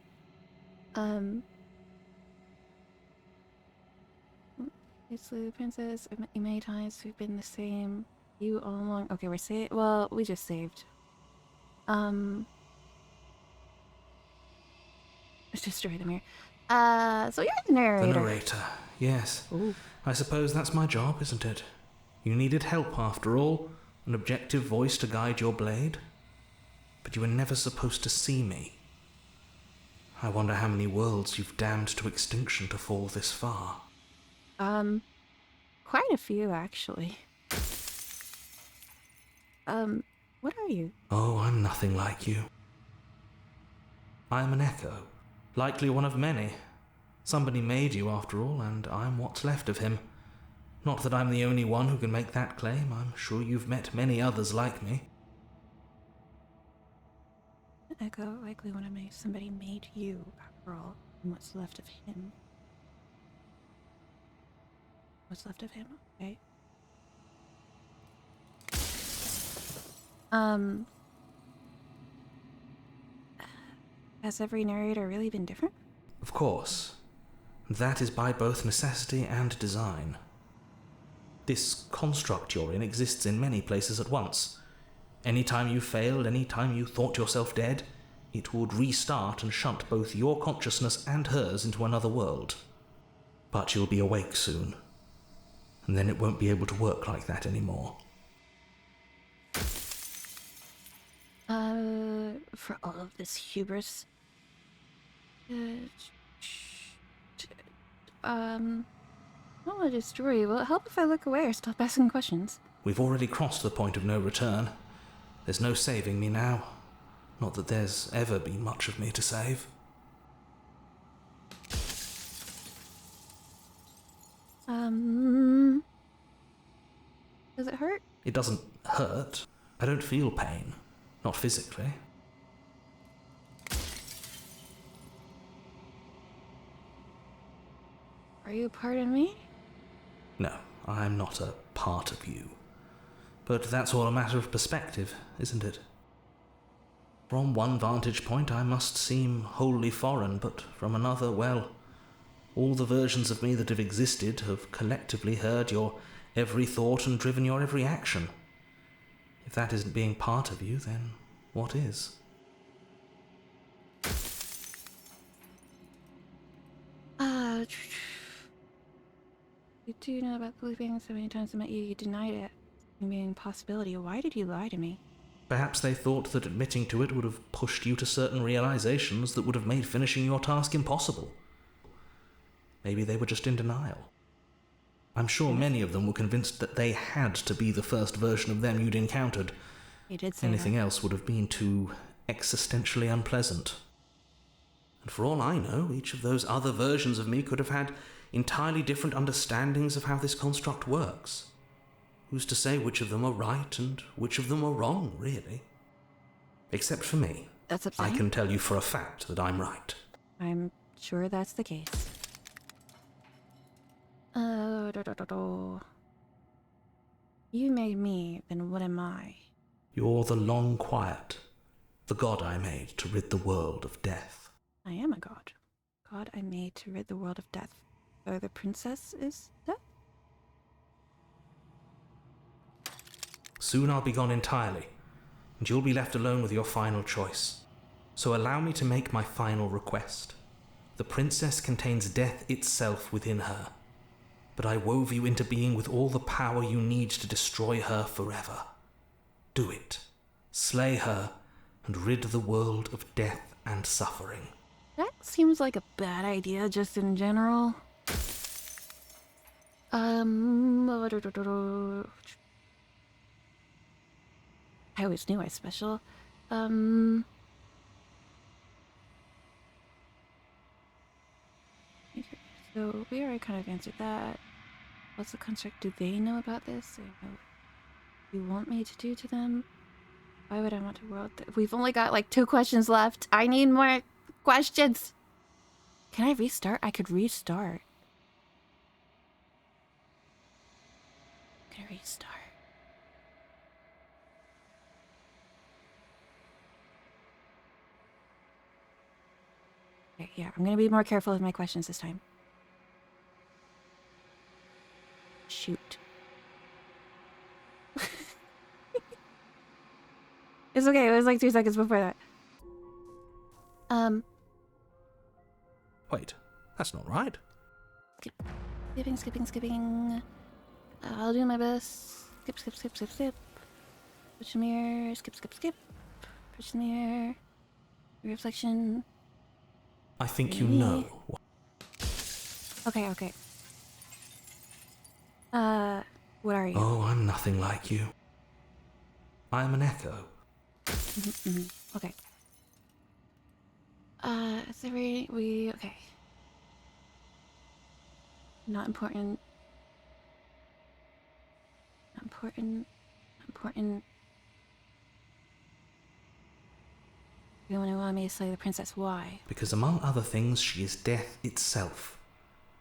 It's the princess. I've met you many times. We've been the same. You all along. Okay, we're saved. Well, we just saved. Let's destroy the mirror. So you're the narrator. The narrator, yes. Ooh. I suppose that's my job, isn't it? You needed help, after all. An objective voice to guide your blade. But you were never supposed to see me. I wonder how many worlds you've damned to extinction to fall this far. Quite a few, actually. What are you? Oh, I'm nothing like you. I am an echo, likely one of many. Somebody made you, after all, and I'm what's left of him. Not that I'm the only one who can make that claim. I'm sure you've met many others like me. Echo, likely one of me. Somebody made you, after all, and what's left of him. What's left of him? Okay. Has every narrator really been different? Of course. That is by both necessity and design. This construct you're in exists in many places at once. Any time you failed, any time you thought yourself dead, it would restart and shunt both your consciousness and hers into another world. But you'll be awake soon. And then it won't be able to work like that anymore. For all of this hubris. I want to destroy you. Will it help if I look away or stop asking questions? We've already crossed the point of no return. There's no saving me now. Not that there's ever been much of me to save. Does it hurt? It doesn't hurt. I don't feel pain. Not physically. Are you a part of me? No, I'm not a part of you. But that's all a matter of perspective, isn't it? From one vantage point I must seem wholly foreign, but from another, well, all the versions of me that have existed have collectively heard your every thought and driven your every action. If that isn't being part of you, then what is? do you know about believing so many times I met you, you denied it? Being a possibility. Why did you lie to me? Perhaps they thought that admitting to it would have pushed you to certain realizations that would have made finishing your task impossible. Maybe they were just in denial. I'm sure many of them were convinced that they had to be the first version of them you'd encountered. You did say Anything else would have been too existentially unpleasant. And for all I know, each of those other versions of me could have had entirely different understandings of how this construct works. Who's to say which of them are right and which of them are wrong, really? Except for me. That's I upsetting. can tell you for a fact that I'm right. I'm sure that's the case. You made me, then what am I? You're the long quiet, the god I made to rid the world of death. I am a god. God I made to rid the world of death. So the princess is death? Soon I'll be gone entirely, and you'll be left alone with your final choice. So allow me to make my final request. The princess contains death itself within her, but I wove you into being with all the power you need to destroy her forever. Do it. Slay her, and rid the world of death and suffering. That seems like a bad idea just in general. I always knew I was special. So we already kind of answered that. What's the construct? Do they know about this? Or know what you want me to do to them? Why would I want to world? We've only got like 2 questions left. I need more questions. Can I restart? I could restart. Can I restart? Okay, yeah, I'm gonna be more careful with my questions this time. Shoot. It's okay, it was like 2 seconds before that. Wait, that's not right. Skipping. I'll do my best. Skip. Push the mirror. Skip. Push the mirror. Reflection. I think you know. Okay. What are you? Oh, I'm nothing like you. I'm an echo. Okay. So okay. Not important. You want me to slay the princess? Why? Because among other things, she is death itself.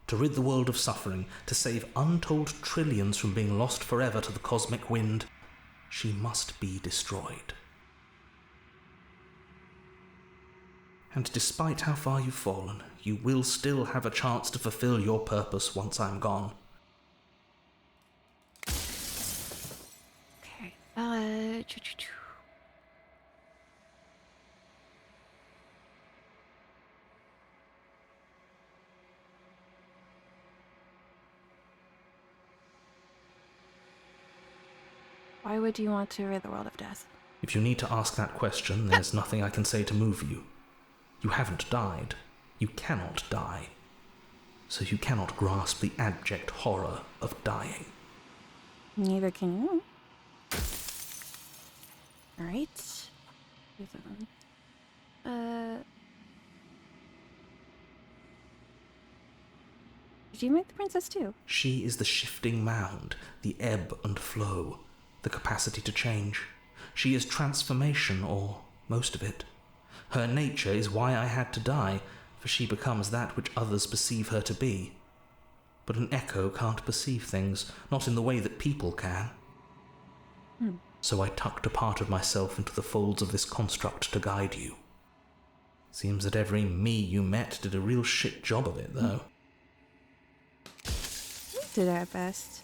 To rid the world of suffering, to save untold trillions from being lost forever to the cosmic wind, she must be destroyed. And despite how far you've fallen, you will still have a chance to fulfill your purpose once I'm gone. Okay. Why would you want to rid the world of death? If you need to ask that question, there's nothing I can say to move you. You haven't died. You cannot die. So you cannot grasp the abject horror of dying. Neither can you. Alright. Did you make the princess too? She is the shifting mound, the ebb and flow, the capacity to change. She is transformation, or most of it. Her nature is why I had to die, for she becomes that which others perceive her to be. But an echo can't perceive things, not in the way that people can. So I tucked a part of myself into the folds of this construct to guide you. Seems that every me you met did a real shit job of it, though. We did our best.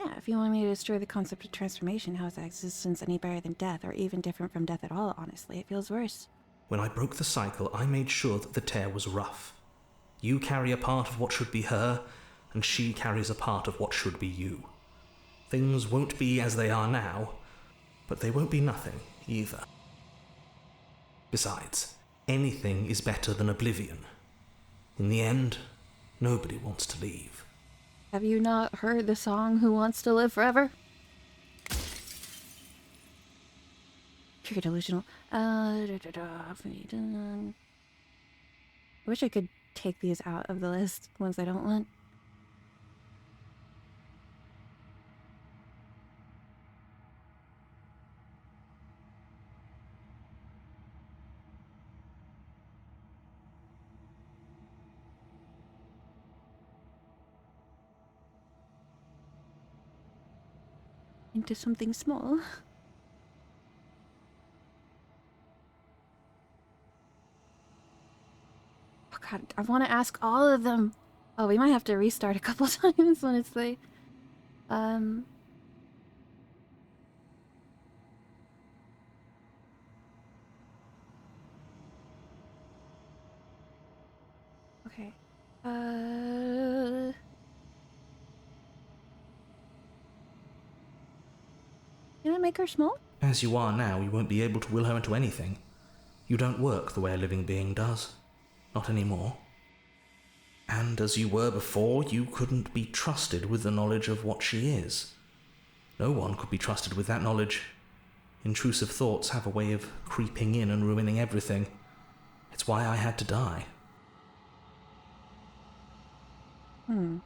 Yeah, if you want me to destroy the concept of transformation, how is that existence any better than death, or even different from death at all, honestly? It feels worse. When I broke the cycle, I made sure that the tear was rough. You carry a part of what should be her, and she carries a part of what should be you. Things won't be as they are now, but they won't be nothing either. Besides, anything is better than oblivion. In the end, nobody wants to leave. Have you not heard the song Who Wants to Live Forever? Pure delusional. I wish I could take these out of the list, ones I don't want. Into something small. Oh god, I want to ask all of them. Oh, we might have to restart a couple times when it's late. Okay. Can I make her small? As you are now, you won't be able to will her into anything. You don't work the way a living being does. Not anymore. And as you were before, you couldn't be trusted with the knowledge of what she is. No one could be trusted with that knowledge. Intrusive thoughts have a way of creeping in and ruining everything. It's why I had to die. I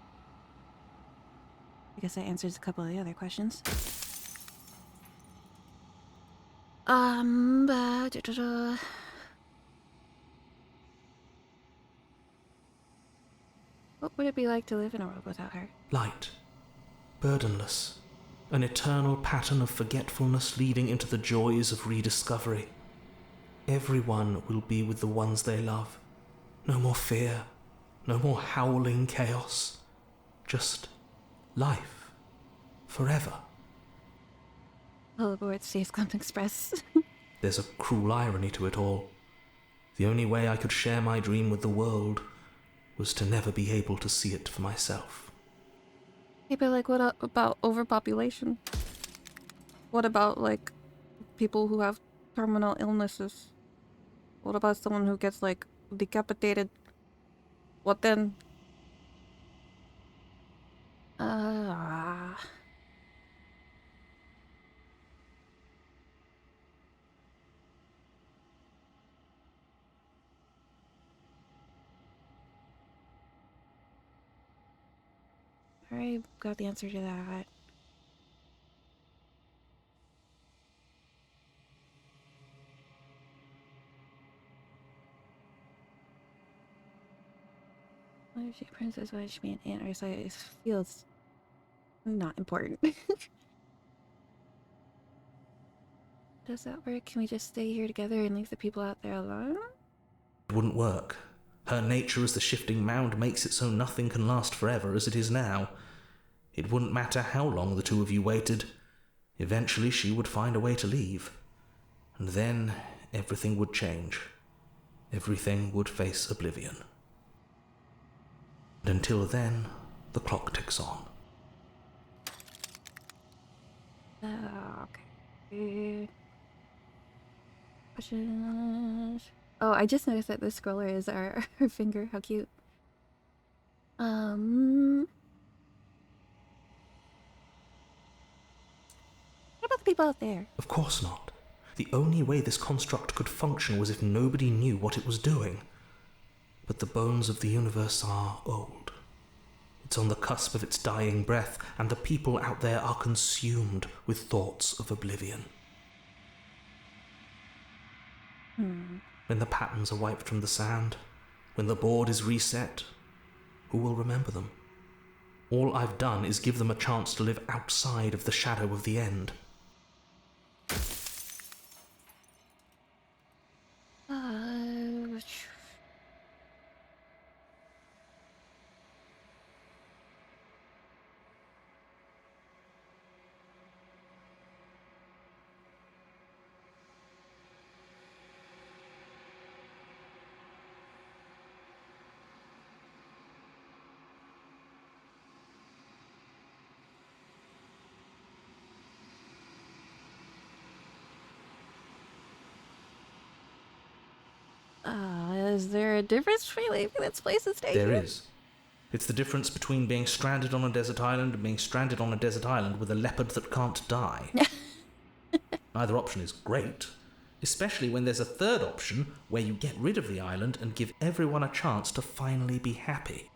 guess that answers a couple of the other questions. What would it be like to live in a world without her? Light. Burdenless. An eternal pattern of forgetfulness leading into the joys of rediscovery. Everyone will be with the ones they love. No more fear. No more howling chaos. Just life. Forever. All aboard Space Clump Express. There's a cruel irony to it all. The only way I could share my dream with the world was to never be able to see it for myself. Hey, but like, what about overpopulation? What about, like, people who have terminal illnesses? What about someone who gets, like, decapitated? What then? Alright, got the answer to that. Why is she a princess? Why is she be an aunt? Or so it feels not important. Does that work? Can we just stay here together and leave the people out there alone? It wouldn't work. Her nature as the shifting mound makes it so nothing can last forever as it is now. It wouldn't matter how long the two of you waited. Eventually she would find a way to leave. And then everything would change. Everything would face oblivion. And until then, the clock ticks on. Okay. Questions. Oh, I just noticed that the scroller is our finger. How cute. What about the people out there? Of course not. The only way this construct could function was if nobody knew what it was doing. But the bones of the universe are old. It's on the cusp of its dying breath, and the people out there are consumed with thoughts of oblivion. When the patterns are wiped from the sand, when the board is reset, who will remember them? All I've done is give them a chance to live outside of the shadow of the end. Is there a difference between leaving this place and staying There here? is. It's the difference between being stranded on a desert island and being stranded on a desert island with a leopard that can't die. Either option is great, especially when there's a third option where you get rid of the island and give everyone a chance to finally be happy.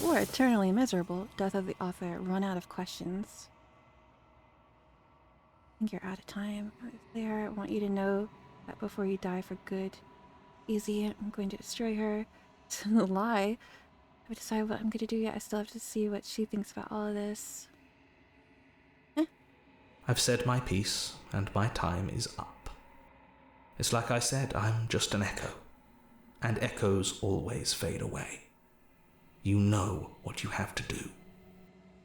Or eternally miserable. Death of the author. Run out of questions. I think you're out of time. There, I want you to know that before you die for good. Easy, I'm going to destroy her. It's a lie. I haven't decided what I'm going to do yet. I still have to see what she thinks about all of this. I've said my piece, and my time is up. It's like I said, I'm just an echo. And echoes always fade away. You know what you have to do.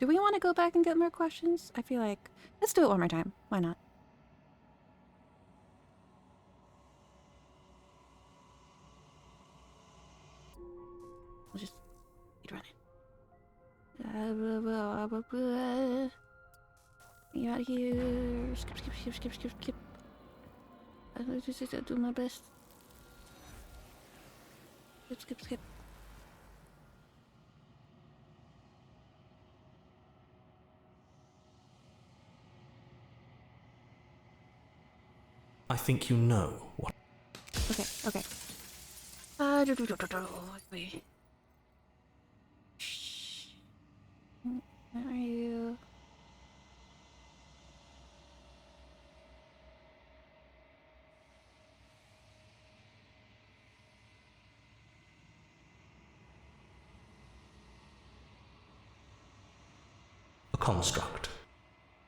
Do we want to go back and get more questions? I feel like... Let's do it one more time. Why not? We'll just keep running. Get out of here. Skip. I'll do my best. Skip. I think you know what... Okay. Wait. Shh. Where are you? A construct.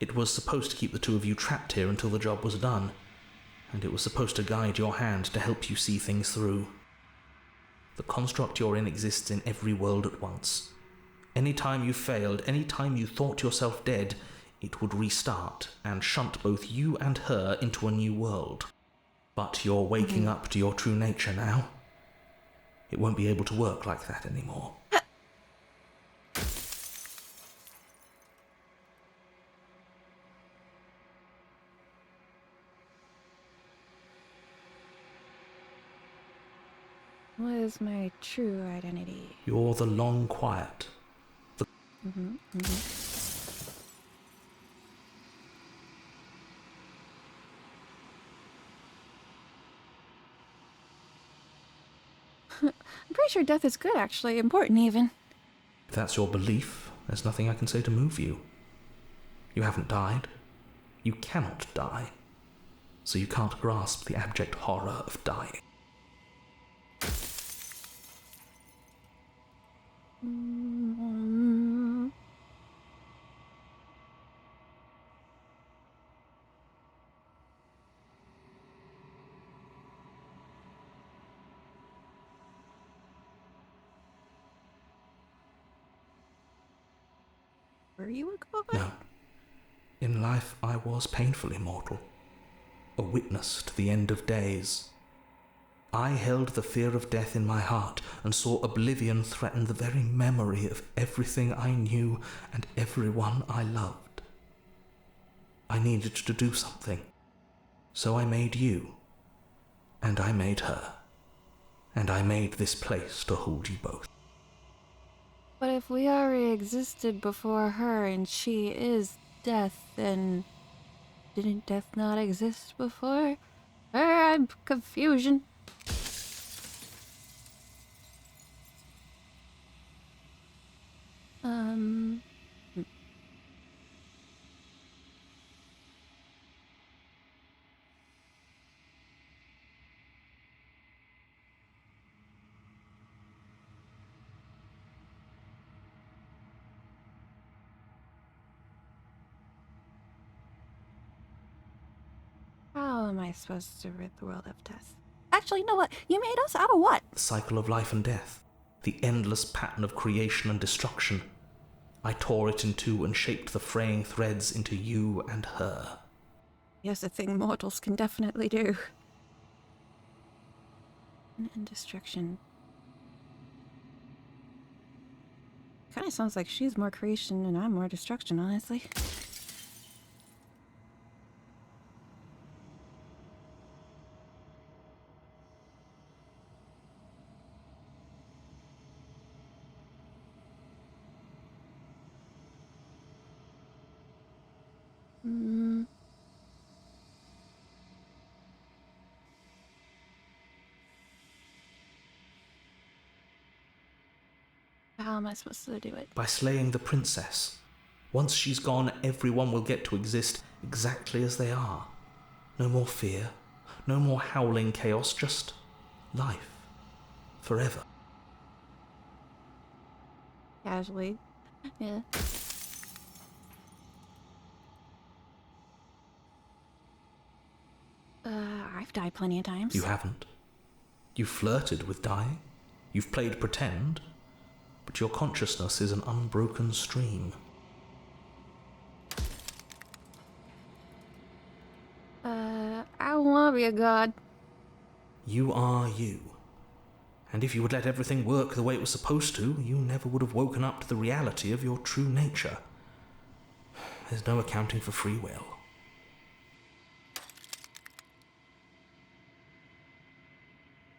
It was supposed to keep the two of you trapped here until the job was done. And it was supposed to guide your hand to help you see things through. The construct you're in exists in every world at once. Any time you failed, any time you thought yourself dead, it would restart and shunt both you and her into a new world. But you're waking up to your true nature now. It won't be able to work like that anymore. What is my true identity? You're the long quiet. I'm pretty sure death is good, actually. Important, even. If that's your belief, there's nothing I can say to move you. You haven't died. You cannot die. So you can't grasp the abject horror of dying. Were you a god? No. In life, I was painfully mortal. A witness to the end of days. I held the fear of death in my heart and saw oblivion threaten the very memory of everything I knew and everyone I loved. I needed to do something. So I made you. And I made her. And I made this place to hold you both. But if we already existed before her and she is death, then didn't death not exist before her? I'm confusion. How am I supposed to rid the world of death? Actually, you know what? You made us out of what? The cycle of life and death. The endless pattern of creation and destruction. I tore it in two and shaped the fraying threads into you and her. Yes, a thing mortals can definitely do. And destruction. Kind of sounds like she's more creation and I'm more destruction, honestly. How am I supposed to do it? By slaying the princess. Once she's gone, everyone will get to exist exactly as they are. No more fear, no more howling chaos, just life. Forever. Casually. Yeah. I've died plenty of times. You haven't. You've flirted with dying. You've played pretend. But your consciousness is an unbroken stream. I don't want to be a god. You are you. And if you would let everything work the way it was supposed to, you never would have woken up to the reality of your true nature. There's no accounting for free will.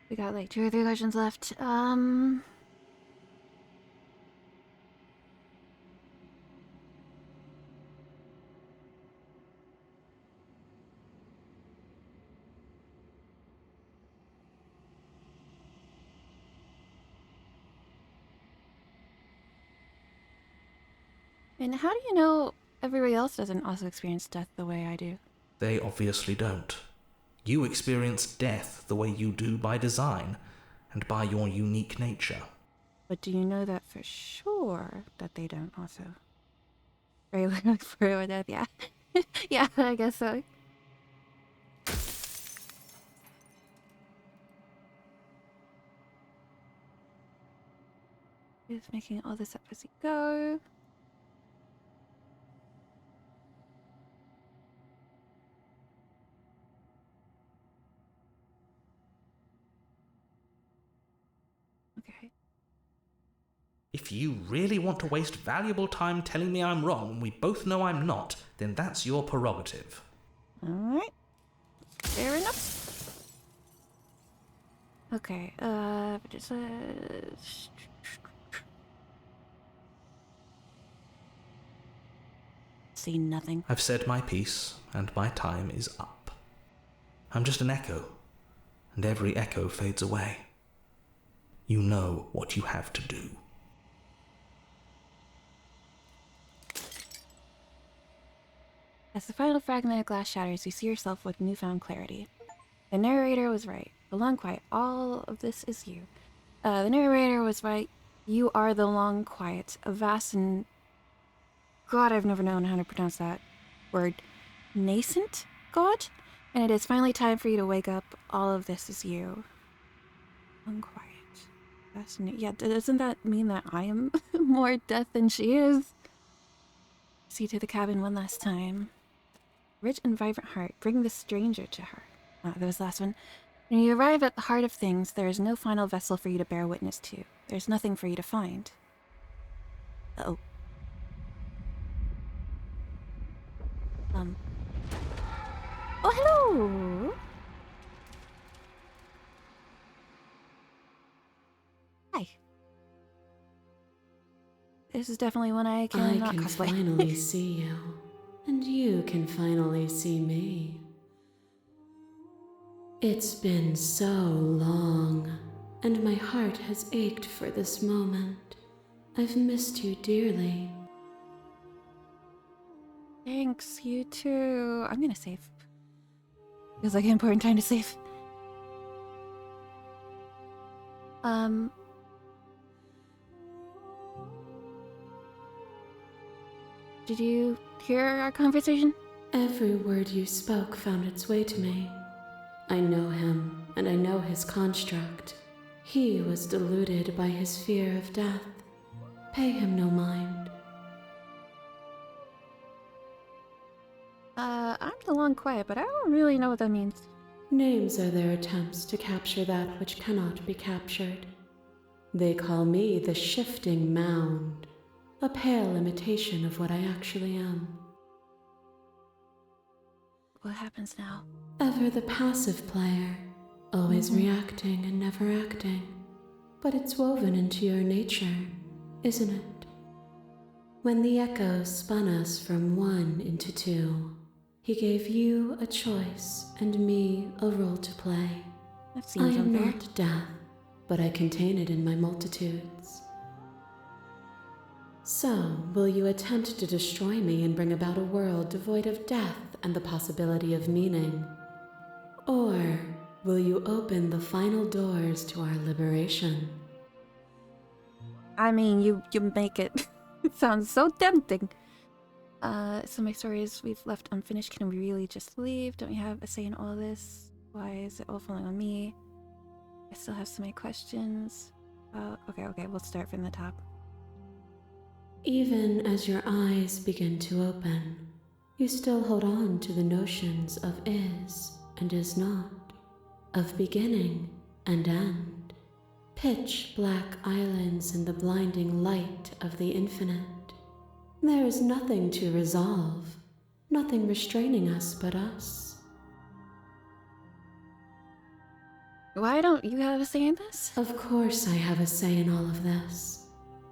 We got like 2 or 3 questions left. And how do you know everybody else doesn't also experience death the way I do? They obviously don't. You experience death the way you do by design, and by your unique nature. But do you know that for sure that they don't also? Very literally for death, yeah. Yeah, I guess so. Just making all this up as you go. Okay. If you really want to waste valuable time telling me I'm wrong and we both know I'm not, then that's your prerogative. Alright. Fair enough. Okay, just, see nothing. I've said my piece, and my time is up. I'm just an echo, and every echo fades away. You know what you have to do. As the final fragment of glass shatters, you see yourself with newfound clarity. The narrator was right. The long quiet. All of this is you. The narrator was right. You are the long quiet. A vast and... God, I've never known how to pronounce that word. Nascent God? And it is finally time for you to wake up. All of this is you. Long quiet. Fascinating. Yeah, doesn't that mean that I am more death than she is? See to the cabin one last time. Rich and vibrant heart, bring the stranger to her. That was the last one. When you arrive at the heart of things, there is no final vessel for you to bear witness to. There's nothing for you to find. Oh. Oh, hello! Hi. This is definitely one I cannot cosplay. Finally see you. And you can finally see me. It's been so long, and my heart has ached for this moment. I've missed you dearly. Thanks, you too. I'm gonna save. Feels like an important time to save. Did you hear our conversation? Every word you spoke found its way to me. I know him, and I know his construct. He was deluded by his fear of death. Pay him no mind. I'm the long quiet, but I don't really know what that means. Names are their attempts to capture that which cannot be captured. They call me the Shifting Mound, a pale imitation of what I actually am. What happens now? Ever the passive player, always reacting and never acting. But it's woven into your nature, isn't it? When the echoes spun us from one into two, He gave you a choice and me a role to play. That I seems am unfair. not death, but I contain it in my multitudes. So, will you attempt to destroy me and bring about a world devoid of death and the possibility of meaning? Or will you open the final doors to our liberation? I mean, you make it. It sounds so tempting. So my stories we've left unfinished. Can we really just leave? Don't we have a say in all this? Why is it all falling on me? I still have so many questions. Okay, we'll start from the top. Even as your eyes begin to open, you still hold on to the notions of is and is not, of beginning and end, pitch black islands in the blinding light of the infinite. There is nothing to resolve, nothing restraining us but us. Why don't you have a say in this? Of course I have a say in all of this.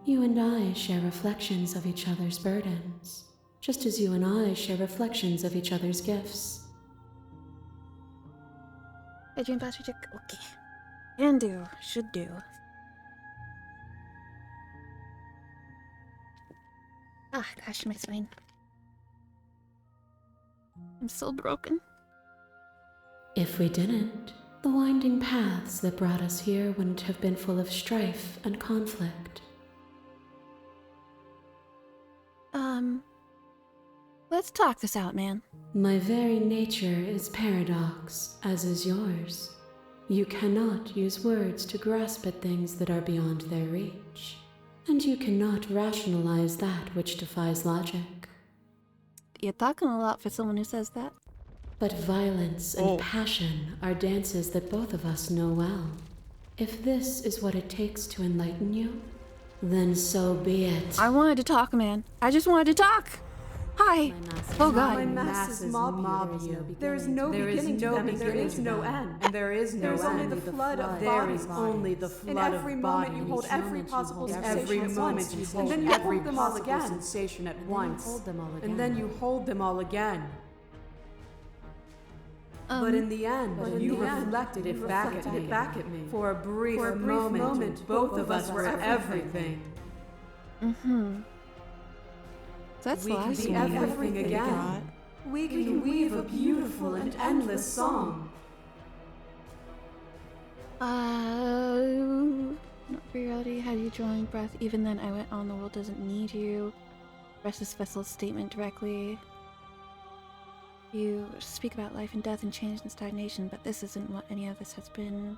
You and I share reflections of each other's burdens, just as you and I share reflections of each other's gifts. I dream about you. Okay. Can do. Should do. Ah, gosh, my spine. I'm so broken. If we didn't, the winding paths that brought us here wouldn't have been full of strife and conflict. Let's talk this out, man. My very nature is paradox, as is yours. You cannot use words to grasp at things that are beyond their reach, and you cannot rationalize that which defies logic. You're talking a lot for someone who says that. But violence and passion are dances that both of us know well. If this is what it takes to enlighten you, then so be it. I wanted to talk, man. I just wanted to talk. Hi. Oh My God. masses mob you. There is no beginning to them, and there is no end. And there is no There's only end. the flood of There bodies. is only the In flood every of moment bodies. you hold every possible sensation Every at moment once, you and hold then you every hold them all possible again. sensation at once. again. And then you hold them all again. But in the end, you reflected it back at me. For a brief moment, both of us were everything. Mm-hmm. That's We the can last be one. everything again. We can weave a beautiful and endless song. Not reality. Had you drawing breath? Even then, I went on. The world doesn't need you. Rest this vessel's statement directly. You speak about life and death and change and stagnation, but this isn't what any of this has been.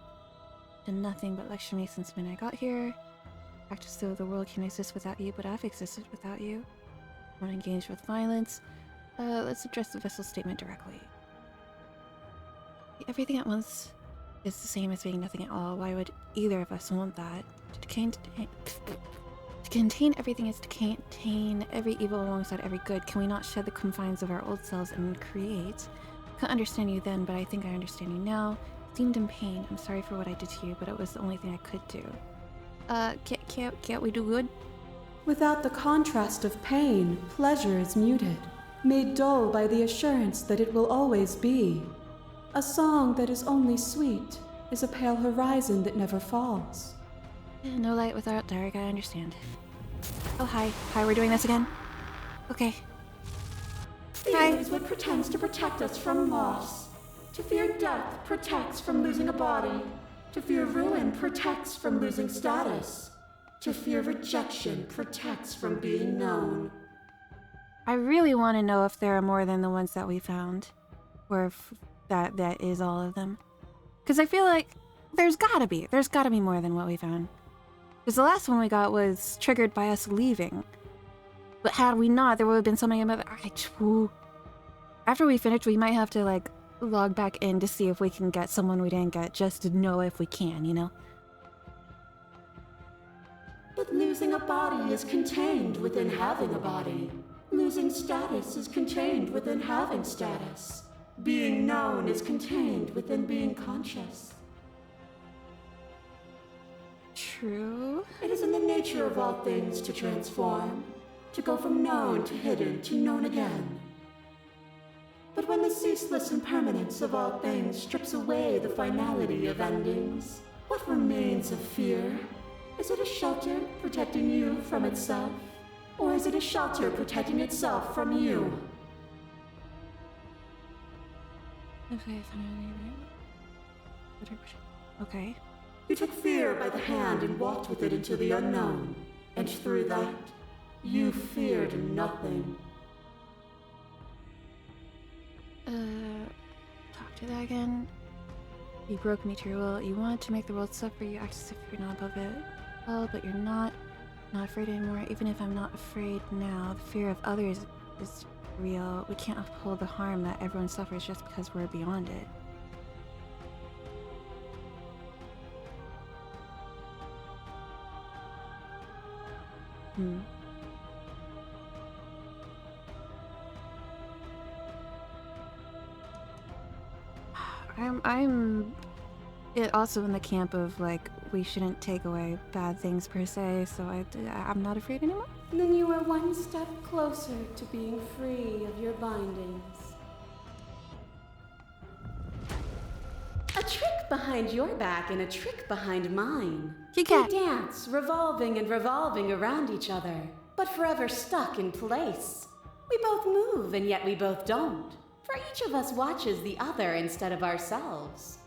Done nothing but lecture me since when I got here. Act as though the world can exist without you, but I've existed without you. Won't engage with violence. Let's address the vessel's statement directly. Everything at once is the same as being nothing at all. Why would either of us want that? To contain everything is to contain every evil alongside every good. Can we not shed the confines of our old selves and create? I couldn't understand you then, but I think I understand you now. Seemed in pain. I'm sorry for what I did to you, but it was the only thing I could do. Can't we do good? Without the contrast of pain, pleasure is muted, made dull by the assurance that it will always be. A song that is only sweet is a pale horizon that never falls. No light without dark, I understand. Oh, hi. Hi, we're doing this again? Okay. Fear is what pretends to protect us from loss. To fear death protects from losing a body. To fear ruin protects from losing status. To fear rejection protects from being known. I really want to know if there are more than the ones that we found. Or if that is all of them. Because I feel like there's gotta be more than what we found. Because the last one we got was triggered by us leaving. But had we not, there would have been so many other... After we finish, we might have to, like, log back in to see if we can get someone we didn't get, just to know if we can, you know? But losing a body is contained within having a body. Losing status is contained within having status. Being known is contained within being conscious. True. It is in the nature of all things to transform, to go from known to hidden to known again. But when the ceaseless impermanence of all things strips away the finality of endings, what remains of fear? Is it a shelter protecting you from itself? Or is it a shelter protecting itself from you? Okay. You took fear by the hand and walked with it into the unknown. And through that, you feared nothing. Talk to that again. You broke me to your will. You wanted to make the world suffer. You act as if you're not above it. Well, but you're not afraid anymore. Even if I'm not afraid now, the fear of others is real. We can't uphold the harm that everyone suffers just because we're beyond it. I'm also in the camp of, like, we shouldn't take away bad things per se, so I'm not afraid anymore. Then you are one step closer to being free of your bindings. A trick behind your back and a trick behind mine. Kit Kat. We dance, revolving and revolving around each other, but forever stuck in place. We both move, and yet we both don't. For each of us watches the other instead of ourselves.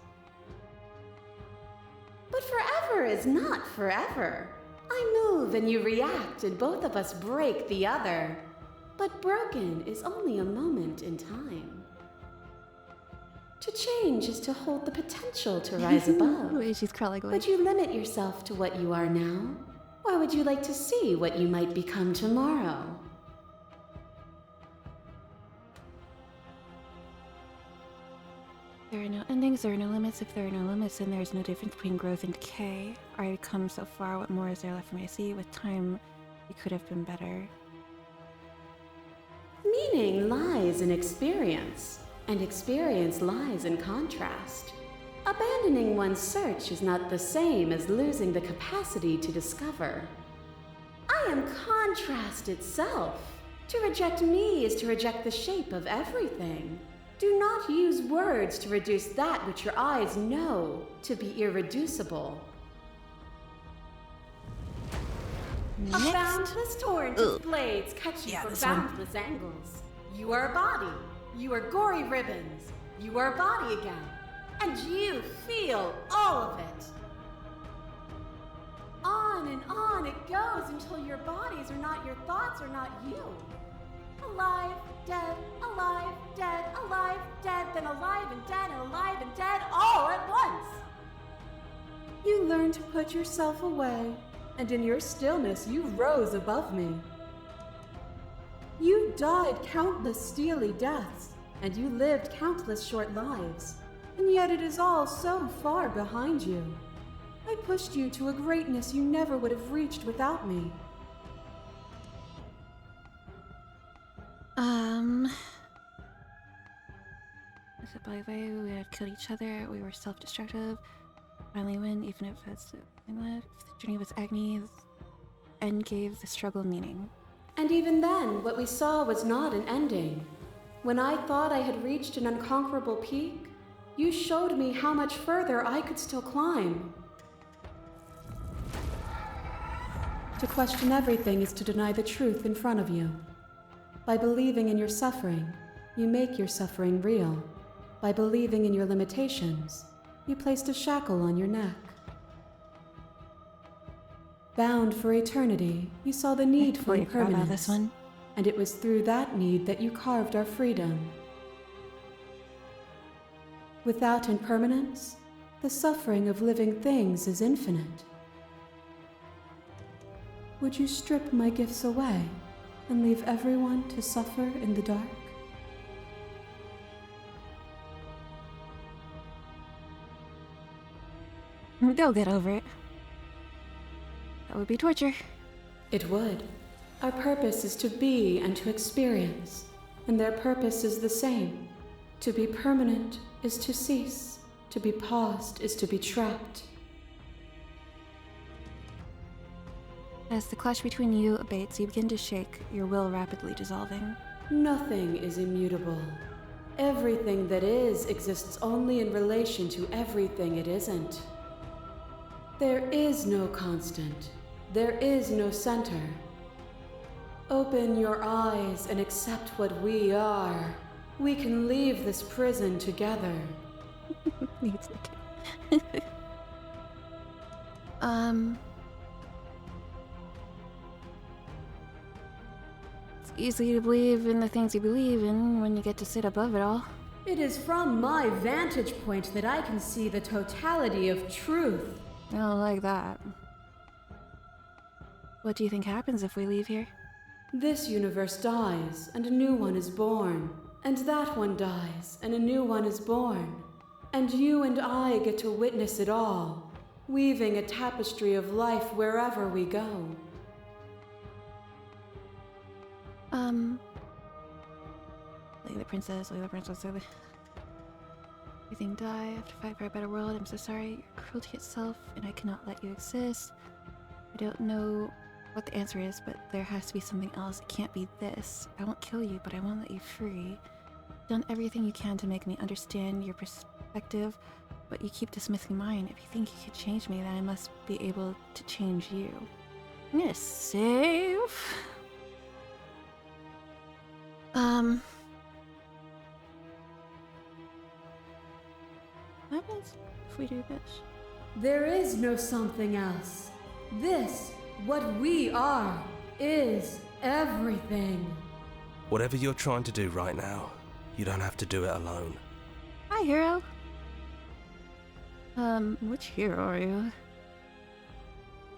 But forever is not forever. I move and you react, and both of us break the other. But broken is only a moment in time. To change is to hold the potential to rise above. Wait, she's crawling away. Would you limit yourself to what you are now? Or would you like to see what you might become tomorrow? There are no endings, there are no limits. If there are no limits, then there is no difference between growth and decay. I've come so far, what more is there left for me to see? With time, it could have been better. Meaning lies in experience, and experience lies in contrast. Abandoning one's search is not the same as losing the capacity to discover. I am contrast itself. To reject me is to reject the shape of everything. Do not use words to reduce that which your eyes know to be irreducible. Next. A boundless torrent of blades cut you Yeah, from this one. boundless angles. You are a body. You are gory ribbons. You are a body again. And you feel all of it. On and on it goes until your bodies are not your thoughts, are not you. Alive, dead, then alive and dead, all at once. You learn to put yourself away, and in your stillness you rose above me. You died countless steely deaths, and you lived countless short lives, and yet it is all so far behind you. I pushed you to a greatness you never would have reached without me. Is it by the way we had killed each other, we were self-destructive. Finally win, even if that's the journey was agony, the end gave the struggle meaning. And even then, what we saw was not an ending. When I thought I had reached an unconquerable peak, you showed me how much further I could still climb. To question everything is to deny the truth in front of you. By believing in your suffering, you make your suffering real. By believing in your limitations, you placed a shackle on your neck. Bound for eternity, you saw the need for Wait, forgot about impermanence. this one. And it was through that need that you carved our freedom. Without impermanence, the suffering of living things is infinite. Would you strip my gifts away and leave everyone to suffer in the dark? They'll get over it. That would be torture. It would. Our purpose is to be and to experience, and their purpose is the same. To be permanent is to cease. To be paused is to be trapped. As the clash between you abates, you begin to shake, your will rapidly dissolving. Nothing is immutable. Everything that is exists only in relation to everything it isn't. There is no constant. There is no center. Open your eyes and accept what we are. We can leave this prison together. Needs it. It's easy to believe in the things you believe in when you get to sit above it all. It is from my vantage point that I can see the totality of truth. I don't like that. What do you think happens if we leave here? This universe dies, and a new one is born. And that one dies, and a new one is born. And you and I get to witness it all, weaving a tapestry of life wherever we go. Like the princess, everything die, I have to fight for a better world. I'm so sorry, your cruelty itself, and I cannot let you exist. I don't know what the answer is, but there has to be something else. It can't be this. I won't kill you, but I won't let you free. You've done everything you can to make me understand your perspective, but you keep dismissing mine. If you think you could change me, then I must be able to change you. I'm gonna save. What happens if we do this? There is no something else. This, what we are, is everything. Whatever you're trying to do right now, you don't have to do it alone. Hi, hero. Which hero are you?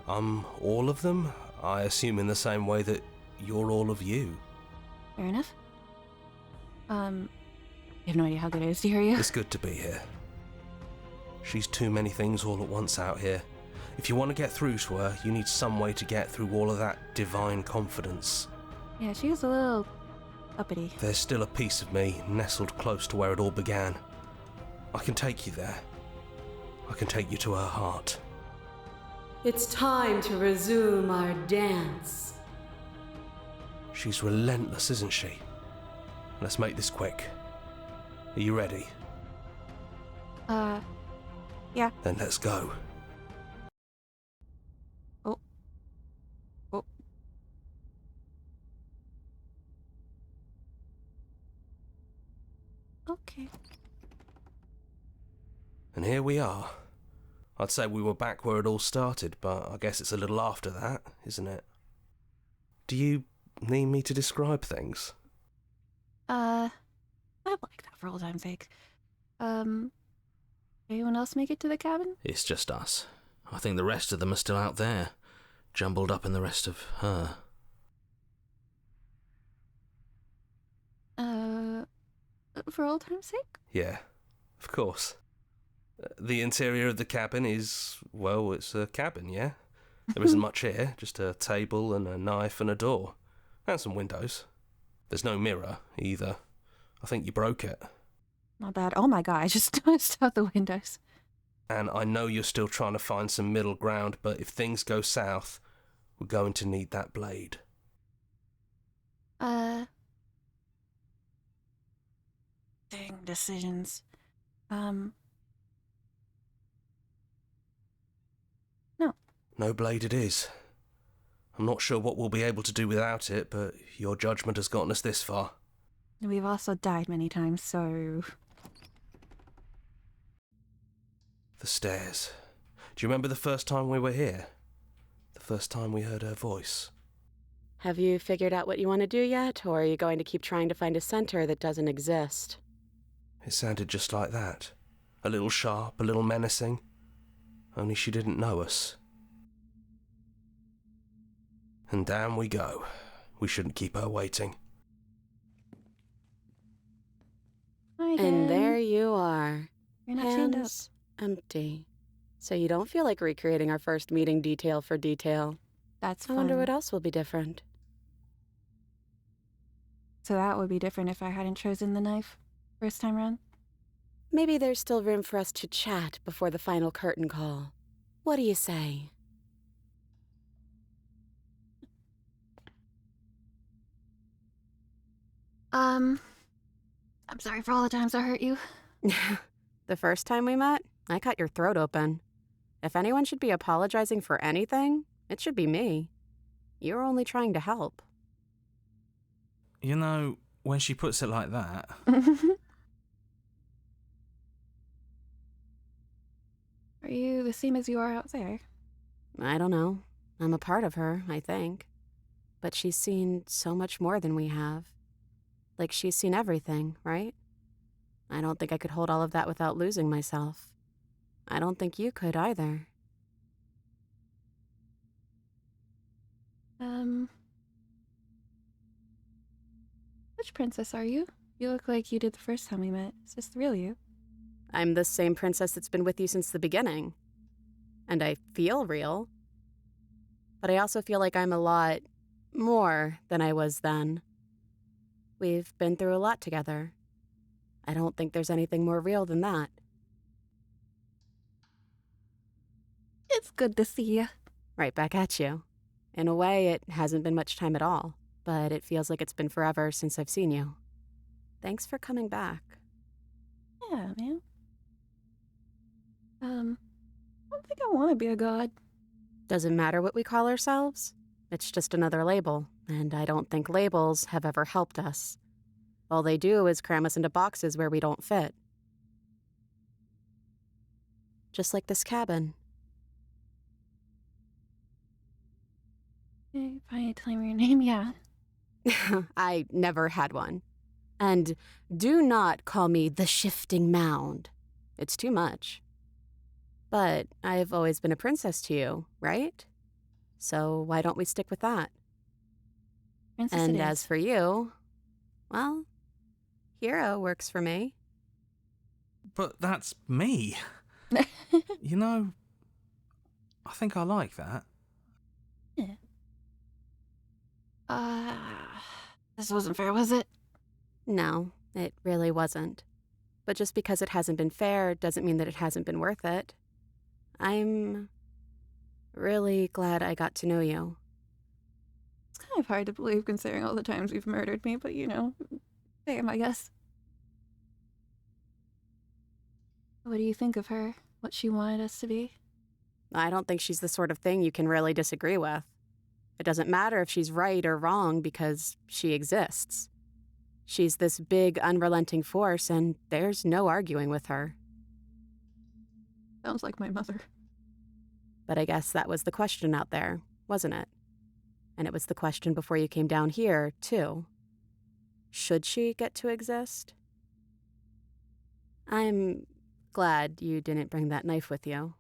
All of them? I assume in the same way that you're all of you. Fair enough. I have no idea how good it is to hear you. It's good to be here. She's too many things all at once out here. If you want to get through to her, you need some way to get through all of that divine confidence. Yeah, she was a little uppity. There's still a piece of me nestled close to where it all began. I can take you there. I can take you to her heart. It's time to resume our dance. She's relentless, isn't she? Let's make this quick. Are you ready? Yeah. Then let's go. Oh. Okay. And here we are. I'd say we were back where it all started, but I guess it's a little after that, isn't it? Do you need me to describe things? I'd like that for old time's sake. Anyone else make it to the cabin? It's just us. I think the rest of them are still out there, jumbled up in the rest of her. For old time's sake? Yeah, of course. The interior of the cabin is, well, it's a cabin, yeah? There isn't much here, just a table and a knife and a door. And some windows. There's no mirror, either. I think you broke it. Not bad. Oh my god, I just noticed out the windows. And I know you're still trying to find some middle ground, but if things go south, we're going to need that blade. Dang decisions. No. No blade it is. I'm not sure what we'll be able to do without it, but your judgment has gotten us this far. We've also died many times, so... The stairs. Do you remember the first time we were here? The first time we heard her voice? Have you figured out what you want to do yet, or are you going to keep trying to find a center that doesn't exist? It sounded just like that. A little sharp, a little menacing. Only she didn't know us. And down we go. We shouldn't keep her waiting. Hi, And there you are. You're not chained up. Hands empty. So you don't feel like recreating our first meeting detail for detail. That's I fun. wonder what else will be different. So that would be different if I hadn't chosen the knife first time round? Maybe there's still room for us to chat before the final curtain call. What do you say? I'm sorry for all the times I hurt you. The first time we met, I cut your throat open. If anyone should be apologizing for anything, it should be me. You're only trying to help. You know, when she puts it like that... Are you the same as you are out there? I don't know. I'm a part of her, I think. But she's seen so much more than we have. Like, she's seen everything, right? I don't think I could hold all of that without losing myself. I don't think you could either. Which princess are you? You look like you did the first time we met. Is this the real you? I'm the same princess that's been with you since the beginning. And I feel real. But I also feel like I'm a lot more than I was then. We've been through a lot together. I don't think there's anything more real than that. It's good to see you. Right back at you. In a way, it hasn't been much time at all, but it feels like it's been forever since I've seen you. Thanks for coming back. Yeah, man. I don't think I want to be a god. Doesn't matter what we call ourselves. It's just another label, and I don't think labels have ever helped us. All they do is cram us into boxes where we don't fit. Just like this cabin. If I need to tell me your name, yeah. I never had one. And do not call me the Shifting Mound. It's too much. But I've always been a princess to you, right? So why don't we stick with that? Princess And it is. as for you, well, hero works for me. But that's me. You know, I think I like that. Yeah. This wasn't fair, was it? No, it really wasn't. But just because it hasn't been fair doesn't mean that it hasn't been worth it. I'm really glad I got to know you. It's kind of hard to believe considering all the times you've murdered me, but you know, same, I guess. What do you think of her? What she wanted us to be? I don't think she's the sort of thing you can really disagree with. It doesn't matter if she's right or wrong because she exists. She's this big, unrelenting force, and there's no arguing with her. Sounds like my mother. But I guess that was the question out there, wasn't it? And it was the question before you came down here, too. Should she get to exist? I'm glad you didn't bring that knife with you.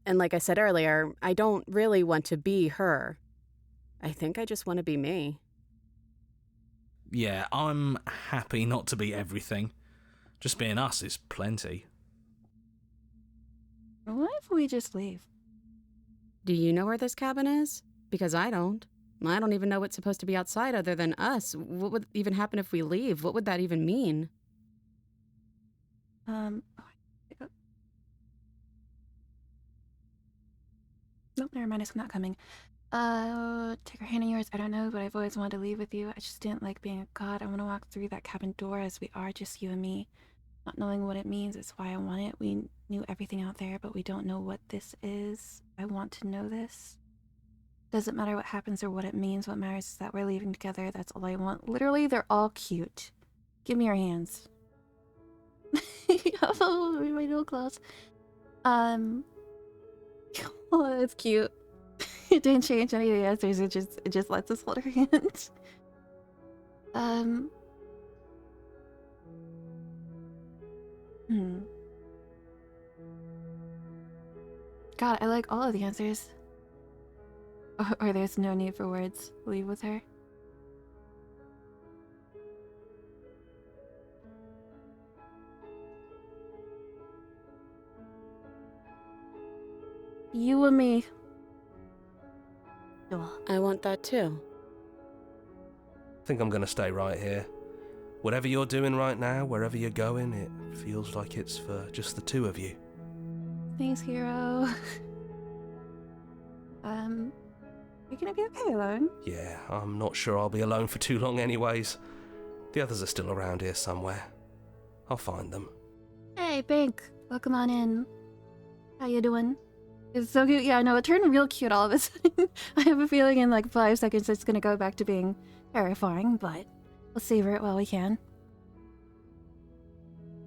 And like I said earlier, I don't really want to be her. I think I just want to be me. Yeah, I'm happy not to be everything. Just being us is plenty. What if we just leave? Do you know where this cabin is? Because I don't. I don't even know what's supposed to be outside other than us. What would even happen if we leave? What would that even mean? Nope, never mind, it's not coming. Take her hand in yours. I don't know, but I've always wanted to leave with you. I just didn't like being a god. I want to walk through that cabin door as we are, just you and me. Not knowing what it means is why I want it. We knew everything out there, but we don't know what this is. I want to know this. Doesn't matter what happens or what it means. What matters is that we're leaving together. That's all I want. Literally, they're all cute. Give me your hands. Oh, my little claws. Oh, it's cute. It didn't change any of the answers. It just lets us hold our hands. God, I like all of the answers. Or there's no need for words. Leave with her. You and me. I want that too. I think I'm going to stay right here. Whatever you're doing right now, wherever you're going, it feels like it's for just the two of you. Thanks, hero. You're gonna be okay alone? Yeah, I'm not sure I'll be alone for too long anyways. The others are still around here somewhere. I'll find them. Hey, Pink. Welcome on in. How you doing? It's so cute. Yeah, no, it turned real cute all of a sudden. I have a feeling in like 5 seconds it's gonna go back to being terrifying, but we'll savor it while we can.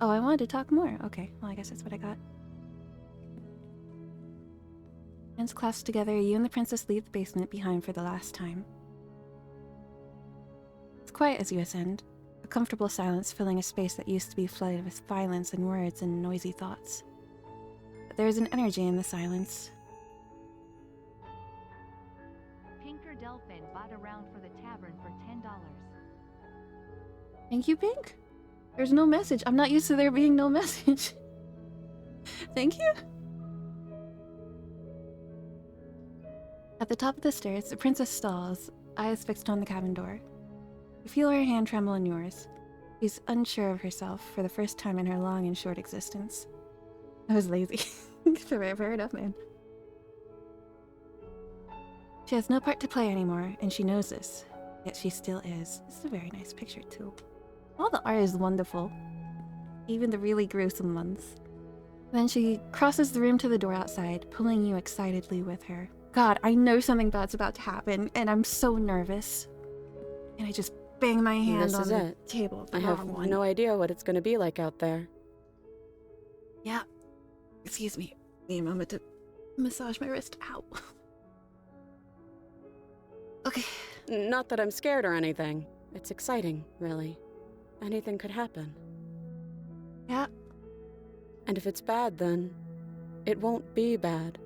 Oh, I wanted to talk more. Okay, well, I guess that's what I got. Hands clasped together, you and the princess leave the basement behind for the last time. It's quiet as you ascend, a comfortable silence filling a space that used to be flooded with violence and words and noisy thoughts. But there is an energy in the silence. Pinker Delphin bought a round for the tavern for $10. Thank you, Pink. There's no message. I'm not used to there being no message. Thank you. At the top of the stairs, the princess stalls, eyes fixed on the cabin door. You feel her hand tremble in yours. She's unsure of herself for the first time in her long and short existence. I was lazy. Fair enough, man. She has no part to play anymore, and she knows this. Yet she still is. This is a very nice picture, too. All the art is wonderful. Even the really gruesome ones. Then she crosses the room to the door outside, pulling you excitedly with her. God, I know something bad's about to happen, and I'm so nervous. And I just bang my hand on the table. I have no idea what it's going to be like out there. Yeah. Excuse me. Need a moment to massage my wrist. Ow. Okay. Not that I'm scared or anything. It's exciting, really. Anything could happen. Yeah. And if it's bad, then it won't be bad.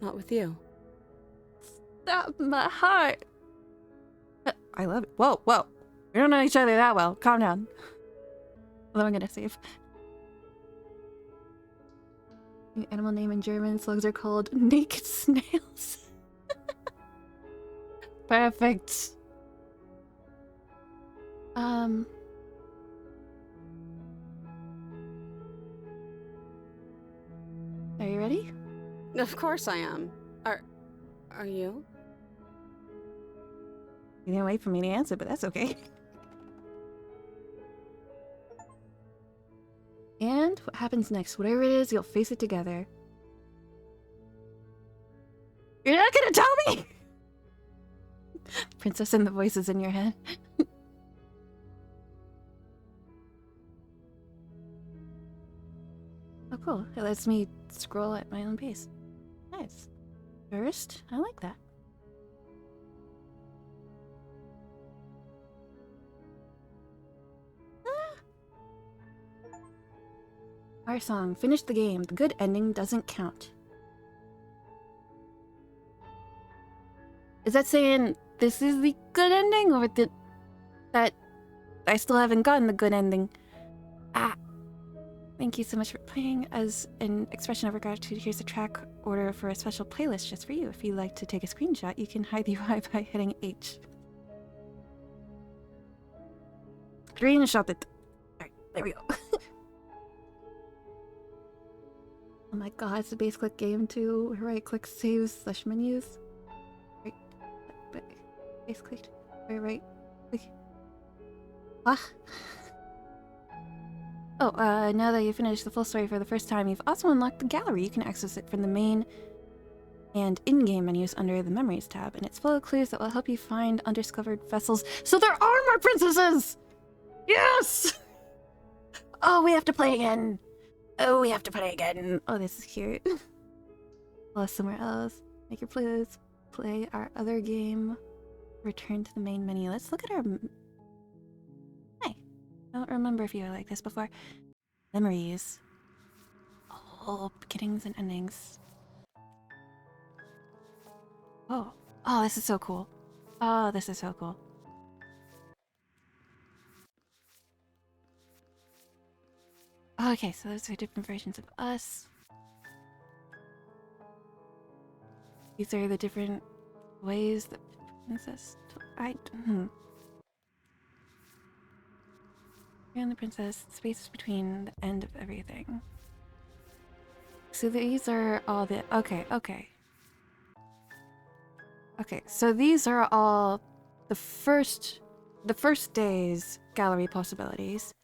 Not with you. Stop my heart. I love it. Whoa, whoa. We don't know each other that well. Calm down. Although I'm gonna save. New animal name in German. Slugs are called naked snails. Perfect. Are you ready? Of course I am. Are you? You didn't wait for me to answer, but that's okay. And what happens next? Whatever it is, you'll face it together. You're not gonna tell me! Princess and the voices in your head. Oh, cool. It lets me scroll at my own pace. Nice. First, I like that. Our song. Finish the game. The good ending doesn't count. Is that saying this is the good ending, or that I still haven't gotten the good ending? Ah. Thank you so much for playing. As an expression of our gratitude, here's a track order for a special playlist just for you. If you'd like to take a screenshot, you can hide the UI by hitting H. Screenshot it. Alright, there we go. Oh my god, it's a base click game too. Right click saves / menus. Right, base click. Right click. Ah. Oh, now that you've finished the full story for the first time, you've also unlocked the gallery. You can access it from the main and in-game menus under the Memories tab, and it's full of clues that will help you find undiscovered vessels. So there are more princesses! Yes! Oh, we have to play again. Oh, we have to play again. Oh, this is cute. Lost somewhere else. Make your playlist. Play our other game. Return to the main menu. Let's look at our... I don't remember if you were like this before. Memories. Oh, beginnings and endings. Oh. Oh, this is so cool. Oh, this is so cool. Okay, so those are different versions of us. These are the different ways that princess... And the princess, space between the end of everything. So these are all the... Okay. Okay, so these are all the first days gallery possibilities.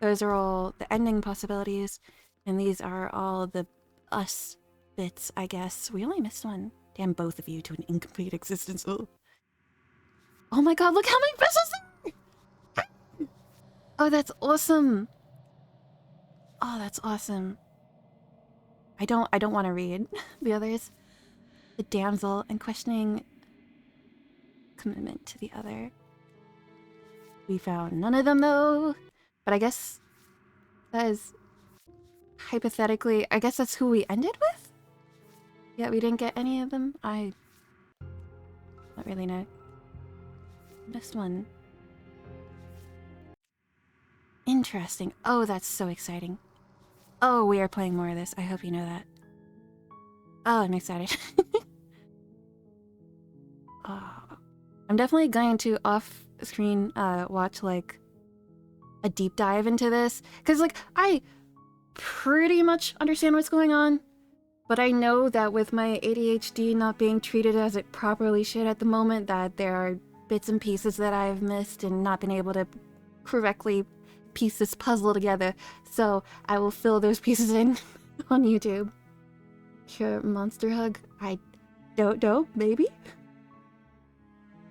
Those are all the ending possibilities, and these are all the us bits, I guess. We only missed one. Damn both of you to an incomplete existence. Oh my god, look how many vessels there are! Oh, that's awesome. Oh, that's awesome. I don't want to read the others. The damsel and questioning commitment to the other. We found none of them though, but I guess that is hypothetically, I guess that's who we ended with? Yeah, we didn't get any of them. I don't really know. Missed one. Interesting. Oh, that's so exciting. Oh, we are playing more of this. I hope you know that. Oh, I'm excited. I'm definitely going to off-screen watch like a deep dive into this, because like I pretty much understand what's going on, but I know that with my ADHD not being treated as it properly should at the moment, that there are bits and pieces that I've missed and not been able to correctly piece this puzzle together. So I will fill those pieces in on YouTube. Sure, Monster Hug. I don't know, maybe?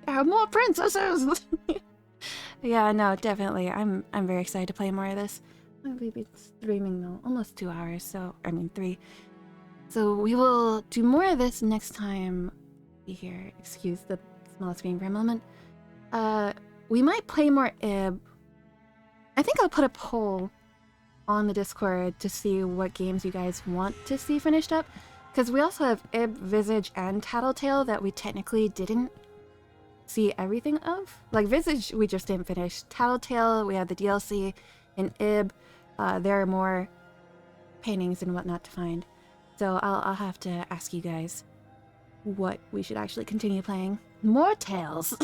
More princesses! Yeah, no, definitely. I'm very excited to play more of this. I believe it's streaming though. Almost 2 hours, so I mean 3. So we will do more of this next time we here. Excuse the small screen for a moment. We might play more Ib. I think I'll put a poll on the Discord to see what games you guys want to see finished up. Because we also have Ib, Visage, and Tattletale that we technically didn't see everything of. Like Visage, we just didn't finish. Tattletale, we had the DLC. In Ib, there are more paintings and whatnot to find. So I'll have to ask you guys what we should actually continue playing. More Tales!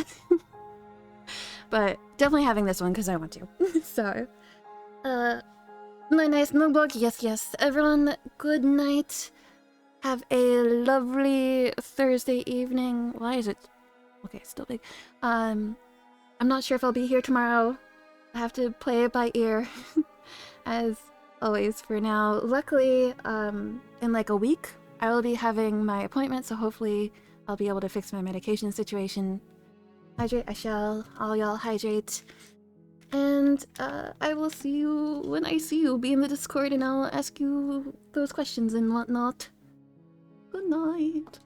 But definitely having this one because I want to. So, nice notebook. Yes. Everyone, good night. Have a lovely Thursday evening. Why is it? Okay, it's still big. I'm not sure if I'll be here tomorrow. I have to play it by ear, as always for now. Luckily, in like a week, I will be having my appointment, so hopefully I'll be able to fix my medication situation. Hydrate, I shall. All y'all hydrate. And I will see you when I see you. Be in the Discord and I'll ask you those questions and whatnot. Good night.